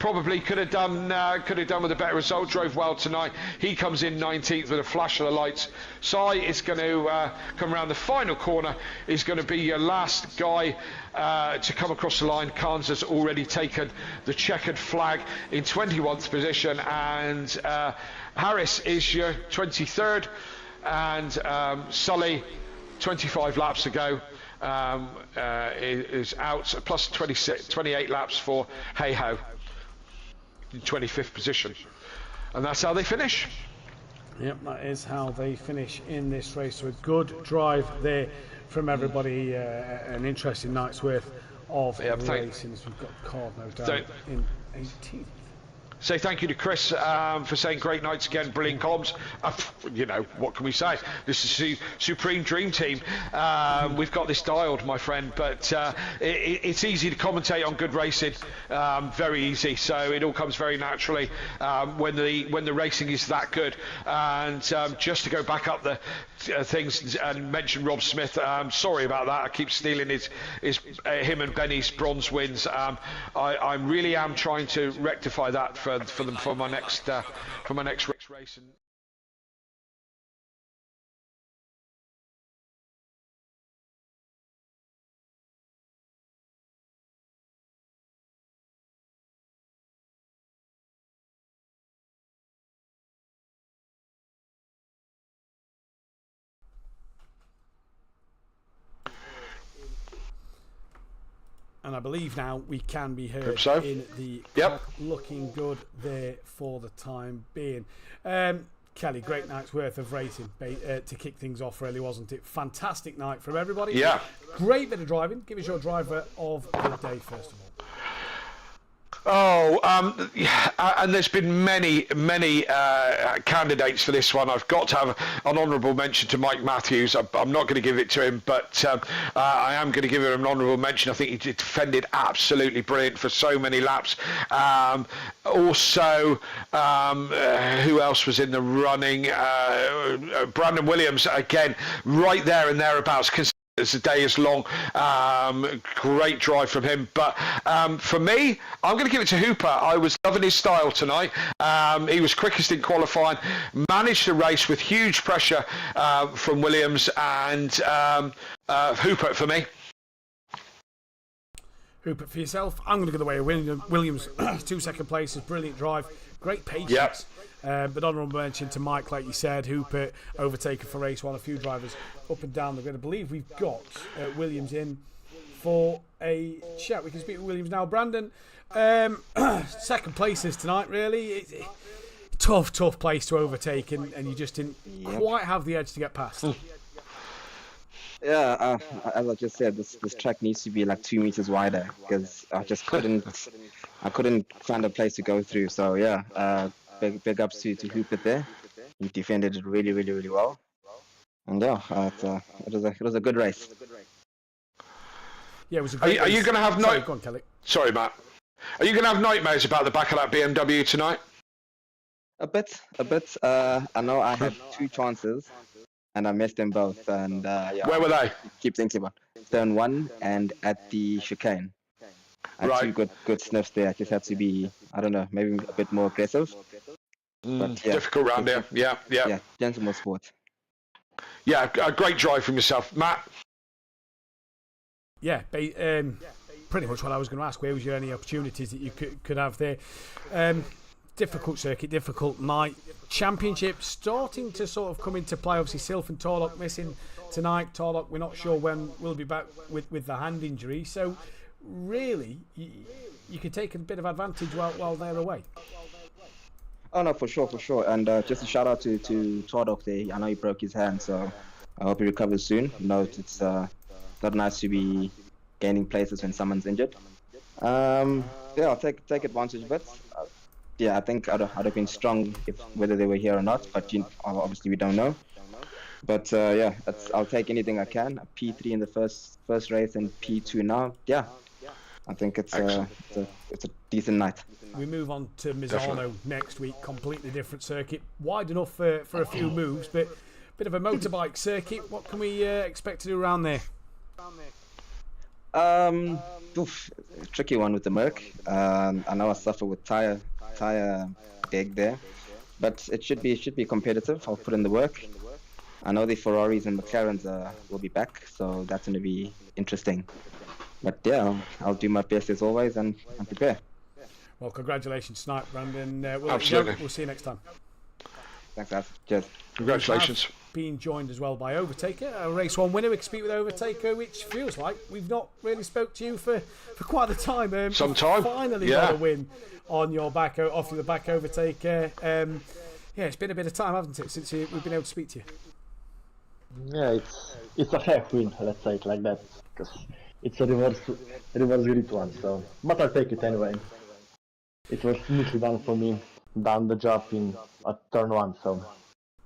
probably could have done with a better result. Drove well tonight. He comes in 19th with a flash of the lights. Sai is going to come around the final corner. Is going to be your last guy to come across the line. Carnes has already taken the checkered flag in 21st position, and Harris is your 23rd, and Sully, 25 laps to go, is out, plus 28 laps for Hey-Ho in 25th position, and that's how they finish. Yep, that is how they finish in this race. So a good drive there from everybody, an interesting night's worth of racing, as we've got Cardno down in 18th. Say thank you to Chris for saying great nights again, brilliant comms. You know, what can we say? This is Supreme Dream Team. We've got this dialed, my friend, but it's easy to commentate on good racing, very easy. So it all comes very naturally when the racing is that good. And just to go back up the things and mention Rob Smith, sorry about that. I keep stealing him and Benny's bronze wins. I really am trying to rectify that for my next race. And I believe now we can be heard in the looking good there for the time being. Kelly, great night's worth of racing to kick things off, really, wasn't it? Fantastic night from everybody. Yeah. Great bit of driving. Give us your driver of the day, first of all. And there's been many candidates for this one. I've got to have an honourable mention to Mike Mathews. I'm not going to give it to him, but I am going to give him an honourable mention. I think he defended absolutely brilliant for so many laps. Also, who else was in the running? Brandon Williams, again, right there and thereabouts. As the day is long, great drive from him. But for me, I'm going to give it to Hooper. I was loving his style tonight. He was quickest in qualifying, managed the race with huge pressure from Williams, and Hooper for me. Hooper for yourself. I'm going to go the way of Williams. 2 second places, brilliant drive, great patience. Yep. But honourable mention to Mike, like you said. Hooper overtaken for race one. A few drivers up and down the grid. I believe we've got Williams in for a chat. We can speak with Williams now. Brandon, second places tonight, really. Tough place to overtake, and you just didn't quite have the edge to get past. Yeah, as I just said, this track needs to be like 2 meters wider, because I just couldn't find a place to go through. So yeah, big ups to Hooper there. He defended it really well, and yeah, it was a good race. Yeah, it was a great race. Are you going to have Sorry, go on, Kelly. Sorry, Matt. Are you going to have nightmares about the back of that BMW tonight? A bit. I know I had 2 chances, and I missed them both. And yeah. Where were they? Keep thinking about turn 1 and at the chicane. I had 2 good sniffs there. I just had to be, I don't know, maybe a bit more aggressive. But yeah, difficult round there. Yeah. Yeah, gentleman sport. Yeah, a great drive from yourself, Matt. Yeah, pretty much what I was going to ask. Where was your any opportunities that you could have there? Difficult circuit, difficult night. Championship starting to sort of come into play. Obviously, Silf and Torlock missing tonight. Torlock, we're not sure when we'll be back with the hand injury. So, really, you could take a bit of advantage while they're away. Oh no, for sure. And just a shout out to Torlock there. I know he broke his hand, so I hope he recovers soon. It's not nice to be gaining places when someone's injured. Yeah, I'll take advantage of it. Yeah, I think I'd have been strong whether they were here or not, but obviously we don't know. But yeah, I'll take anything I can. P3 in the first race and P2 now. Yeah, I think it's a decent night. We move on to Misano next week. Completely different circuit, wide enough for a few moves, but bit of a motorbike circuit. What can we expect to do around there? Tricky one with the Merc. I know I suffer with tire dig there, but it should be competitive. I'll put in the work. I know the Ferraris and McLarens will be back, so that's going to be interesting. But yeah, I'll do my best as always and prepare. Well, congratulations tonight, Brandon. Absolutely. We'll see you next time. Thanks, guys. Cheers. Congratulations. Being joined as well by Overtaker, a race 1 winner. We can speak with Overtaker, which feels like we've not really spoke to you for quite a time. Some time. Finally got a win on your back, off of the back, Overtaker. Yeah, it's been a bit of time, hasn't it, since we've been able to speak to you? Yeah, it's a half win, let's say it like that, because it's a reverse grid one. So, but I'll take it anyway. It was neatly done for me, done the job in turn 1, so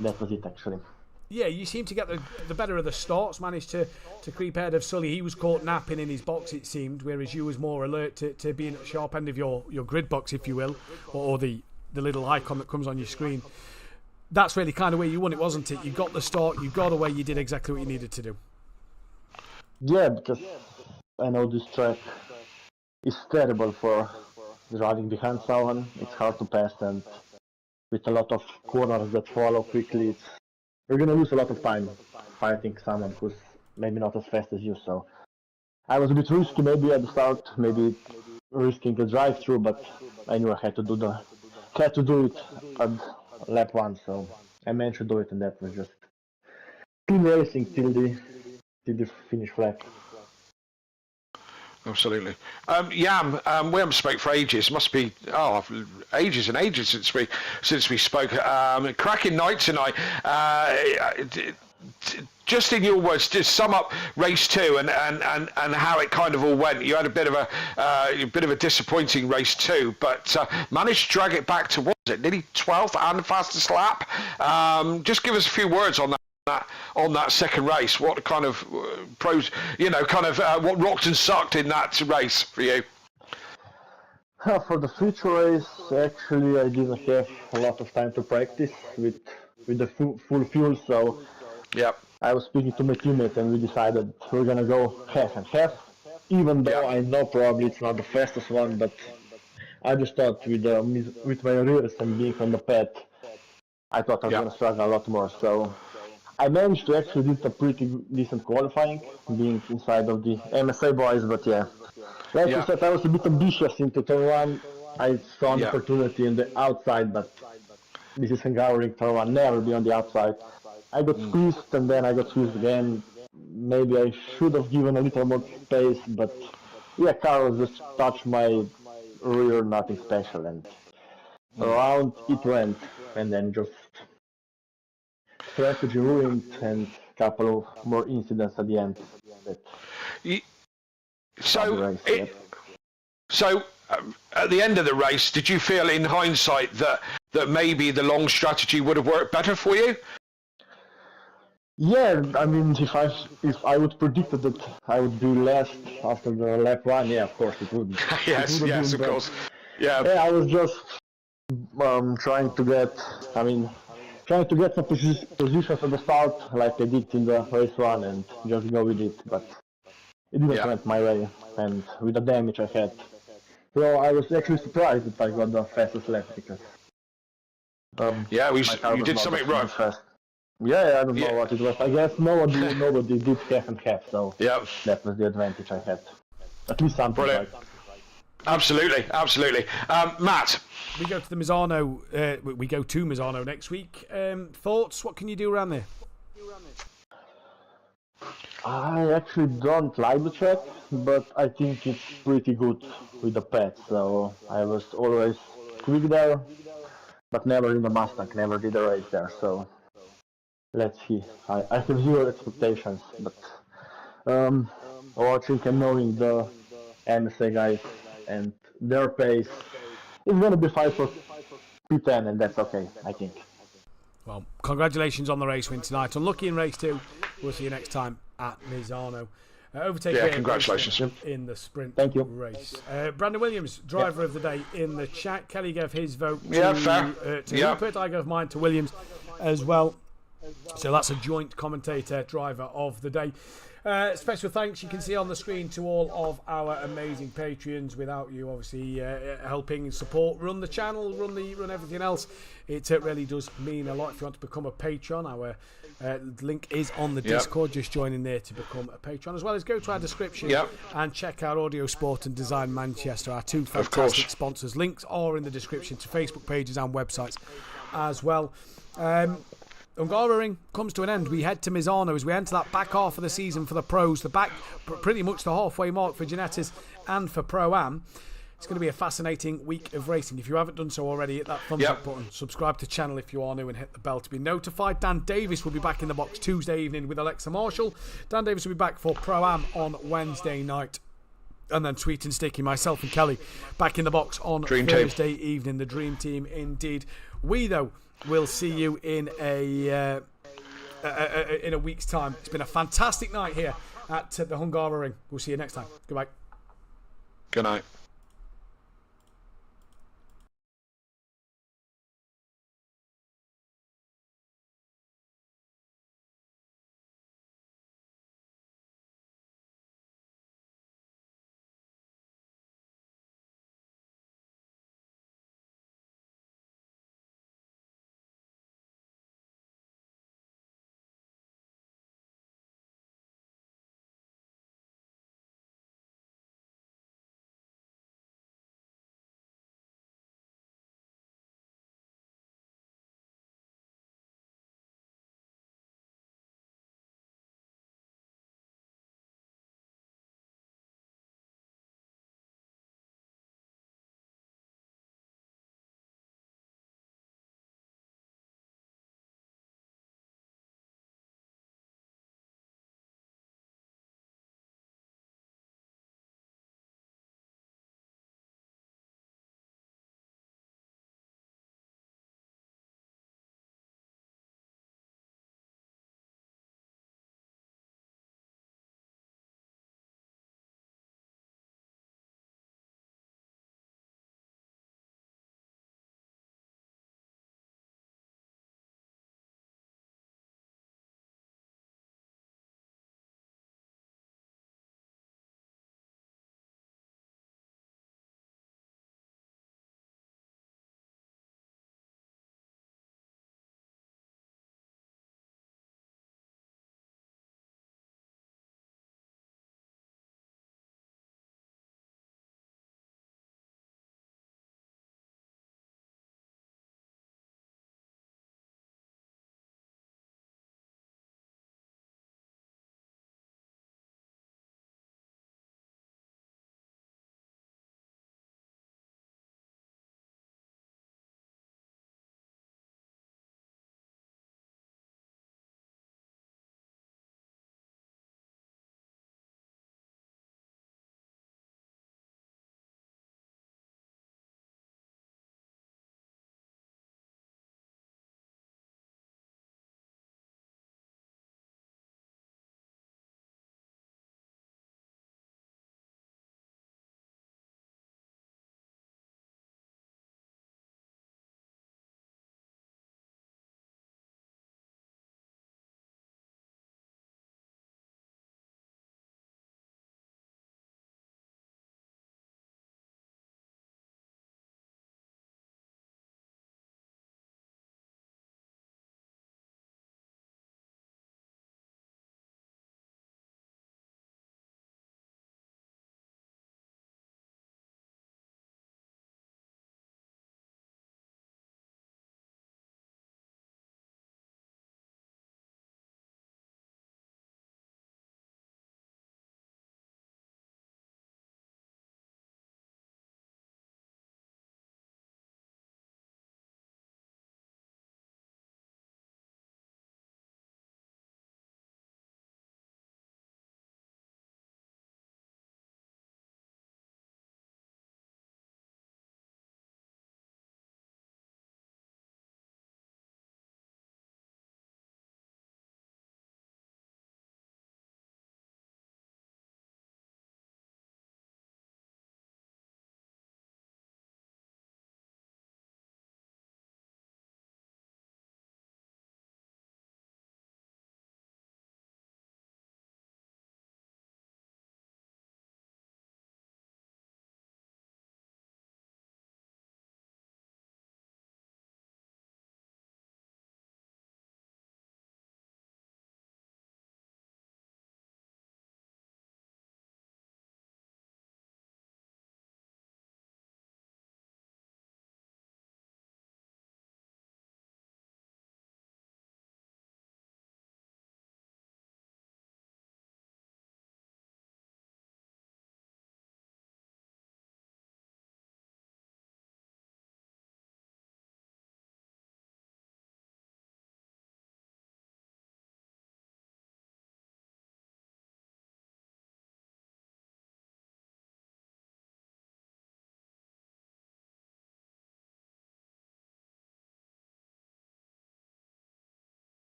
that was it actually. Yeah, you seem to get the better of the starts, managed to creep ahead of Sully. He was caught napping in his box, it seemed, whereas you was more alert to being at the sharp end of your grid box, if you will, or the little icon that comes on your screen. That's really kind of where you won it, wasn't it? You got the start, you got away, you did exactly what you needed to do. Yeah, because I know this track is terrible for driving behind someone. It's hard to pass, and with a lot of corners that follow quickly, you're going to lose a lot of time fighting someone who's maybe not as fast as you. So I was a bit risky maybe at the start, maybe risking the drive-through, but I knew I had to do it at lap 1, so I managed to do it, and that was just clean racing till the finish flag. Absolutely. Yam, we haven't spoke for ages. Must be ages and ages since we spoke. Cracking night tonight. Just in your words, just sum up race 2 and how it kind of all went. You had a bit of a disappointing race 2, but managed to drag it back to, what was it, nearly 12th and fastest lap. Just give us a few words on that second race. What kind of pros, what rocked and sucked in that race for you? For the future race, actually, I didn't have a lot of time to practice with the full fuel, so yep. I was speaking to my teammate, and we decided we're gonna go half and half. Even though I know probably it's not the fastest one, but I just thought with my rears and being on the pad, I thought I was gonna struggle a lot more. So I managed to actually do a pretty decent qualifying, being inside of the MSA boys, but yeah. Like you said, I was a bit ambitious into turn 1. I saw an opportunity in the outside, but this is Hungaroring, turn 1, never be on the outside. I got squeezed, and then I got squeezed again. Maybe I should have given a little more space, but yeah, Carlos just touched my rear, nothing special, and around it went, and then just strategy ruined, and a couple of more incidents at the end. So at the end of the race, did you feel in hindsight that maybe the long strategy would have worked better for you? Yeah, I mean, if I would predict that I would do last after the lap 1, yeah, of course it would. yes, of course. Yeah. Yeah, I was just trying to get some positions at the start, like I did in the race 1, and just go with it. But it didn't went my way, and with the damage I had. So I was actually surprised that I got the fastest lap, because you did something right. Yeah, I don't know what it was. I guess nobody did half and half, so Yeah. that was the advantage I had. At least something. Brilliant. Right? Absolutely. Matt. We go to the Misano. We go to Misano next week. Thoughts? What can you do around there? I actually don't like the track, but I think it's pretty good with the pad. So I was always quick there, but never in the Mustang, never did a race there. So let's see. I have zero expectations, but watching and knowing the MSA guys and their pace, it's gonna be fight for P10, and that's okay, I think. Well, congratulations on the race win tonight. Unlucky in race 2. We'll see you next time at Misano. Overtake congratulations in the sprint Thank you. race. Brandon Williams, driver of the day in the chat. Kelly gave his vote to Rupert. I gave mine to Williams as well. So that's a joint commentator driver of the day. Special thanks, you can see on the screen, to all of our amazing Patreons. Without you, obviously, helping and support, run the channel, run everything else. It really does mean a lot. If you want to become a patron, our link is on the Discord. Just join in there to become a patron, as well as go to our description and check out Audio Sport and Design Manchester, our two fantastic sponsors. Links are in the description to Facebook pages and websites as well. Hungaroring comes to an end. We head to Misano as we enter that back half of the season for the pros, pretty much the halfway mark for Genettas and for Pro-Am. It's going to be a fascinating week of racing. If you haven't done so already, hit that thumbs up button, subscribe to the channel if you are new, and hit the bell to be notified. Dan Davis will be back in the box Tuesday evening with Alexa Marshall. Dan Davis will be back for Pro-Am on Wednesday night. And then Sweet and Sticky, myself and Kelly, back in the box on Thursday evening. The Dream Team indeed. We, though, we'll see you in a week's time. It's been a fantastic night here at the Hungaroring. We'll see you next time. Goodbye. Good night.